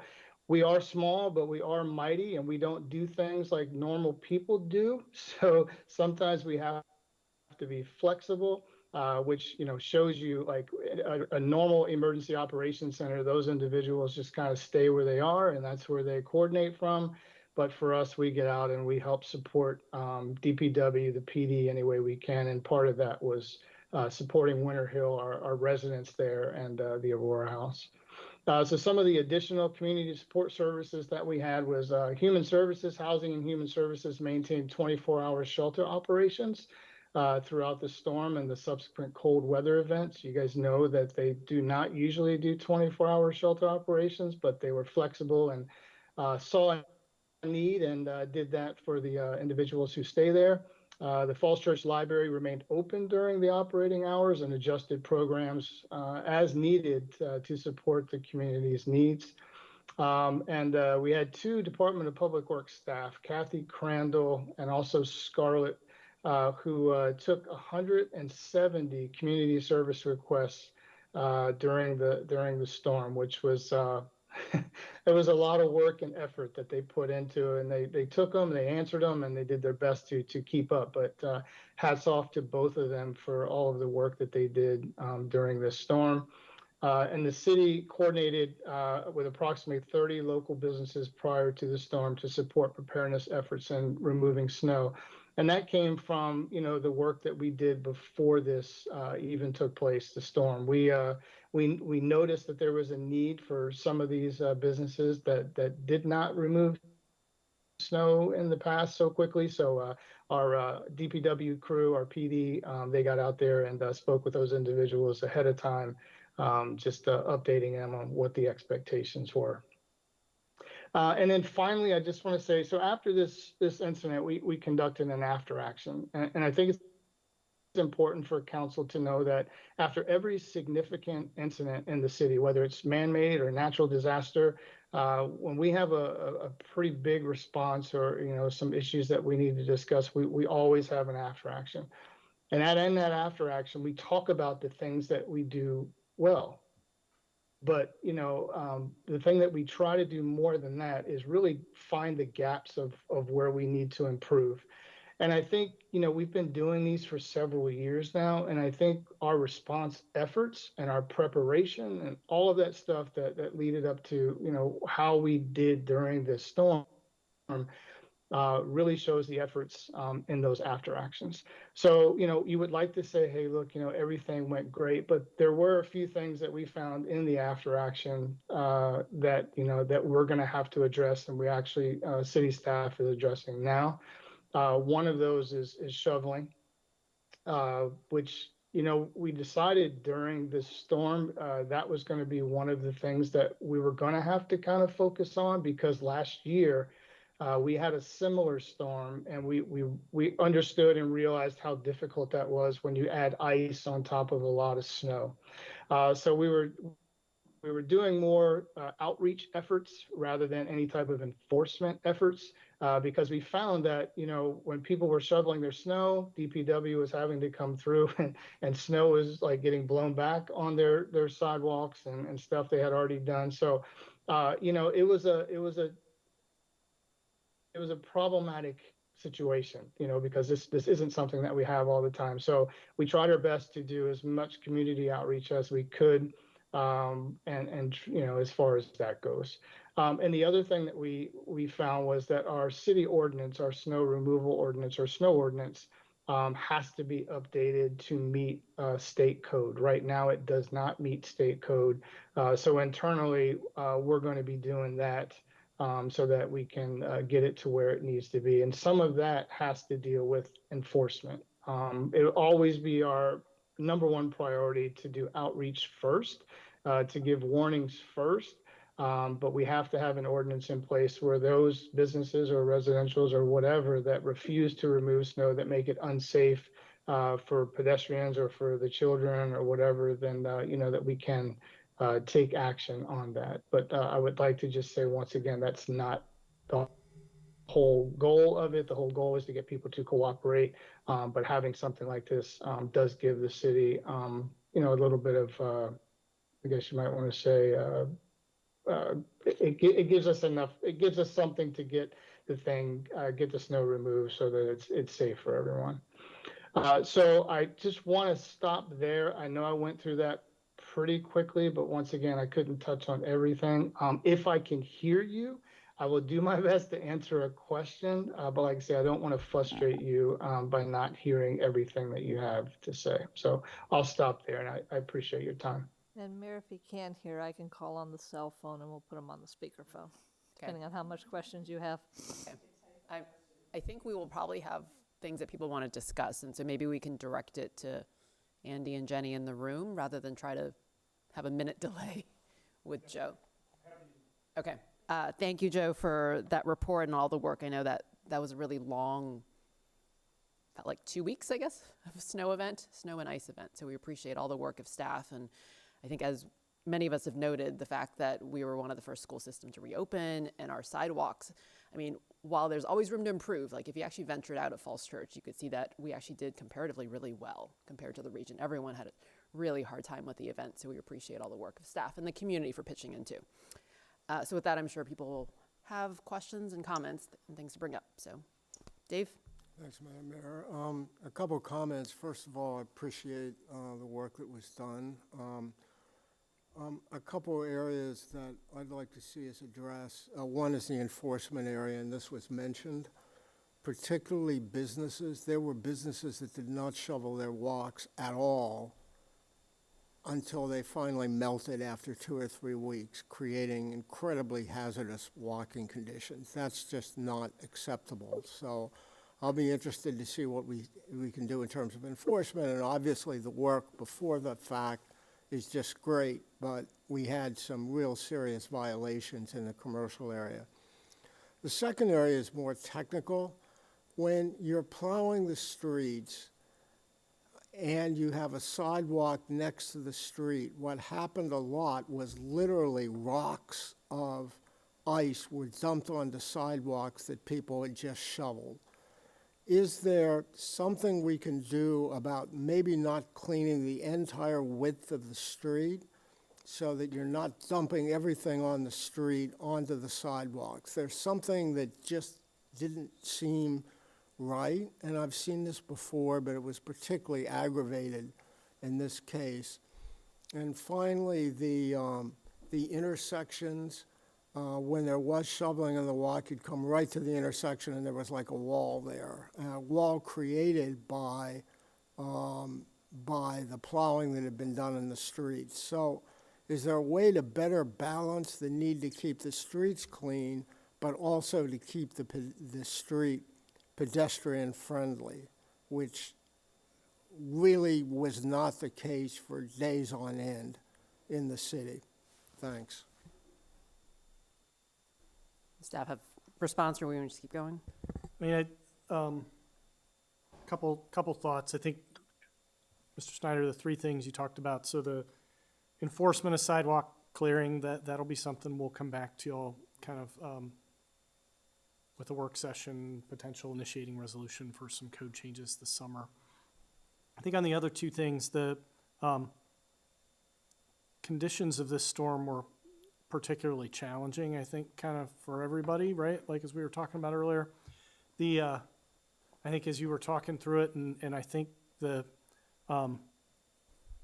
we are small, but we are mighty, and we don't do things like normal people do. So sometimes we have to be flexible, which shows you like a normal emergency operations center. Those individuals just kind of stay where they are, and that's where they coordinate from. But for us, we get out and we help support DPW, the PD, any way we can. And part of that was supporting Winter Hill, our residents there, and the Aurora House. So some of the additional community support services that we had was Human Services, Housing and Human Services maintained 24-hour shelter operations throughout the storm and the subsequent cold weather events. You guys know that they do not usually do 24-hour shelter operations, but they were flexible and saw need and did that for the individuals who stay there. The Falls Church Library remained open during the operating hours and adjusted programs as needed to support the community's needs. And we had 2 Department of Public Works staff, Kathy Crandall and also Scarlett, who took 170 community service requests during the storm, which was it was a lot of work and effort that they put into it, and they took them, they answered them, and they did their best to keep up. But hats off to both of them for all of the work that they did during this storm. And the city coordinated with approximately 30 local businesses prior to the storm to support preparedness efforts in removing snow. And that came from, the work that we did before this even took place, the storm. We noticed that there was a need for some of these businesses that did not remove snow in the past so quickly. So our DPW crew, our PD, they got out there and spoke with those individuals ahead of time, just updating them on what the expectations were. And then finally, I just want to say, so after this incident, we conducted an after action. And I think it's important for council to know that after every significant incident in the city, whether it's man-made or natural disaster, when we have a pretty big response or, some issues that we need to discuss, we always have an after action. And in that after action, we talk about the things that we do well. But, the thing that we try to do more than that is really find the gaps of where we need to improve. And I think, we've been doing these for several years now. And I think our response efforts and our preparation and all of that stuff that leaded up to, how we did during this storm really shows the efforts in those after actions. So, you would like to say, hey, look, everything went great, but there were a few things that we found in the after action that we're going to have to address, and we actually, city staff is addressing now. One of those is shoveling, which, we decided during this storm that was going to be one of the things that we were going to have to kind of focus on, because last year, we had a similar storm, and we understood and realized how difficult that was when you add ice on top of a lot of snow. So we were doing more outreach efforts rather than any type of enforcement efforts, because we found that, when people were shoveling their snow, DPW was having to come through and snow was like getting blown back on their sidewalks and stuff they had already done. So, it was a problematic situation, because this isn't something that we have all the time. So we tried our best to do as much community outreach as we could, and as far as that goes. And the other thing that we found was that our city ordinance, our snow removal ordinance, or snow ordinance, has to be updated to meet state code. Right now, it does not meet state code. So internally, we're going to be doing that. So that we can get it to where it needs to be. And some of that has to deal with enforcement. It will always be our number one priority to do outreach first, to give warnings first. But we have to have an ordinance in place where those businesses or residentials or whatever that refuse to remove snow, that make it unsafe for pedestrians or for the children or whatever, then, that we can take action on that. But I would like to just say once again, that's not the whole goal of it. The whole goal is to get people to cooperate. But having something like this does give the city, a little bit of, I guess you might want to say, it gives us enough. It gives us something to get the snow removed so that it's safe for everyone. So I just want to stop there. I know I went through that pretty quickly, but once again, I couldn't touch on everything. If I can hear you, I will do my best to answer a question, but like I say, I don't want to frustrate you by not hearing everything that you have to say. So I'll stop there, and I appreciate your time. And Mayor, if he can't hear, I can call on the cell phone and we'll put him on the speakerphone, depending on how much questions you have. Okay. I think we will probably have things that people want to discuss, and so maybe we can direct it to Andy and Jenny in the room rather than try to have a minute delay with Joe. Okay. Thank you, Joe, for that report and all the work. I know that was a really long, felt like 2 weeks, I guess, of a snow and ice event. So we appreciate all the work of staff. And I think, as many of us have noted, the fact that we were one of the first school systems to reopen, and our sidewalks, I mean, while there's always room to improve, like if you actually ventured out at Falls Church, you could see that we actually did comparatively really well compared to the region. Everyone had a really hard time with the event, so we appreciate all the work of staff and the community for pitching in too. So with that, I'm sure people will have questions and comments and things to bring up. So, Dave? Thanks, Madam Mayor. A couple of comments. First of all, I appreciate the work that was done. A couple of areas that I'd like to see us address. One is the enforcement area, and this was mentioned, particularly businesses. There were businesses that did not shovel their walks at all until they finally melted after 2 or 3 weeks, creating incredibly hazardous walking conditions. That's just not acceptable. So I'll be interested to see what we can do in terms of enforcement, and obviously the work before the fact is just great, but we had some real serious violations in the commercial area. The second area is more technical. When you're plowing the streets and you have a sidewalk next to the street, what happened a lot was literally rocks of ice were dumped onto sidewalks that people had just shoveled. Is there something we can do about maybe not cleaning the entire width of the street so that you're not dumping everything on the street onto the sidewalks? There's something that just didn't seem right, and I've seen this before, but it was particularly aggravated in this case. And finally, the intersections. When there was shoveling on the walk, you'd come right to the intersection and there was like a wall there. A wall created by the plowing that had been done in the streets. So is there a way to better balance the need to keep the streets clean, but also to keep the street pedestrian friendly, which really was not the case for days on end in the city? Thanks. Staff have response, or we want to just keep going? I mean, couple thoughts. I think, Mr. Snyder, the 3 things you talked about. So the enforcement of sidewalk clearing, that'll be something we'll come back to y'all kind of with a work session, potential initiating resolution for some code changes this summer. I think on the other 2 things, the conditions of this storm were particularly challenging, I think, kind of for everybody, right? Like, as we were talking about earlier, I think as you were talking through it, and I think the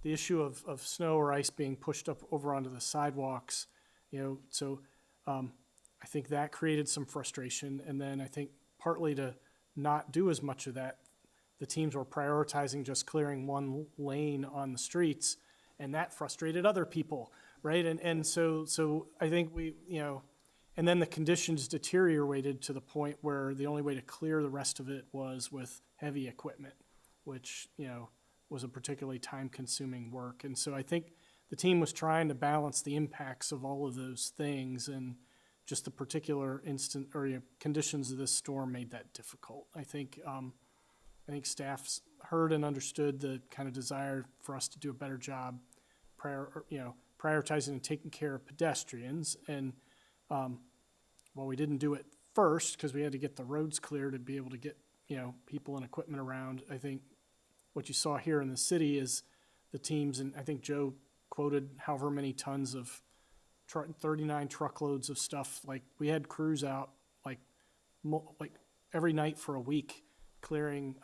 issue of snow or ice being pushed up over onto the sidewalks, so I think that created some frustration. And then I think partly to not do as much of that, the teams were prioritizing just clearing one lane on the streets, and that frustrated other people. Right, and so I think and then the conditions deteriorated to the point where the only way to clear the rest of it was with heavy equipment, which, was a particularly time-consuming work. And so I think the team was trying to balance the impacts of all of those things, and just the particular conditions of this storm made that difficult. I think staff's heard and understood the kind of desire for us to do a better job prioritizing and taking care of pedestrians. And while we didn't do it first because we had to get the roads clear to be able to get people and equipment around, I think what you saw here in the city is the teams, and I think Joe quoted however many tons of 39 truckloads of stuff. Like, we had crews out like every night for a week clearing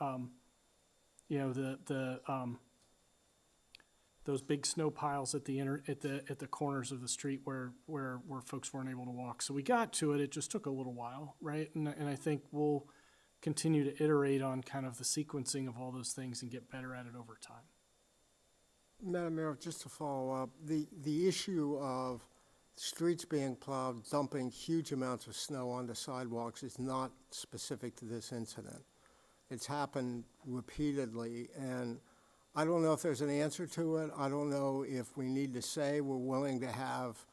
those big snow piles at the corners of the street where folks weren't able to walk. So we got to it. It just took a little while, right? And I think we'll continue to iterate on kind of the sequencing of all those things and get better at it over time. Madam Mayor, just to follow up, the issue of streets being plowed, dumping huge amounts of snow onto sidewalks is not specific to this incident. It's happened repeatedly, and I don't know if there's an answer to it. I don't know if we need to say we're willing to have,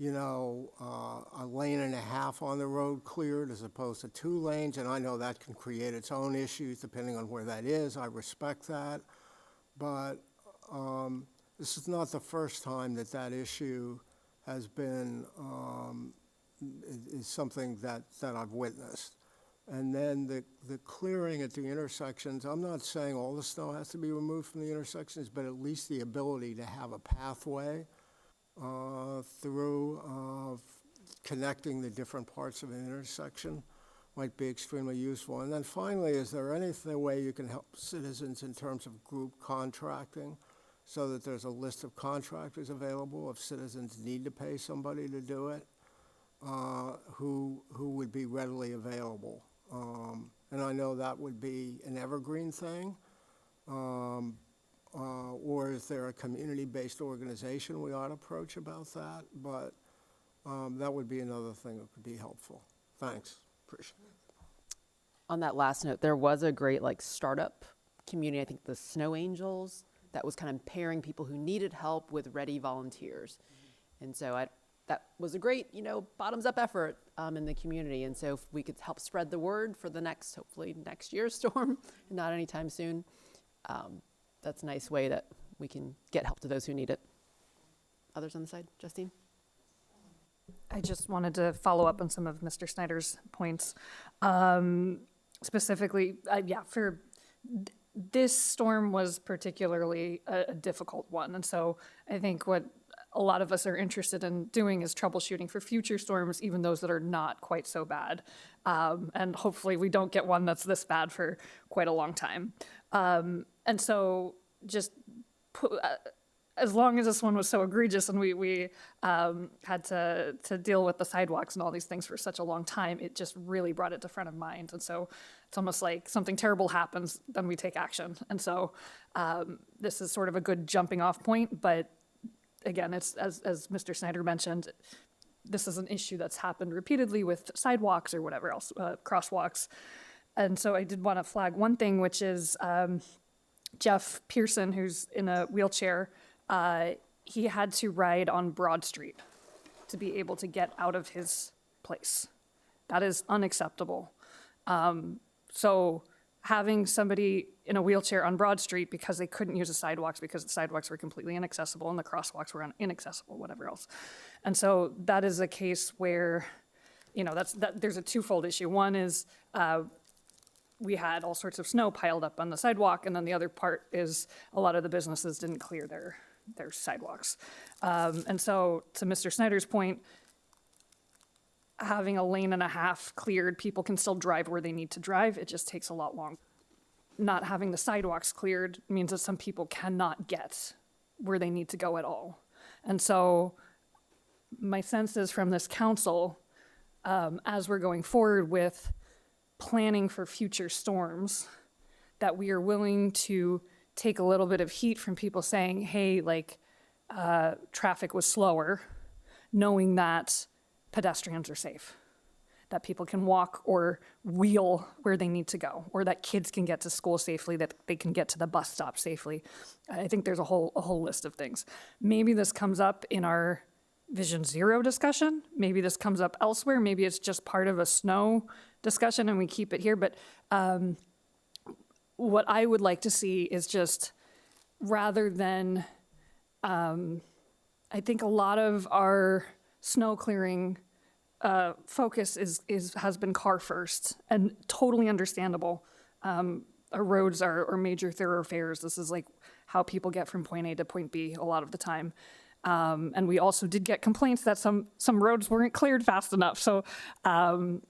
a lane and a half on the road cleared as opposed to 2 lanes, and I know that can create its own issues depending on where that is. I respect that. But this is not the first time that issue has been, is something that I've witnessed. And then the clearing at the intersections, I'm not saying all the snow has to be removed from the intersections, but at least the ability to have a pathway through connecting the different parts of an intersection might be extremely useful. And then finally, is there any way you can help citizens in terms of group contracting so that there's a list of contractors available if citizens need to pay somebody to do it, who would be readily available. And I know that would be an evergreen thing. Or is there a community-based organization we ought to approach about that? But that would be another thing that could be helpful. Thanks. Appreciate it. On that last note, there was a great like startup community, I think the Snow Angels, that was kind of pairing people who needed help with ready volunteers. And so that was a great, bottoms up effort in the community. And so if we could help spread the word for the hopefully next year's storm, and not anytime soon, that's a nice way that we can get help to those who need it. Others on the side? Justine? I just wanted to follow up on some of Mr. Snyder's points. Specifically, for this storm was particularly a difficult one. And so I think what a lot of us are interested in doing is troubleshooting for future storms, even those that are not quite so bad. And hopefully we don't get one that's this bad for quite a long time. And so just as long as this one was so egregious and we had to deal with the sidewalks and all these things for such a long time, it just really brought it to front of mind. And so it's almost like something terrible happens, then we take action. And so this is sort of a good jumping off point. But again, it's as Mr. Snyder mentioned, this is an issue that's happened repeatedly with sidewalks or whatever else, crosswalks. And so I did want to flag one thing, which is Jeff Pearson, who's in a wheelchair, he had to ride on Broad Street to be able to get out of his place. That is unacceptable. So having somebody in a wheelchair on Broad Street because they couldn't use the sidewalks because the sidewalks were completely inaccessible and the crosswalks were inaccessible, whatever else. And so that is a case where, there's a twofold issue. One is we had all sorts of snow piled up on the sidewalk, and then the other part is a lot of the businesses didn't clear their sidewalks. And so to Mr. Snyder's point, having a lane and a half cleared, people can still drive where they need to drive. It just takes a lot longer. Not having the sidewalks cleared means that some people cannot get where they need to go at all. And so my sense is from this council, as we're going forward with planning for future storms, that we are willing to take a little bit of heat from people saying, hey, traffic was slower, knowing that pedestrians are safe, that people can walk or wheel where they need to go, or that kids can get to school safely, that they can get to the bus stop safely. I think there's a whole list of things. Maybe this comes up in our Vision Zero discussion. Maybe this comes up elsewhere. Maybe it's just part of a snow discussion and we keep it here. But what I would like to see is just, rather than, I think a lot of our snow clearing focus has been car first, and totally understandable. Our roads are major thoroughfares. This is like how people get from point A to point B a lot of the time. And we also did get complaints that some roads weren't cleared fast enough. So from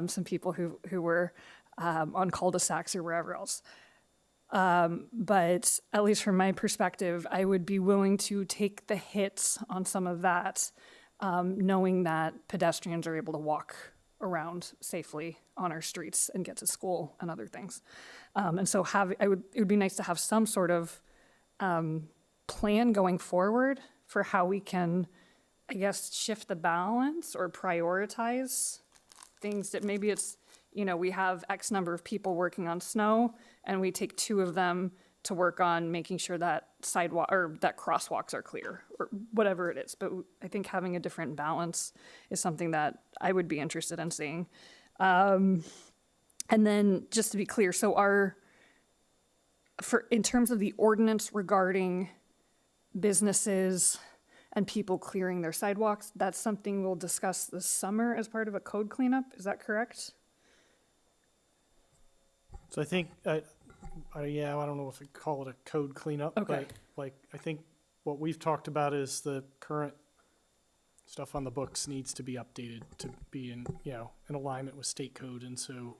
some people who were on cul-de-sacs or wherever else. But at least from my perspective, I would be willing to take the hits on some of that, knowing that pedestrians are able to walk around safely on our streets and get to school and other things. And so it would be nice to have some sort of plan going forward for how we can, I guess, shift the balance or prioritize things that maybe it's, we have X number of people working on snow and we take 2 of them to work on making sure that sidewalk or that crosswalks are clear or whatever it is. But I think having a different balance is something that I would be interested in seeing. And then just to be clear, so in terms of the ordinance regarding businesses and people clearing their sidewalks, that's something we'll discuss this summer as part of a code cleanup. Is that correct? So I think, I don't know if I call it a code cleanup, Okay. but I think what we've talked about is the current stuff on the books needs to be updated to be in alignment with state code. And so,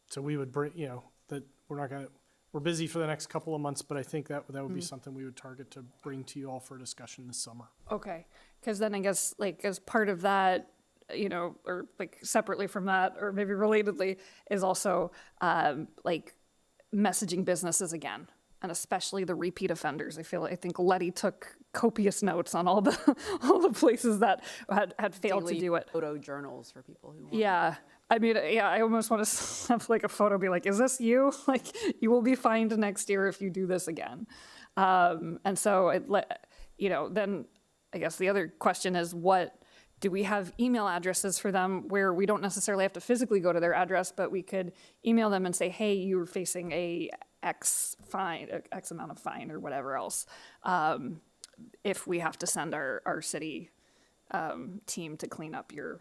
so we would bring, that we're not gonna, we're busy for the next couple of months, but I think that would be something we would target to bring to you all for discussion this summer. Okay, because then I guess like as part of that, or like separately from that, or maybe relatedly, is also like messaging businesses again, and especially the repeat offenders. I think Letty took copious notes on all the all the places that had failed to do it. Photo journals for people who want. Yeah. I mean, yeah, I almost want to have like a photo be like, is this you? Like, you will be fined next year if you do this again. And so, then I guess the other question is, do we have email addresses for them where we don't necessarily have to physically go to their address, but we could email them and say, hey, you're facing a X amount of fine or whatever else, if we have to send our city team to clean up your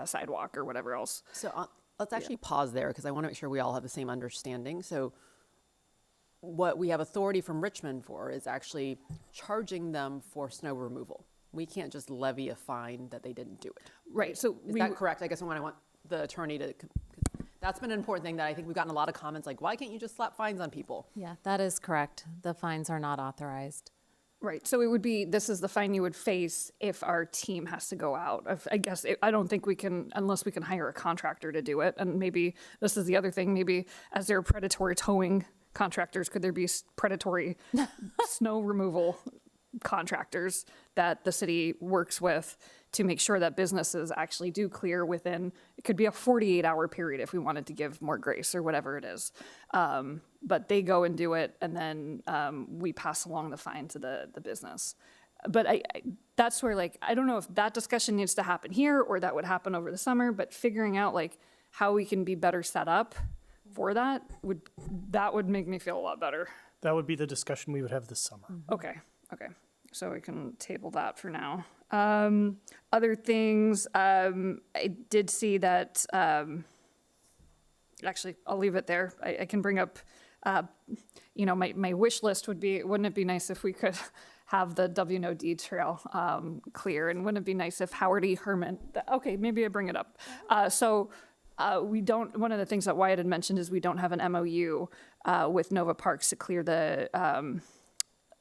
sidewalk or whatever else. So let's actually pause there because I want to make sure we all have the same understanding. So what we have authority from Richmond for is actually charging them for snow removal. We can't just levy a fine that they didn't do it. Right. So Is that correct? I guess I want the attorney to, that's been an important thing that I think we've gotten a lot of comments like, why can't you just slap fines on people? Yeah, that is correct. The fines are not authorized. Right. So it would be, this is the fine you would face if our team has to go out. I don't think we can, unless we can hire a contractor to do it. And maybe this is the other thing, maybe as there are predatory towing contractors, could there be predatory snow removal contractors that the city works with to make sure that businesses actually do clear within, it could be a 48-hour period if we wanted to give more grace or whatever it is. But they go and do it, and then we pass along the fine to the business. But that's where, like, I don't know if that discussion needs to happen here or that would happen over the summer, but figuring out, like, how we can be better set up for that would make me feel a lot better. That would be the discussion we would have this summer. Okay. So we can table that for now. Other things, I did see that, actually, I'll leave it there. I can bring up, my wish list would be, wouldn't it be nice if we could have the W&OD trail clear? And wouldn't it be nice if Howard E. Herman, okay, maybe I bring it up. One of the things that Wyatt had mentioned is we don't have an MOU with Nova Parks to clear the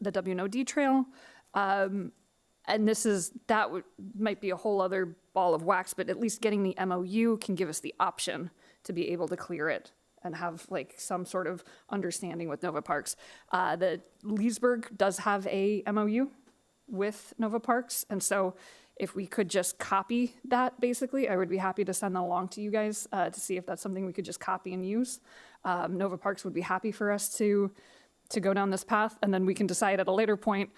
W&OD trail. And might be a whole other ball of wax, but at least getting the MOU can give us the option to be able to clear it and have like some sort of understanding with Nova Parks. The Leesburg does have a MOU with Nova Parks, and so if we could just copy that, basically, I would be happy to send that along to you guys to see if that's something we could just copy and use. Nova Parks would be happy for us to go down this path, and then we can decide at a later point,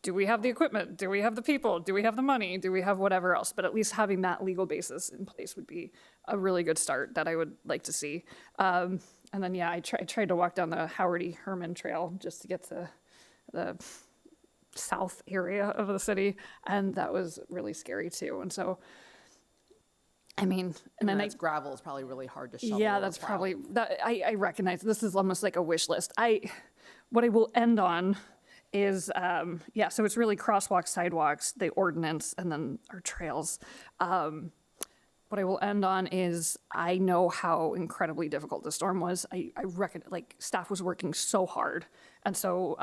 do we have the equipment? Do we have the people? Do we have the money? Do we have whatever else? But at least having that legal basis in place would be a really good start that I would like to see. And then, yeah, I tried to walk down the Howard E. Herman Trail just to get to the south area of the city, and that was really scary too. And so, I mean, and then it's gravel, it's probably really hard to shovel. yeah, or that's plow. probably that. I recognize this is almost like a wish list. What I will end on is, so it's really crosswalks, sidewalks, the ordinance, and then our trails. What I will end on is I know how incredibly difficult the storm was. I reckon, like, staff was working so hard. And so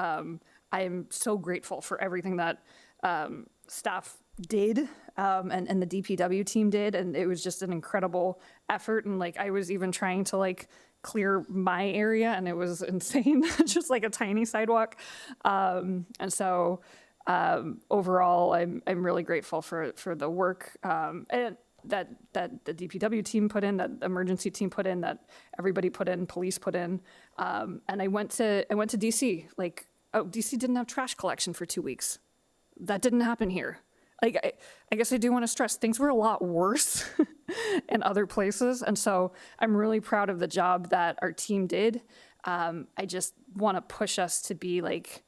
I am so grateful for everything that staff did and the DPW team did. And it was just an incredible effort. And, like, I was even trying to, like, clear my area, and it was insane, just like a tiny sidewalk. And so overall, I'm really grateful for the work and that the DPW team put in, that emergency team put in, that everybody put in, police put in. And I went to DC. Like, DC didn't have trash collection for 2 weeks. That didn't happen here. Like, I guess I do want to stress things were a lot worse in other places. And so I'm really proud of the job that our team did. I just want to push us to be like,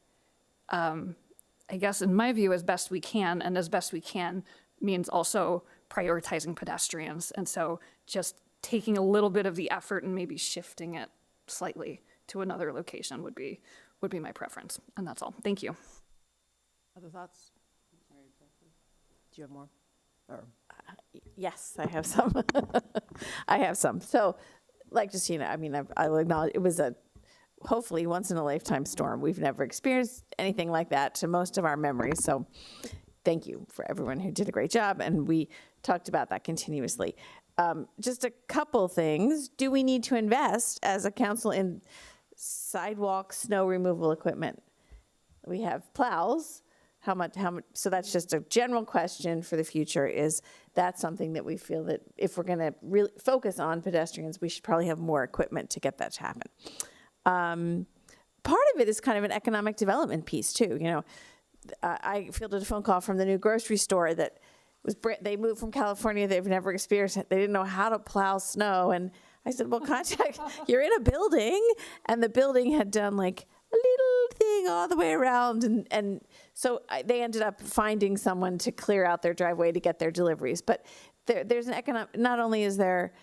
I guess in my view, as best we can. And as best we can means also prioritizing pedestrians. And so just taking a little bit of the effort and maybe shifting it slightly to another location would be my preference. And that's all. Thank you. Other thoughts? Do you have more? Or Yes, I have some. I have some. So, like Justina, I mean, I'll acknowledge it was hopefully once in a lifetime storm. We've never experienced anything like that to most of our memories. So thank you for everyone who did a great job. And we talked about that continuously. Just a couple things. Do we need to invest as a council in sidewalk snow removal equipment? We have plows. How much, so that's just a general question for the future. Is that something that we feel that if we're going to really focus on pedestrians, we should probably have more equipment to get that to happen? Part of it is kind of an economic development piece too. You know, I fielded a phone call from the new grocery store that was, they moved from California. They've never experienced it. They didn't know how to plow snow. And I said, well, contact, you're in a building, and the building had done like a little thing all the way around. And so they ended up finding someone to clear out their driveway to get their deliveries. But there's an economic, not only is there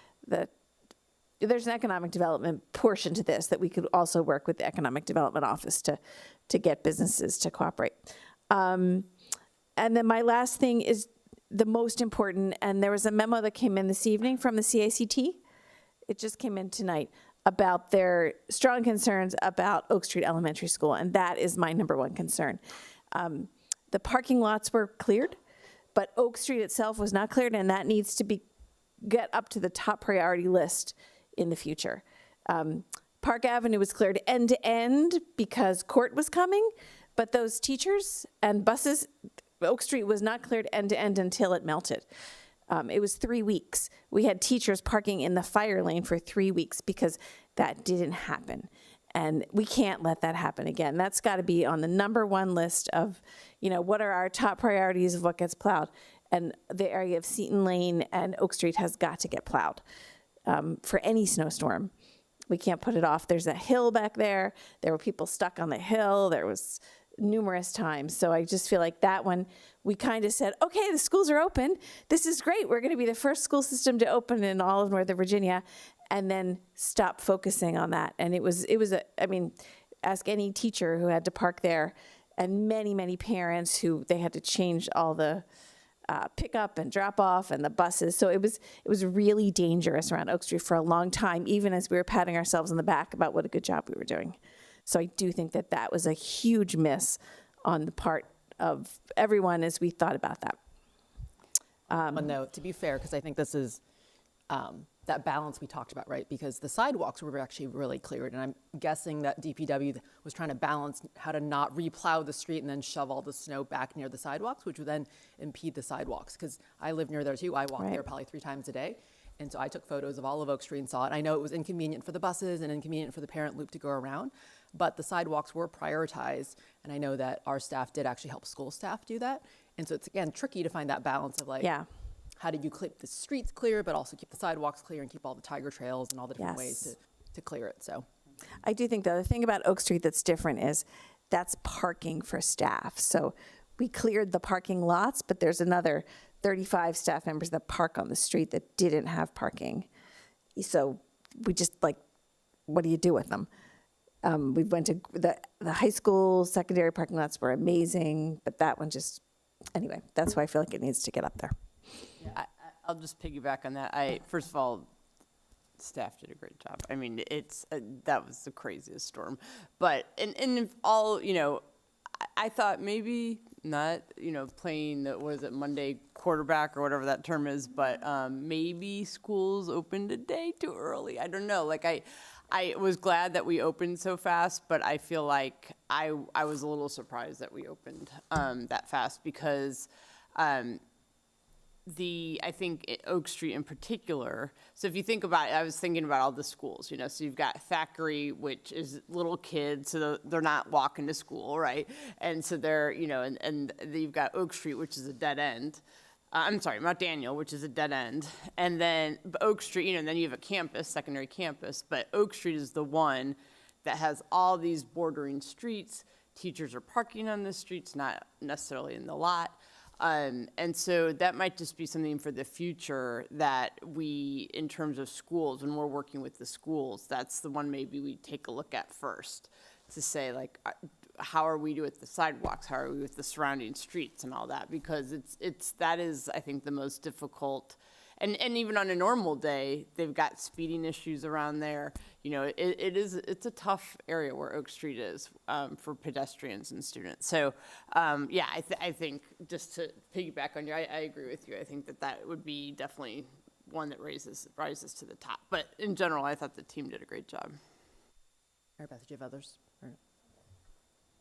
there's an economic development portion to this that we could also work with the Economic Development Office to get businesses to cooperate. And then my last thing is the most important, and there was a memo that came in this evening from the CACT. It just came in tonight about their strong concerns about Oak Street Elementary School, and that is my number one concern. The parking lots were cleared, but Oak Street itself was not cleared, and that needs to get up to the top priority list in the future. Park Avenue was cleared end to end because court was coming, but those teachers and buses, Oak Street was not cleared end to end until it melted. It was 3 weeks. We had teachers parking in the fire lane for 3 weeks because that didn't happen. And we can't let that happen again. That's got to be on the number one list of, you know, what are our top priorities of what gets plowed. And the area of Seton Lane and Oak Street has got to get plowed for any snowstorm. We can't put it off. There's a hill back there. There were people stuck on the hill. There was numerous times. So I just feel like that one, we kind of said, okay, the schools are open. This is great. We're going to be the first school system to open in all of Northern Virginia, and then stop focusing on that. And it was I mean, ask any teacher who had to park there, and many, many parents who they had to change all the pick up and drop off and the buses. So it was really dangerous around Oak Street for a long time, even as we were patting ourselves on the back about what a good job we were doing. So I do think that that was a huge miss on the part of everyone as we thought about that. One note, to be fair, because I think this is that balance we talked about, right? Because the sidewalks were actually really cleared, and I'm guessing that DPW was trying to balance how to not replow the street and then shove all the snow back near the sidewalks, which would then impede the sidewalks. Because I live near there too. I walk there probably 3 times a day. And so I took photos of all of Oak Street and saw it. I know it was inconvenient for the buses and inconvenient for the parent loop to go around, but the sidewalks were prioritized. And I know that our staff did actually help school staff do that. And so it's, again, tricky to find that balance of like, how do you keep the streets clear, but also keep the sidewalks clear and keep all the tiger trails and all the different ways to clear it. So I do think the other thing about Oak Street that's different is that's parking for staff. So we cleared the parking lots, but there's another 35 staff members that park on the street that didn't have parking. So we just like, what do you do with them? We went to the high school, secondary parking lots were amazing, but that one just, anyway, that's why I feel like it needs to get up there. Yeah, I'll just piggyback on that. First of all, staff did a great job. I mean, that was the craziest storm. But, and all, you know, I thought maybe not, you know, playing the, what is it, Monday quarterback or whatever that term is, but maybe schools opened a day too early. I don't know. Like I was glad that we opened so fast, but I feel like I was a little surprised that we opened that fast because I think Oak Street in particular, so if you think about it, I was thinking about all the schools, you know, so you've got Thackeray, which is little kids, so they're not walking to school, right? And so they're, you know, and you've got Oak Street, which is a dead end. I'm sorry, Mount Daniel, which is a dead end. And then Oak Street, you know, and then you have a campus, secondary campus, but Oak Street is the one that has all these bordering streets. Teachers are parking on the streets, not necessarily in the lot. And so that might just be something for the future that we, in terms of schools, when we're working with the schools, that's the one maybe we take a look at first to say, like, how are we doing with the sidewalks? How are we with the surrounding streets and all that? Because that is, I think, the most difficult. and even on a normal day, they've got speeding issues around there. You know, it's a tough area where Oak Street is for pedestrians and students. So, yeah, I think just to piggyback on you, I agree with you. I think that would be definitely one that rises to the top. But in general, I thought the team did a great job. Mary Beth, do you have others? Or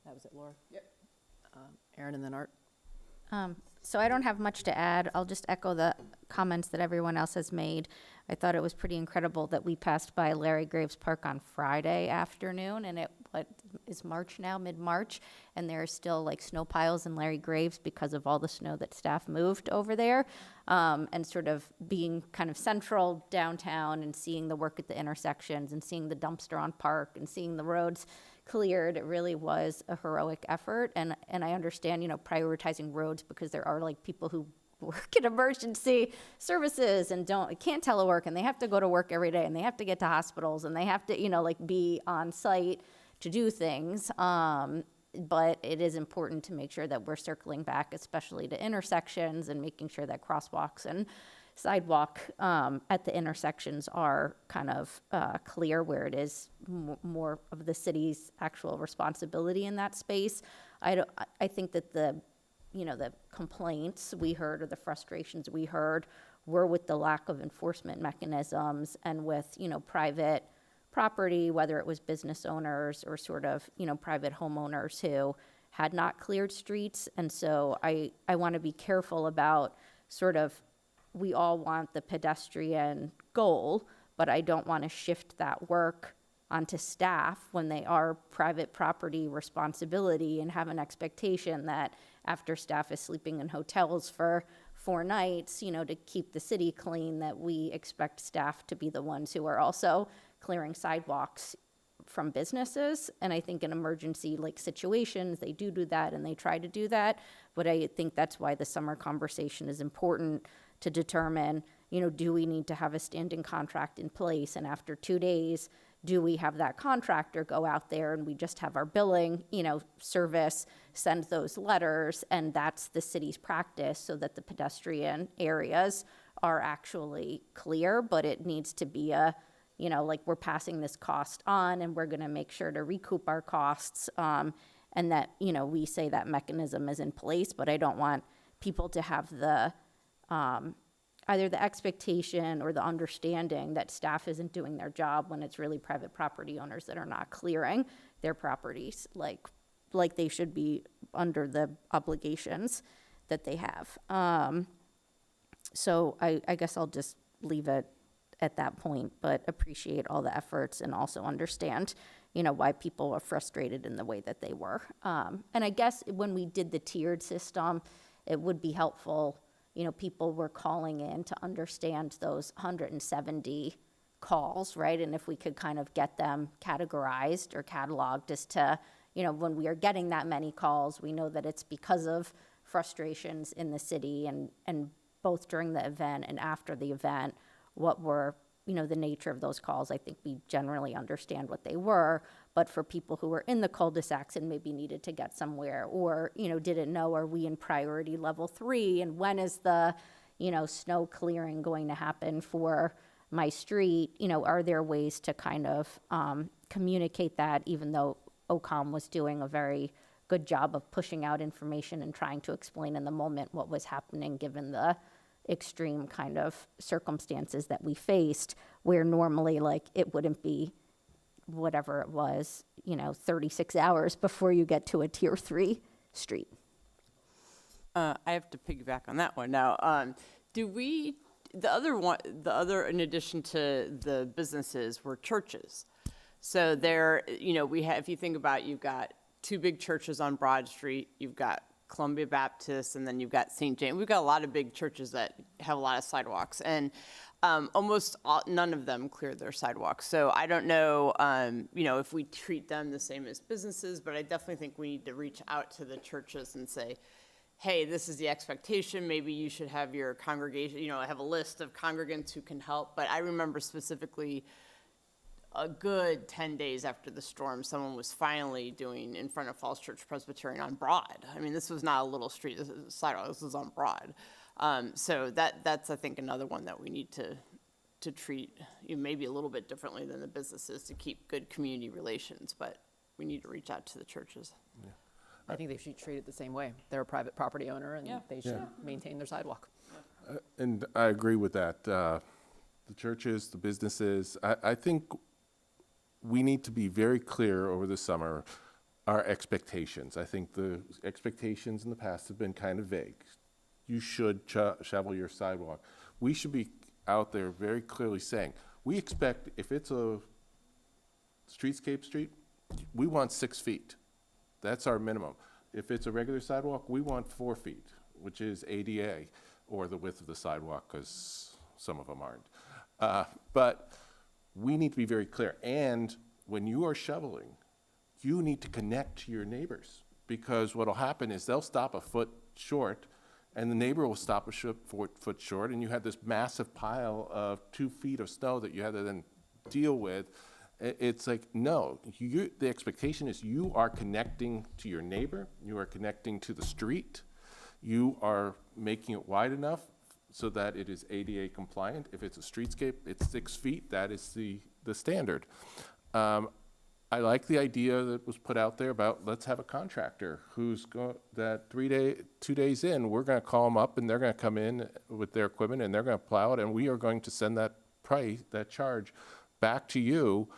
that was it, Laura? Yep. Aaron and then Art. So I don't have much to add. I'll just echo the comments that everyone else has made. I thought it was pretty incredible that we passed by Larry Graves Park on Friday afternoon, and what is March now, mid-March, and there are still like snow piles in Larry Graves because of all the snow that staff moved over there, and sort of being kind of central downtown and seeing the work at the intersections and seeing the dumpster on Park and seeing the roads cleared. It really was a heroic effort, and I understand, you know, prioritizing roads because there are like people who work in emergency services and can't telework, and they have to go to work every day, and they have to get to hospitals, and they have to, you know, like be on site to do things. But it is important to make sure that we're circling back, especially to intersections, and making sure that crosswalks and sidewalk at the intersections are kind of clear, where it is more of the city's actual responsibility in that space. I think that the complaints we heard or the frustrations we heard were with the lack of enforcement mechanisms and with, you know, private property, whether it was business owners or sort of, you know, private homeowners who had not cleared streets. And so I want to be careful about sort of, we all want the pedestrian goal, but I don't want to shift that work onto staff when they are private property responsibility and have an expectation that after staff is sleeping in hotels for 4 nights, you know, to keep the city clean, that we expect staff to be the ones who are also clearing sidewalks from businesses. And I think in emergency like situations, they do that and they try to do that. But I think that's why the summer conversation is important, to determine, you know, do we need to have a standing contract in place? And after 2 days, do we have that contractor go out there and we just have our billing, you know, service, send those letters, and that's the city's practice, so that the pedestrian areas are actually clear. But it needs to be a, you know, like, we're passing this cost on and we're going to make sure to recoup our costs, and that, you know, we say that mechanism is in place. But I don't want people to have the either the expectation or the understanding that staff isn't doing their job when it's really private property owners that are not clearing their properties like they should be under the obligations that they have. So I guess I'll just leave it at that point, but appreciate all the efforts and also understand, you know, why people are frustrated in the way that they were. And I guess when we did the tiered system, it would be helpful. You know, people were calling in to understand those 170 calls, right? And if we could kind of get them categorized or cataloged as to, you know, when we are getting that many calls, we know that it's because of frustrations in the city, and both during the event and after the event, what were, you know, the nature of those calls. I think we generally understand what they were, but for people who were in the cul-de-sacs and maybe needed to get somewhere, or, you know, didn't know, are we in priority level 3, and when is the, you know, snow clearing going to happen for my street? You know, are there ways to kind of communicate that, even though OCOM was doing a very good job of pushing out information and trying to explain in the moment what was happening, given the extreme kind of circumstances that we faced, where normally, like, it wouldn't be whatever it was, you know, 36 hours before you get to a tier 3 street. I have to piggyback on that one now. The other, in addition to the businesses, were churches. So there, you know, if you think about, you've got 2 big churches on Broad Street, you've got Columbia Baptist, and then you've got St. James. We've got a lot of big churches that have a lot of sidewalks, and none of them cleared their sidewalks. So I don't know, you know, if we treat them the same as businesses, but I definitely think we need to reach out to the churches and say, hey, this is the expectation. Maybe you should have your congregation, you know, have a list of congregants who can help. But I remember specifically a good 10 days after the storm, someone was finally doing in front of Falls Church Presbyterian on Broad. I mean, this was not a little street, this is a sidewalk, this was on Broad. So that's, I think, another one that we need to treat maybe a little bit differently than the businesses to keep good community relations, but we need to reach out to the churches. I think they should treat it the same way. They're a private property owner and they should maintain their sidewalk. And I agree with that. The churches, the businesses, I think we need to be very clear over the summer, our expectations. I think the expectations in the past have been kind of vague. You should shovel your sidewalk. We should be out there very clearly saying, we expect if it's a streetscape street, we want 6 feet. That's our minimum. If it's a regular sidewalk, we want 4 feet, which is ADA, or the width of the sidewalk, because some of them aren't. But we need to be very clear. And when you are shoveling, you need to connect to your neighbors, because what'll happen is they'll stop a foot short, and the neighbor will stop a foot short, and you have this massive pile of 2 feet of snow that you have to then deal with. It's like, no, the expectation is you are connecting to your neighbor, you are connecting to the street, you are making it wide enough so that it is ADA compliant. If it's a streetscape, it's 6 feet, that is the standard. I like the idea that was put out there about let's have a contractor who's that 2 days in, we're gonna call them up and they're gonna come in with their equipment and they're gonna plow it, and we are going to send that charge back to you.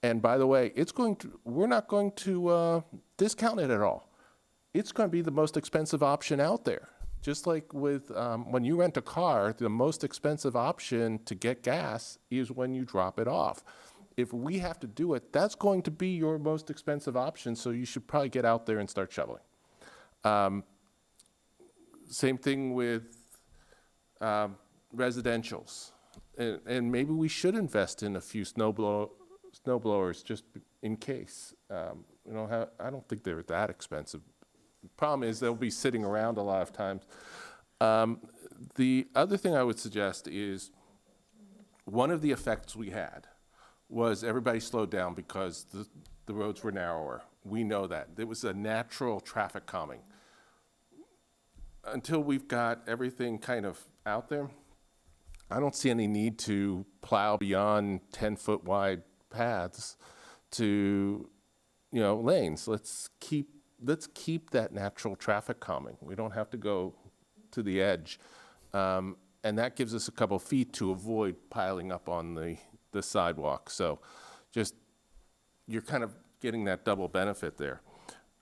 And by the way, we're not going to discount it at all. It's going to be the most expensive option out there. Just like with when you rent a car, the most expensive option to get gas is when you drop it off. If we have to do it, that's going to be your most expensive option, so you should probably get out there and start shoveling. Same thing with residentials. And maybe we should invest in a few snow blowers just in case. I don't think they're that expensive. The problem is they'll be sitting around a lot of times. The other thing I would suggest is one of the effects we had was everybody slowed down because the roads were narrower. We know that. There was a natural traffic calming. Until we've got everything kind of out there, I don't see any need to plow beyond 10-foot wide paths to, lanes. Let's keep that natural traffic calming. We don't have to go to the edge. And that gives us a couple feet to avoid piling up on the sidewalk. So just, you're kind of getting that double benefit there.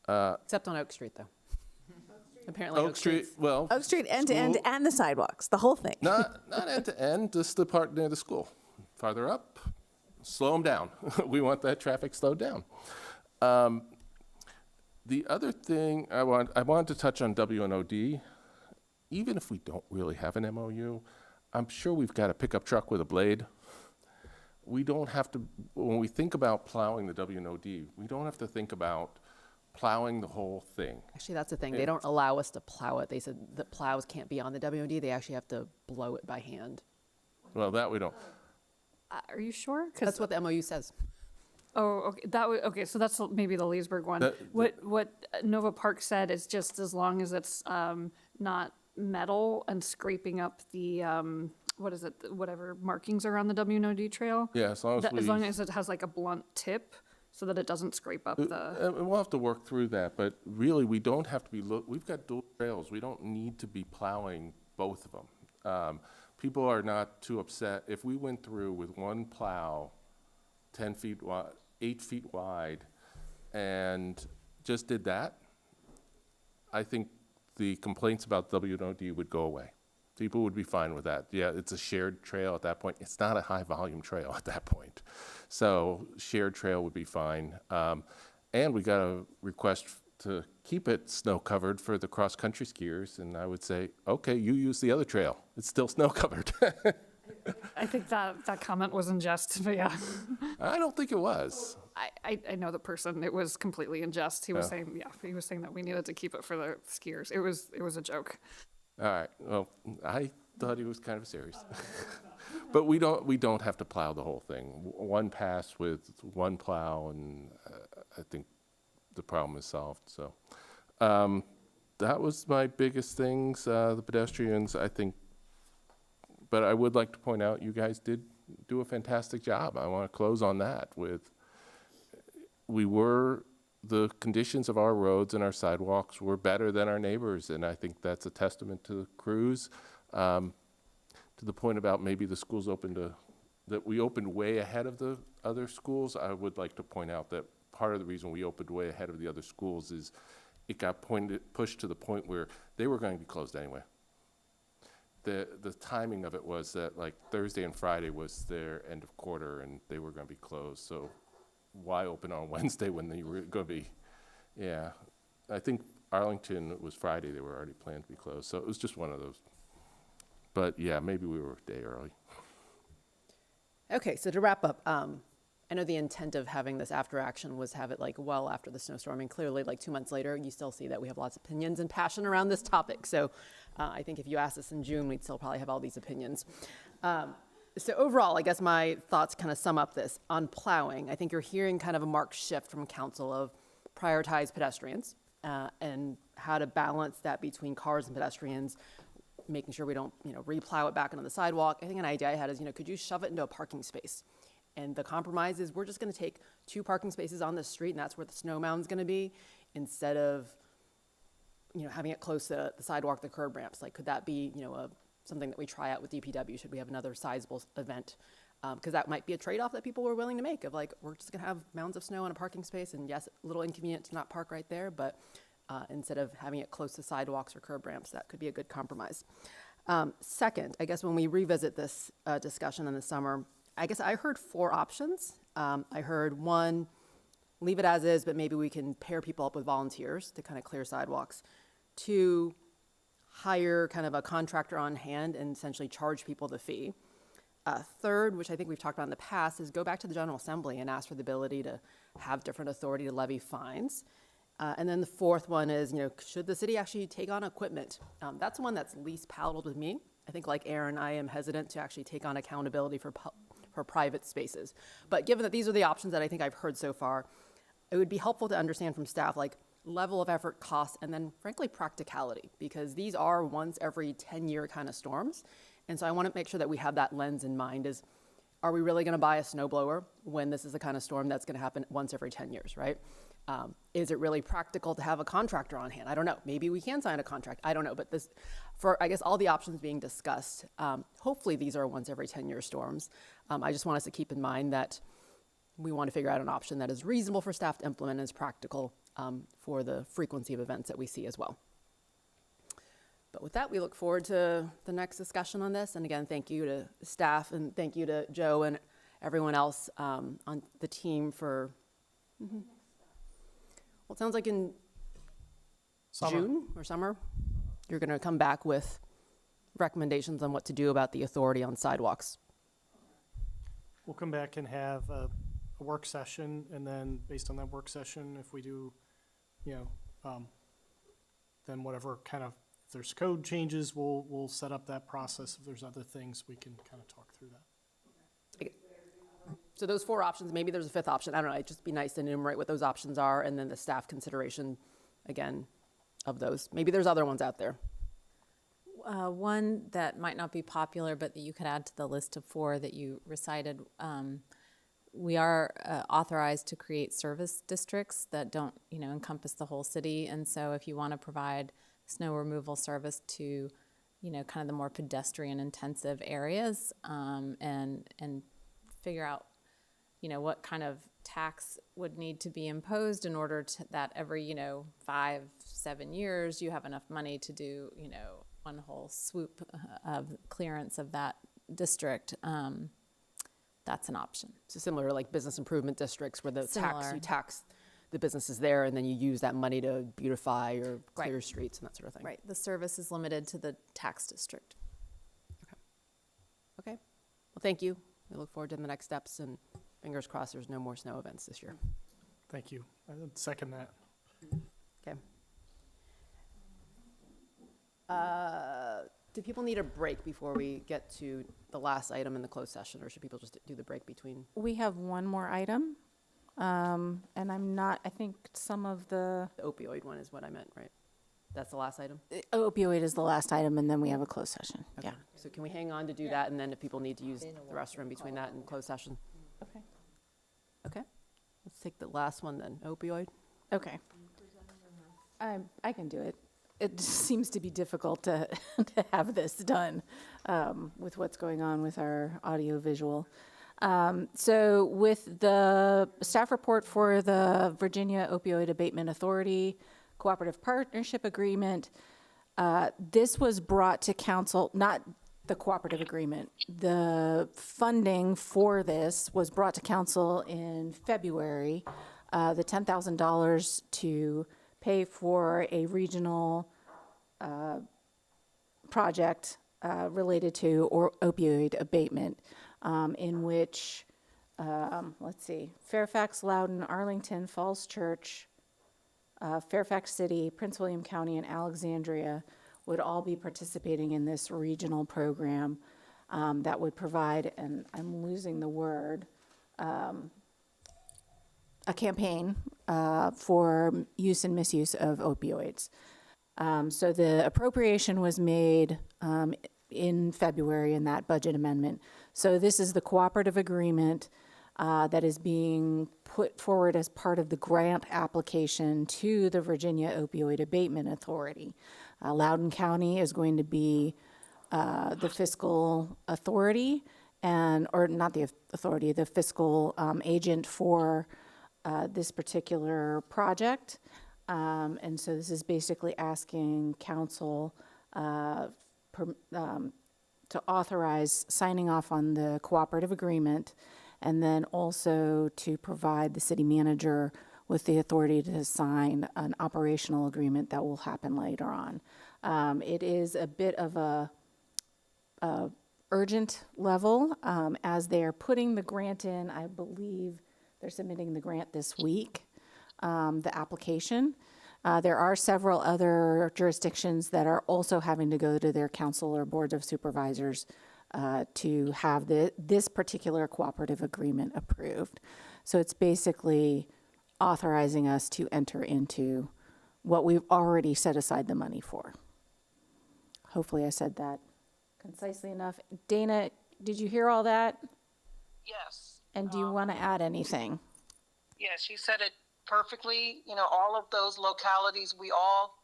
Except on Oak Street, though. Apparently Oak Street, well. Oak Street end to end and the sidewalks, the whole thing. Not end to end, just the part near the school. Farther up, slow them down. We want that traffic slowed down. The other thing I wanted to touch on WNOD. Even if we don't really have an MOU, I'm sure we've got a pickup truck with a blade. We don't have to, when we think about plowing the WNOD, we don't have to think about plowing the whole thing. Actually, that's the thing. They don't allow us to plow it. They said that plows can't be on the WMD. They actually have to blow it by hand. Well, that we don't. Are you sure? That's what the MOU says. Oh, okay. Okay, so that's maybe the Leesburg one. What Nova Park said is just as long as it's not metal and scraping up the whatever markings are on the WNOD trail. Yeah, as long as it has like a blunt tip, so that it doesn't scrape up the. And we'll have to work through that, but really, we don't have to be. We've got dual trails. We don't need to be plowing both of them. People are not too upset if we went through with one plow, 10 feet wide, 8 feet wide, and just did that. I think the complaints about WNOD would go away. People would be fine with that. Yeah, it's a shared trail at that point. It's not a high volume trail at that point. So shared trail would be fine. And we got a request to keep it snow covered for the cross country skiers. And I would say, okay, you use the other trail. It's still snow covered. I think that comment was in jest, but yeah. I don't think it was. I know the person. It was completely in jest. He was saying that we needed to keep it for the skiers. It was a joke. All right. Well, I thought he was kind of serious. But we don't have to plow the whole thing. One pass with one plow, and I think the problem is solved. So, that was my biggest things, the pedestrians, I think. But I would like to point out, you guys did do a fantastic job. I want to close on that with, the conditions of our roads and our sidewalks were better than our neighbors, and I think that's a testament to the crews. To the point about maybe the schools that we opened way ahead of the other schools, I would like to point out that part of the reason we opened way ahead of the other schools is it got pushed to the point where they were going to be closed anyway. The timing of it was that like Thursday and Friday was their end of quarter and they were going to be closed. So why open on Wednesday when they were going to be, yeah. I think Arlington, it was Friday, they were already planned to be closed. So it was just one of those. But yeah, maybe we were a day early. Okay, so to wrap up, I know the intent of having this after action was have it like well after the snowstorm, and clearly like 2 months later, you still see that we have lots of opinions and passion around this topic. So I think if you asked us in June, we'd still probably have all these opinions. So overall, I guess my thoughts kind of sum up this. On plowing, I think you're hearing kind of a marked shift from council of prioritize pedestrians and how to balance that between cars and pedestrians, making sure we don't, replow it back into the sidewalk. I think an idea I had is, could you shove it into a parking space? And the compromise is we're just going to take 2 parking spaces on the street, and that's where the snow mound's going to be, instead of, having it close to the sidewalk, the curb ramps. Like, could that be, something that we try out with DPW? Should we have another sizable event? Because that might be a trade-off that people were willing to make of like, we're just going to have mounds of snow in a parking space, and yes, a little inconvenient to not park right there, but instead of having it close to sidewalks or curb ramps, that could be a good compromise. Second, I guess when we revisit this discussion in the summer, I guess I heard 4 options. I heard 1, leave it as is, but maybe we can pair people up with volunteers to kind of clear sidewalks. 2, hire kind of a contractor on hand and essentially charge people the fee. 3rd, which I think we've talked about in the past, is go back to the General Assembly and ask for the ability to have different authority to levy fines. And then the 4th one is, should the city actually take on equipment? That's the one that's least palatable with me. I think like Aaron, I am hesitant to actually take on accountability for private spaces. But given that these are the options that I think I've heard so far, it would be helpful to understand from staff, like level of effort, cost, and then frankly, practicality, because these are once every 10-year kind of storms. And so I want to make sure that we have that lens in mind is, are we really going to buy a snowblower when this is the kind of storm that's going to happen once every 10 years, right? Is it really practical to have a contractor on hand? I don't know. Maybe we can sign a contract. I don't know. But this, for I guess all the options being discussed, hopefully these are once every 10-year storms. I just want us to keep in mind that we want to figure out an option that is reasonable for staff to implement and is practical for the frequency of events that we see as well. But with that, we look forward to the next discussion on this. And again, thank you to staff and thank you to Joe and everyone else on the team for. Well, it sounds like in June or summer, you're going to come back with recommendations on what to do about the authority on sidewalks. We'll come back and have a work session, and then based on that work session, if we do, then whatever kind of, if there's code changes, we'll set up that process. If there's other things, we can kind of talk through that. So those 4 options, maybe there's a 5th option. I don't know. It'd just be nice to enumerate what those options are, and then the staff consideration, again, of those. Maybe there's other ones out there. One that might not be popular, but that you could add to the list of 4 that you recited. We are authorized to create service districts that don't, encompass the whole city. And so if you want to provide snow removal service to, kind of the more pedestrian intensive areas, and figure out, what kind of tax would need to be imposed in order to that every, 5-7 years, you have enough money to do, one whole swoop of clearance of that district. That's an option. So similar to like business improvement districts where the you Similar. tax the businesses there and then you use that money to beautify or clear Right. streets and that sort of thing. Right. The service is limited to the tax district. Okay. Well, thank you. We look forward to the next steps and fingers crossed there's no more snow events this year. Thank you. I would second that. Okay. Do people need a break before we get to the last item in the closed session, or should people just do the break between? We have one more item, and I think some of the, The opioid one is what I meant, right? That's the last item? Opioid is the last item, and then we have a closed session. Yeah. So can we hang on to do that, and then if people need to use the restroom between that and closed session? Okay. Okay, let's take the last one then, opioid. Okay. I can do it. It just seems to be difficult to, to have this done with what's going on with our audio visual. So with the staff report for the Virginia Opioid Abatement Authority Cooperative Partnership Agreement, this was brought to council, not the cooperative agreement. The funding for this was brought to council in February, the $10,000 to pay for a regional project related to opioid abatement, in which, let's see, Fairfax, Loudoun, Arlington, Falls Church, Fairfax City, Prince William County, and Alexandria would all be participating in this regional program that would provide, and I'm losing the word, a campaign for use and misuse of opioids. So the appropriation was made in February in that budget amendment. So this is the cooperative agreement that is being put forward as part of the grant application to the Virginia Opioid Abatement Authority. Loudoun County is going to be the fiscal authority, or not the authority, the fiscal agent for this particular project. And so this is basically asking council to authorize signing off on the cooperative agreement, and then also to provide the city manager with the authority to sign an operational agreement that will happen later on. It is a bit of a urgent level as they are putting the grant in. I believe they're submitting the grant this week, the application. There are several other jurisdictions that are also having to go to their council or boards of supervisors to have this particular cooperative agreement approved. So it's basically authorizing us to enter into what we've already set aside the money for. Hopefully I said that concisely enough. Dana, did you hear all that? Yes. And do you want to add anything? Yes, you said it perfectly. You know, all of those localities, we all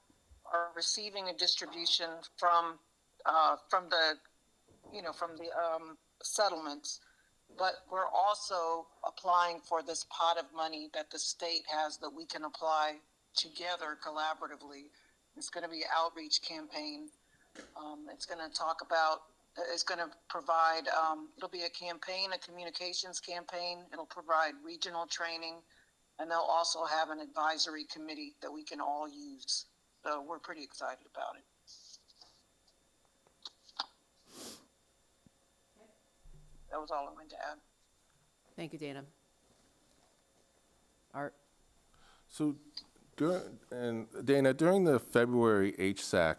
are receiving a distribution from the settlements, but we're also applying for this pot of money that the state has that we can apply together collaboratively. It's going to be an outreach campaign. It's going to provide, it'll be a campaign, a communications campaign. It'll provide regional training, and they'll also have an advisory committee that we can all use. So we're pretty excited about it. That was all I wanted to add. Thank you, Dana. Art? So, Dana, during the February HSAC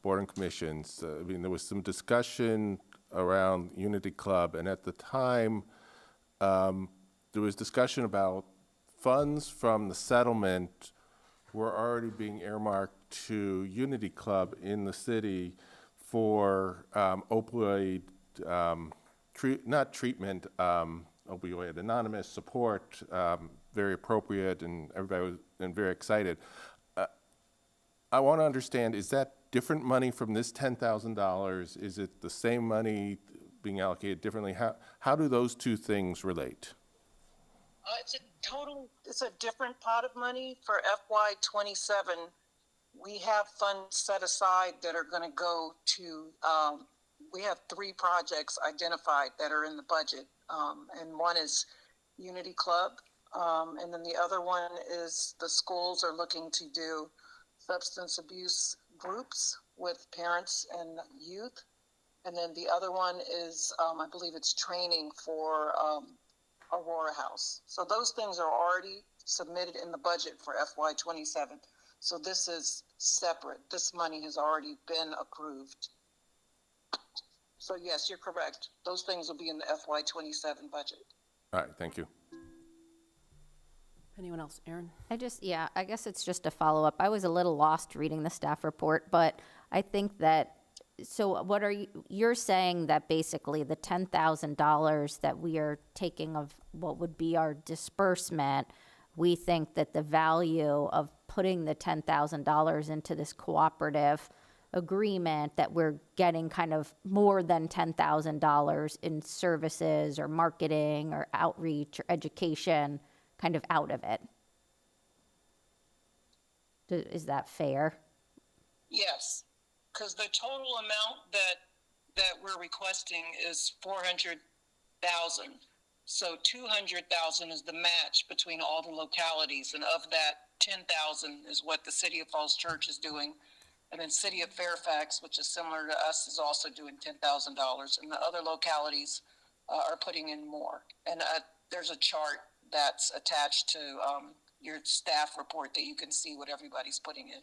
Board and Commissions, there was some discussion around Unity Club, and at the time, there was discussion about funds from the settlement were already being earmarked to Unity Club in the city for opioid, opioid anonymous support, very appropriate, and everybody was very excited. I want to understand, is that different money from this $10,000? Is it the same money being allocated differently? How do those two things relate? It's a different pot of money for FY27. We have funds set aside that are going to go to, we have 3 projects identified that are in the budget. And one is Unity Club. And then the other one is the schools are looking to do substance abuse groups with parents and youth. And then the other one is, I believe it's training for Aurora House. So those things are already submitted in the budget for FY27. So this is separate. This money has already been approved. So yes, you're correct. Those things will be in the FY27 budget. All right, thank you. Anyone else? Aaron? I guess it's just a follow-up. I was a little lost reading the staff report, but I think that, so what are you're saying that basically the $10,000 that we are taking of what would be our disbursement, we think that the value of putting the $10,000 into this cooperative agreement, that we're getting kind of more than $10,000 in services or marketing or outreach or education kind of out of it. Is that fair? Yes, because the total amount that we're requesting is 400,000. So 200,000 is the match between all the localities, and of that, 10,000 is what the City of Falls Church is doing. And then City of Fairfax, which is similar to us, is also doing $10,000. And the other localities are putting in more. And there's a chart that's attached to your staff report that you can see what everybody's putting in.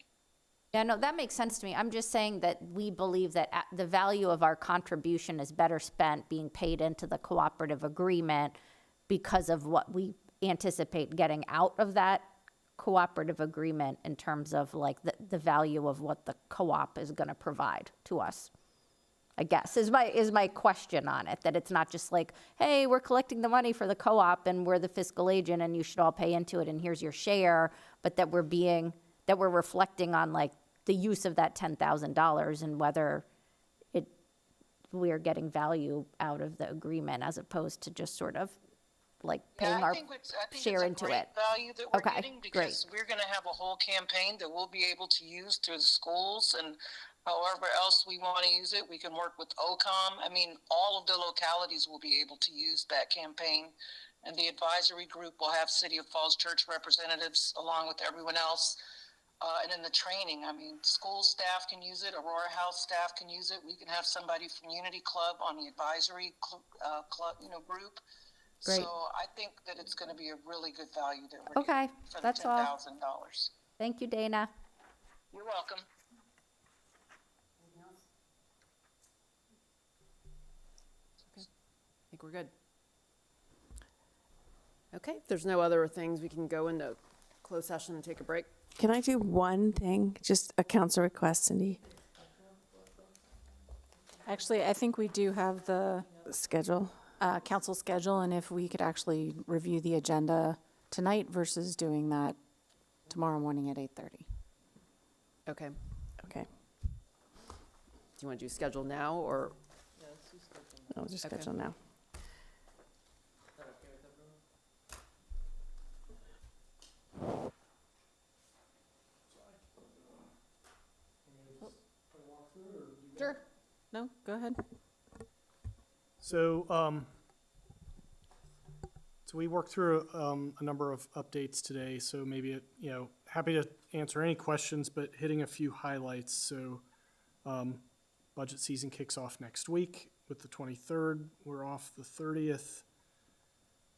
Yeah, no, that makes sense to me. I'm just saying that we believe that the value of our contribution is better spent being paid into the cooperative agreement because of what we anticipate getting out of that cooperative agreement in terms of like the value of what the co-op is going to provide to us, I guess, is my question on it. That it's not just like, hey, we're collecting the money for the co-op and we're the fiscal agent and you should all pay into it and here's your share, but that we're reflecting on like the use of that $10,000 and whether we're getting value out of the agreement as opposed to just sort of like paying our share into it. Value that we're Okay, getting, because we're going to have a whole campaign that we'll be able to use through the schools and however else we want to use it. We can work with OCOM. I mean, all of the localities will be able to use that campaign. And the advisory group will have City of Falls Church representatives along with everyone else. And in the training, I mean, school staff can use it, Aurora House staff can use it. We can have somebody from Unity Club on the advisory club, group. Great. So I think that it's going to be a really good value that we're Okay, getting for the that's all. $10,000. Thank you, Dana. You're welcome. I think we're good. Okay, if there's no other things, we can go into closed session and take a break. Can I do one thing? Just a council request, Cindy? Actually, I think we do have the Schedule? council schedule, and if we could actually review the agenda tonight versus doing that tomorrow morning at 8:30. Okay. Okay. Do you want to do schedule now or? I'll just Okay. schedule now. Sure. No, go ahead. So, so we worked through a number of updates today, so maybe, happy to answer any questions, but hitting a few highlights. So, budget season kicks off next week with the 23rd. We're off the 30th.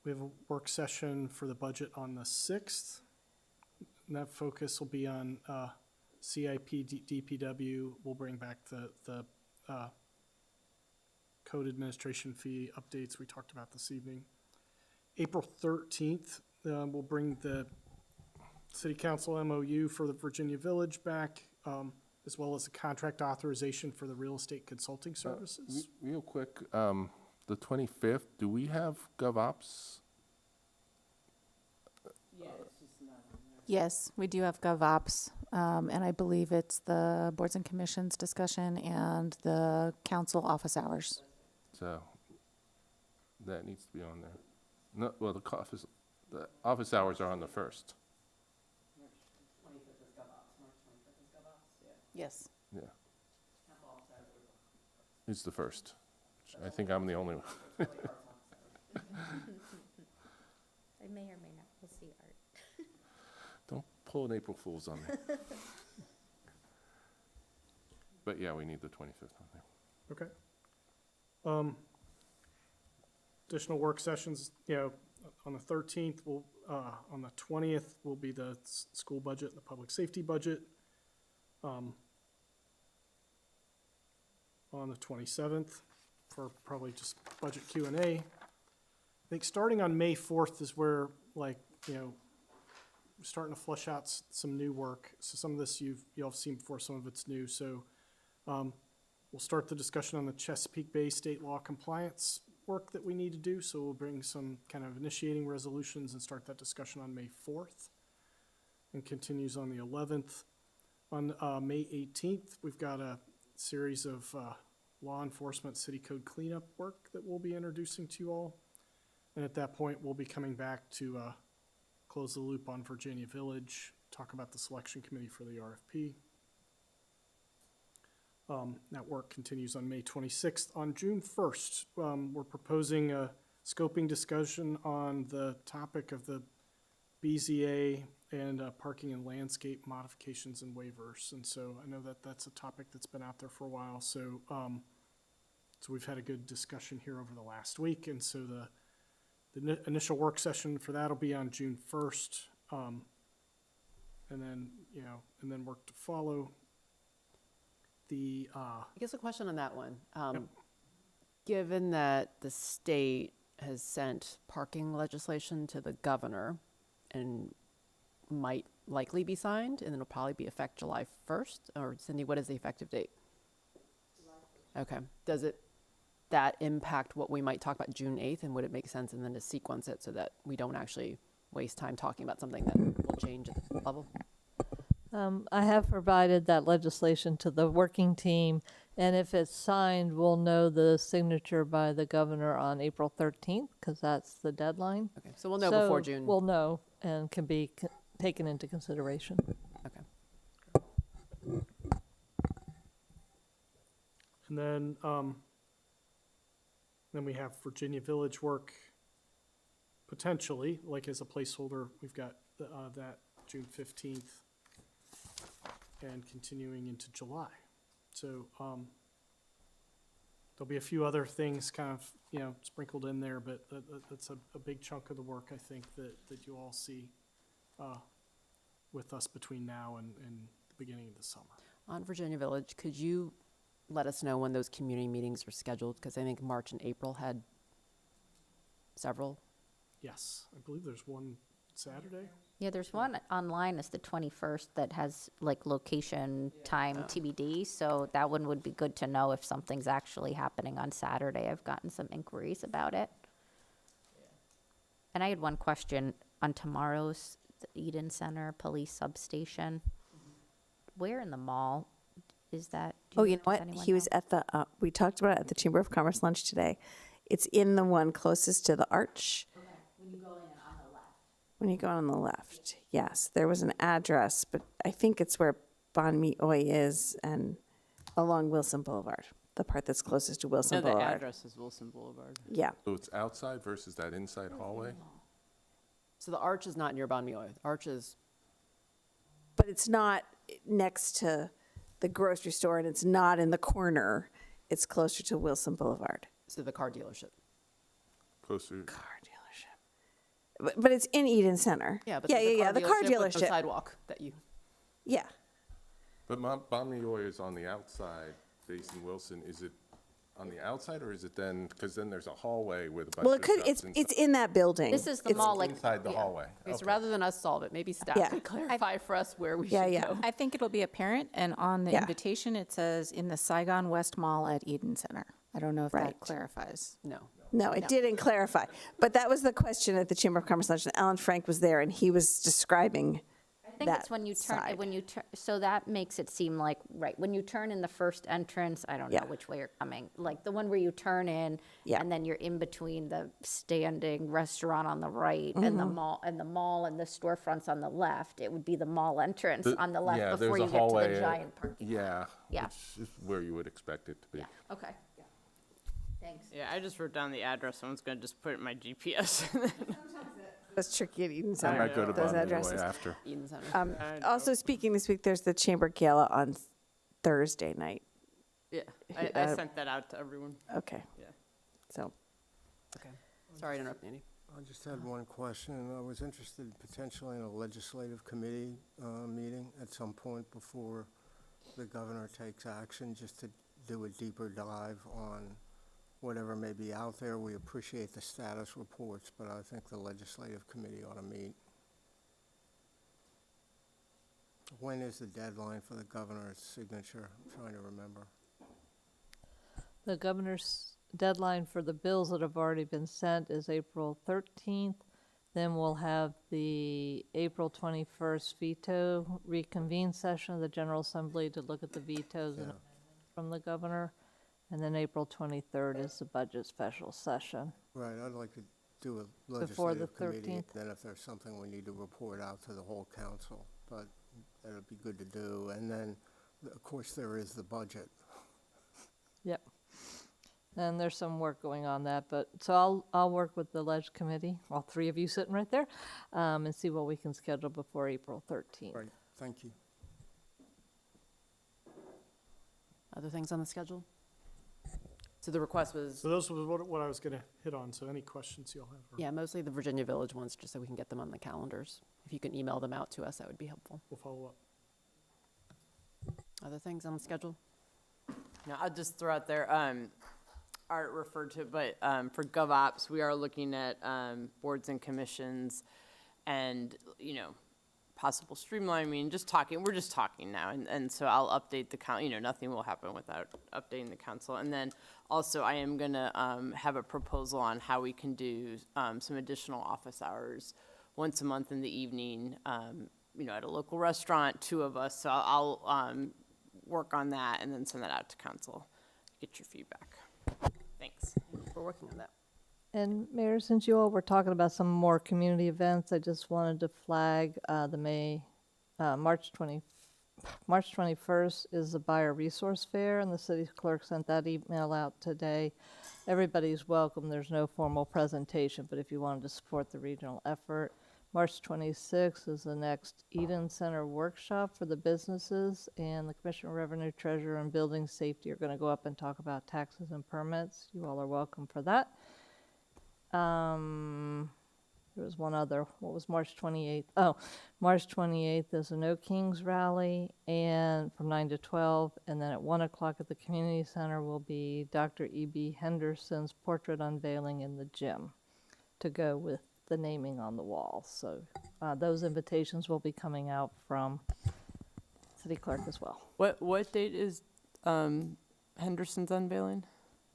We have a work session for the budget on the 6th. And that focus will be on CIP, DPW. We'll bring back the code administration fee updates we talked about this evening. April 13th, we'll bring the City Council MOU for the Virginia Village back, as well as a contract authorization for the real estate consulting services. Real quick, the 25th, do we have GovOps? Yes, we do have GovOps, and I believe it's the boards and commissions discussion and the council office hours. So that needs to be on there. No, well, the office hours are on the 1st. Yes. Yeah. It's the 1st. I think I'm the only one. I may or may not. We'll see, Art. Don't pull an April Fool's on me. But yeah, we need the 25th on there. Okay. Additional work sessions, on the 13th, on the 20th will be the school budget and the public safety budget. On the 27th for probably just budget Q&A. I think starting on May 4th is where, starting to flush out some new work. So some of this y'all have seen before, some of it's new. So we'll start the discussion on the Chesapeake Bay state law compliance work that we need to do. So we'll bring some kind of initiating resolutions and start that discussion on May 4th, and continues on the 11th. On May 18th, we've got a series of law enforcement city code cleanup work that we'll be introducing to you all. And at that point, we'll be coming back to close the loop on Virginia Village, talk about the selection committee for the RFP. That work continues on May 26th. On June 1st, we're proposing a scoping discussion on the topic of the BZA and parking and landscape modifications and waivers. And so I know that that's a topic that's been out there for a while. So, so we've had a good discussion here over the last week. And so the initial work session for that will be on June 1st. And then, and then work to follow. I guess a question on that one. Given that the state has sent parking legislation to the governor and might likely be signed, and then it'll probably be effect July 1st, or Cindy, what is the effective date? Okay. Does that impact what we might talk about June 8th, and would it make sense and then to sequence it so that we don't actually waste time talking about something that will change at the level? I have provided that legislation to the working team, and if it's signed, we'll know the signature by the governor on April 13th, because that's the deadline. Okay, so we'll know before June. We'll know and can be taken into consideration. Okay. And then we have Virginia Village work potentially, like as a placeholder. We've got that June 15th and continuing into July. So there'll be a few other things kind of, sprinkled in there, but that's a big chunk of the work, I think, that you all see with us between now and the beginning of the summer. On Virginia Village, could you let us know when those community meetings are scheduled? Because I think March and April had several. Yes, I believe there's one Saturday. Yeah, there's one online, it's the 21st, that has like location, time, TBD. So that one would be good to know if something's actually happening on Saturday. I've gotten some inquiries about it. And I had one question on tomorrow's the Eden Center Police Substation. Where in the mall is that? Oh, you know what? He was at the, we talked about it at the Chamber of Commerce lunch today. It's in the one closest to the arch. Okay, when you go in on the left. When you go on the left, yes, there was an address, but I think it's where Bon Mi Oi is and along Wilson Boulevard, the part that's closest to Wilson No, the Boulevard. address is Wilson Boulevard. Yeah, So it's outside versus that inside hallway? So the arch is not near Bon Mi Oi. The arch is, but it's not next to the grocery store and it's not in the corner. It's closer to Wilson Boulevard. so the car dealership. Closer, Car dealership. But it's in Eden Center. Yeah, but yeah, there's yeah, a the car with no dealership. sidewalk that you. Yeah. but Bon Mi Oi is on the outside facing Wilson. Is it on the outside or is it then, because then there's a hallway with a bunch Well, of it could, shops it's in that building. This is the It's- mall, like. inside the yeah. hallway? Okay, so Okay. rather than us solve it, maybe staff Yeah. could clarify for us where we Yeah, should yeah. go. I think it'll be apparent, and on the Yeah. invitation, it says in the Saigon West Mall at Eden Center. I don't know if Right. that clarifies. No. No, it didn't clarify. But that was the question at the Chamber of Commerce lunch. And Alan Frank was there and he was describing I think it's when you turn, side. so that makes it seem like, right, when you turn in the first entrance, I don't know Yeah. which way you're coming, like the one where you turn in, Yeah. and then you're in between the standing restaurant on the right and Mm-hmm. the mall, and the storefronts on the left. It would be the mall entrance The- on the yeah, left before there's you a get to hallway, the giant parking lot. Yeah. Yeah. Which is where you would expect it to be. Yeah, okay. Thanks. Yeah, I just wrote down the address. Someone's going to just put it in my GPS. That's tricky at Eden I Center, might go to those Bon Mi Oi addresses. after. Eden Center. Also speaking this week, there's the Chamber Gala on Thursday night. Yeah, I sent that out to everyone. Okay. Yeah. So, Okay. Sorry to interrupt, Andy. I just had one question. I was interested potentially in a legislative committee meeting at some point before the governor takes action, just to do a deeper dive on whatever may be out there. We appreciate the status reports, but I think the legislative committee ought to meet. when is the deadline for the governor's signature? I'm trying to remember. The governor's deadline for the bills that have already been sent is April 13th. Then we'll have the April 21st veto reconvene session of the General Assembly to look at the vetoes and Yeah. amendments from the governor. And then April 23rd is the budget special session. Right, I'd like to do a Before the legislative committee, 13th. then if there's something we need to report out to the whole council, but that'd be good to do. And then, of course, there is the budget. Yep. And there's some work going on that, but, so I'll work with the ledge committee, all three of you sitting right there, and see what we can schedule before April 13th. Right, thank you. Other things on the schedule? So the request was, So those was what I was gonna hit on, so any questions y'all have? or yeah, mostly the Virginia Village ones, just so we can get them on the calendars. If you can email them out to us, that would be helpful. We'll follow up. Other things on the schedule? No, I'll just throw out there, Art referred to it, but for GovOps, we are looking at boards and commissions and, you know, possible streamlining, just talking, we're just talking now. And so I'll update the nothing will happen without updating the council. And then also I am gonna have a proposal on how we can do some additional office hours once a month in the evening, at a local restaurant, 2 of us. So I'll work on that and then send that out to council, get your feedback. Thanks. We're working on that. And Mayor, since you all were talking about some more community events, I just wanted to flag the March 21st is the Buyer Resource Fair, and the city clerk sent that email out today. Everybody's welcome. There's no formal presentation, but if you wanted to support the regional effort. March 26th is the next Eden Center workshop for the businesses, and the Commissioner of Revenue, Treasurer, and Building Safety are going to go up and talk about taxes and permits. You all are welcome for that. There was one other, what was March 28th? Oh, March 28th is a No Kings rally, and from 9 to 12, and then at 1 o'clock at the community center will be Dr. E.B. Henderson's portrait unveiling in the gym to go with the naming on the wall. So those invitations will be coming out from city clerk as well. What date is Henderson's unveiling?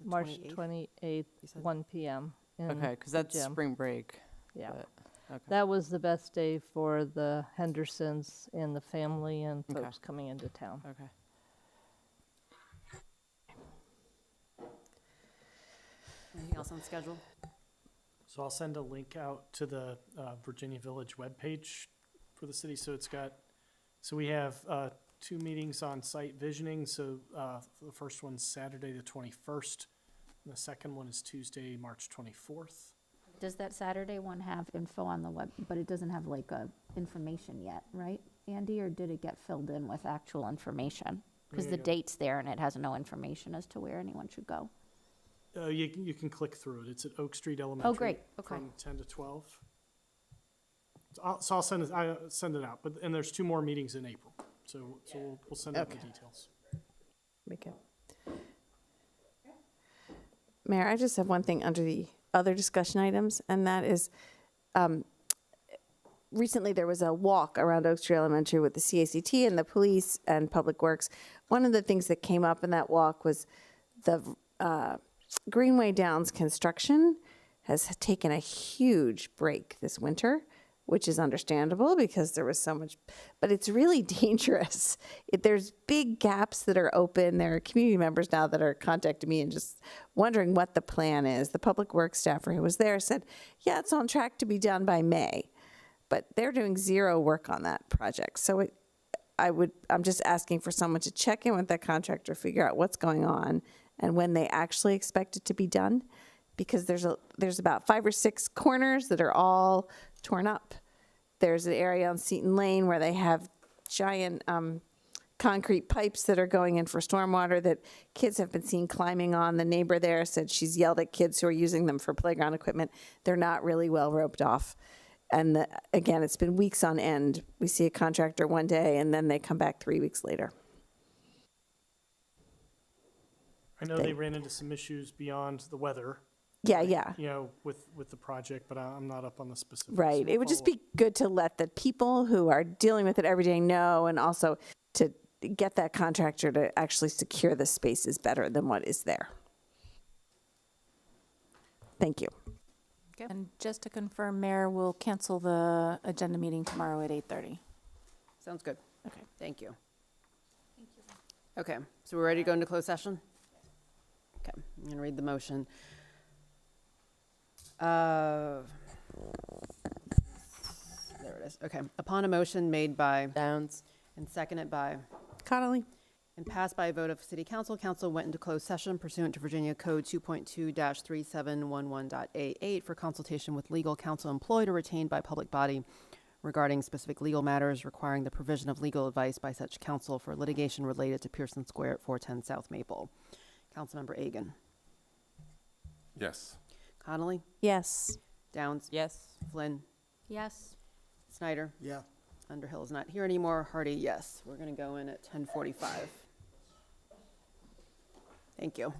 March 28th, 28th, 1 p.m. in Okay, because the that's gym. spring break. Yeah. but- okay. That was the best day for the Hendersons and the family and Okay. folks coming into town. Okay. Anything else on the schedule? So I'll send a link out to the Virginia Village webpage for the city. So we have 2 meetings on site visioning. So the first one's Saturday, the 21st. And the second one is Tuesday, March 24th. Does that Saturday one have info on the web, but it doesn't have like information yet, right, Andy? Or did it get filled in with actual information? Because the date's there and it has no information as to where anyone should go. You can click through it. It's at Oak Street Elementary. great. Okay. From 10 to 12. So I'll send it out. And there's 2 more meetings in April. So we'll send out the details. Okay. Mayor, I just have one thing under the other discussion items, and that is, recently there was a walk around Oak Street Elementary with the CACT and the police and Public Works. One of the things that came up in that walk was the Greenway Downs construction has taken a huge break this winter, which is understandable because there was so much, but it's really dangerous. There's big gaps that are open. There are community members now that are contacting me and just wondering what the plan is. The Public Works staffer who was there said, yeah, it's on track to be done by May, but they're doing 0 work on that project. So I'm just asking for someone to check in with that contractor, figure out what's going on and when they actually expect it to be done, because there's about 5 or 6 corners that are all torn up. There's an area on Seton Lane where they have giant concrete pipes that are going in for stormwater that kids have been seen climbing on. The neighbor there said she's yelled at kids who are using them for playground equipment. They're not really well roped off. And again, it's been weeks on end. We see a contractor one day and then they come back 3 weeks later. I know they ran into some issues beyond the weather Yeah, yeah. you know, with the project, but I'm not up on the specifics. Right. We'll It would just follow be good to let the people who are dealing with it every day know, and also to get that contractor to actually secure the spaces better than what is there. Thank you. And just to confirm, Mayor, we'll cancel the agenda meeting tomorrow at 8:30. Sounds good. Okay. Thank you. Okay, so we're ready to go into closed session? Okay, I'm gonna read the motion. There it is. Okay. Upon a motion made by Downs. and seconded by Connolly? and passed by a vote of City Council, Council went into closed session pursuant to Virginia Code 2.2-3711.A8 for consultation with legal counsel employed or retained by public body regarding specific legal matters requiring the provision of legal advice by such counsel for litigation related to Pearson Square at 410 South Maple. Councilmember Egan. Yes. Connolly? Yes. Downs? Yes. Flynn? Yes. Snyder? Yeah. Underhill is not here anymore. Hardy, yes. We're going to go in at 10:45. Thank you.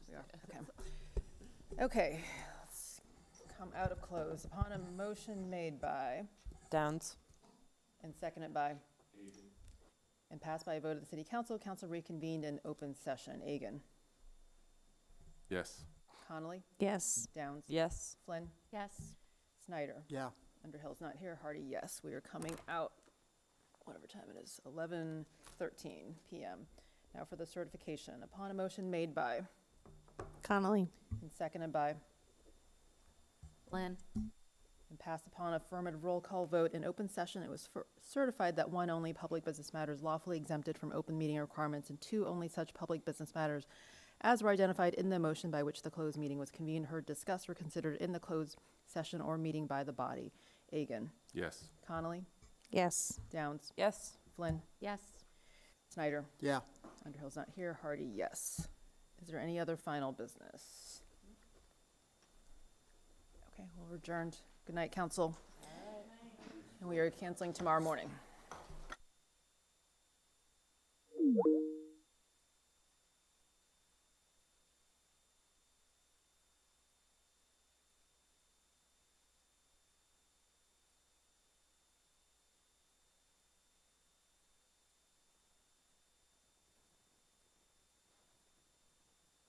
We are, okay. Okay, let's come out of close. Upon a motion made by Downs. and seconded by and passed by a vote of the city council, council reconvened in open session. Agan. Yes. Connolly. Yes. Downs. Yes. Flynn. Yes. Snyder. Yeah. Underhill's not here. Hardy, yes. We are coming out, whatever time it is, 11:13 p.m. Now for the certification. Upon a motion made by Connolly. and seconded by Lynn. and passed upon affirmative roll call vote in open session, it was certified that one, only public business matters lawfully exempted from open meeting requirements, and two, only such public business matters as were identified in the motion by which the closed meeting was convened, heard, discussed, or considered in the closed session or meeting by the body. Agan. Yes. Connolly. Yes. Downs. Yes. Flynn. Yes. Snyder. Yeah. Underhill's not here. Hardy, yes. Is there any other final business? Okay, we're adjourned. Good night, council. And we are canceling tomorrow morning.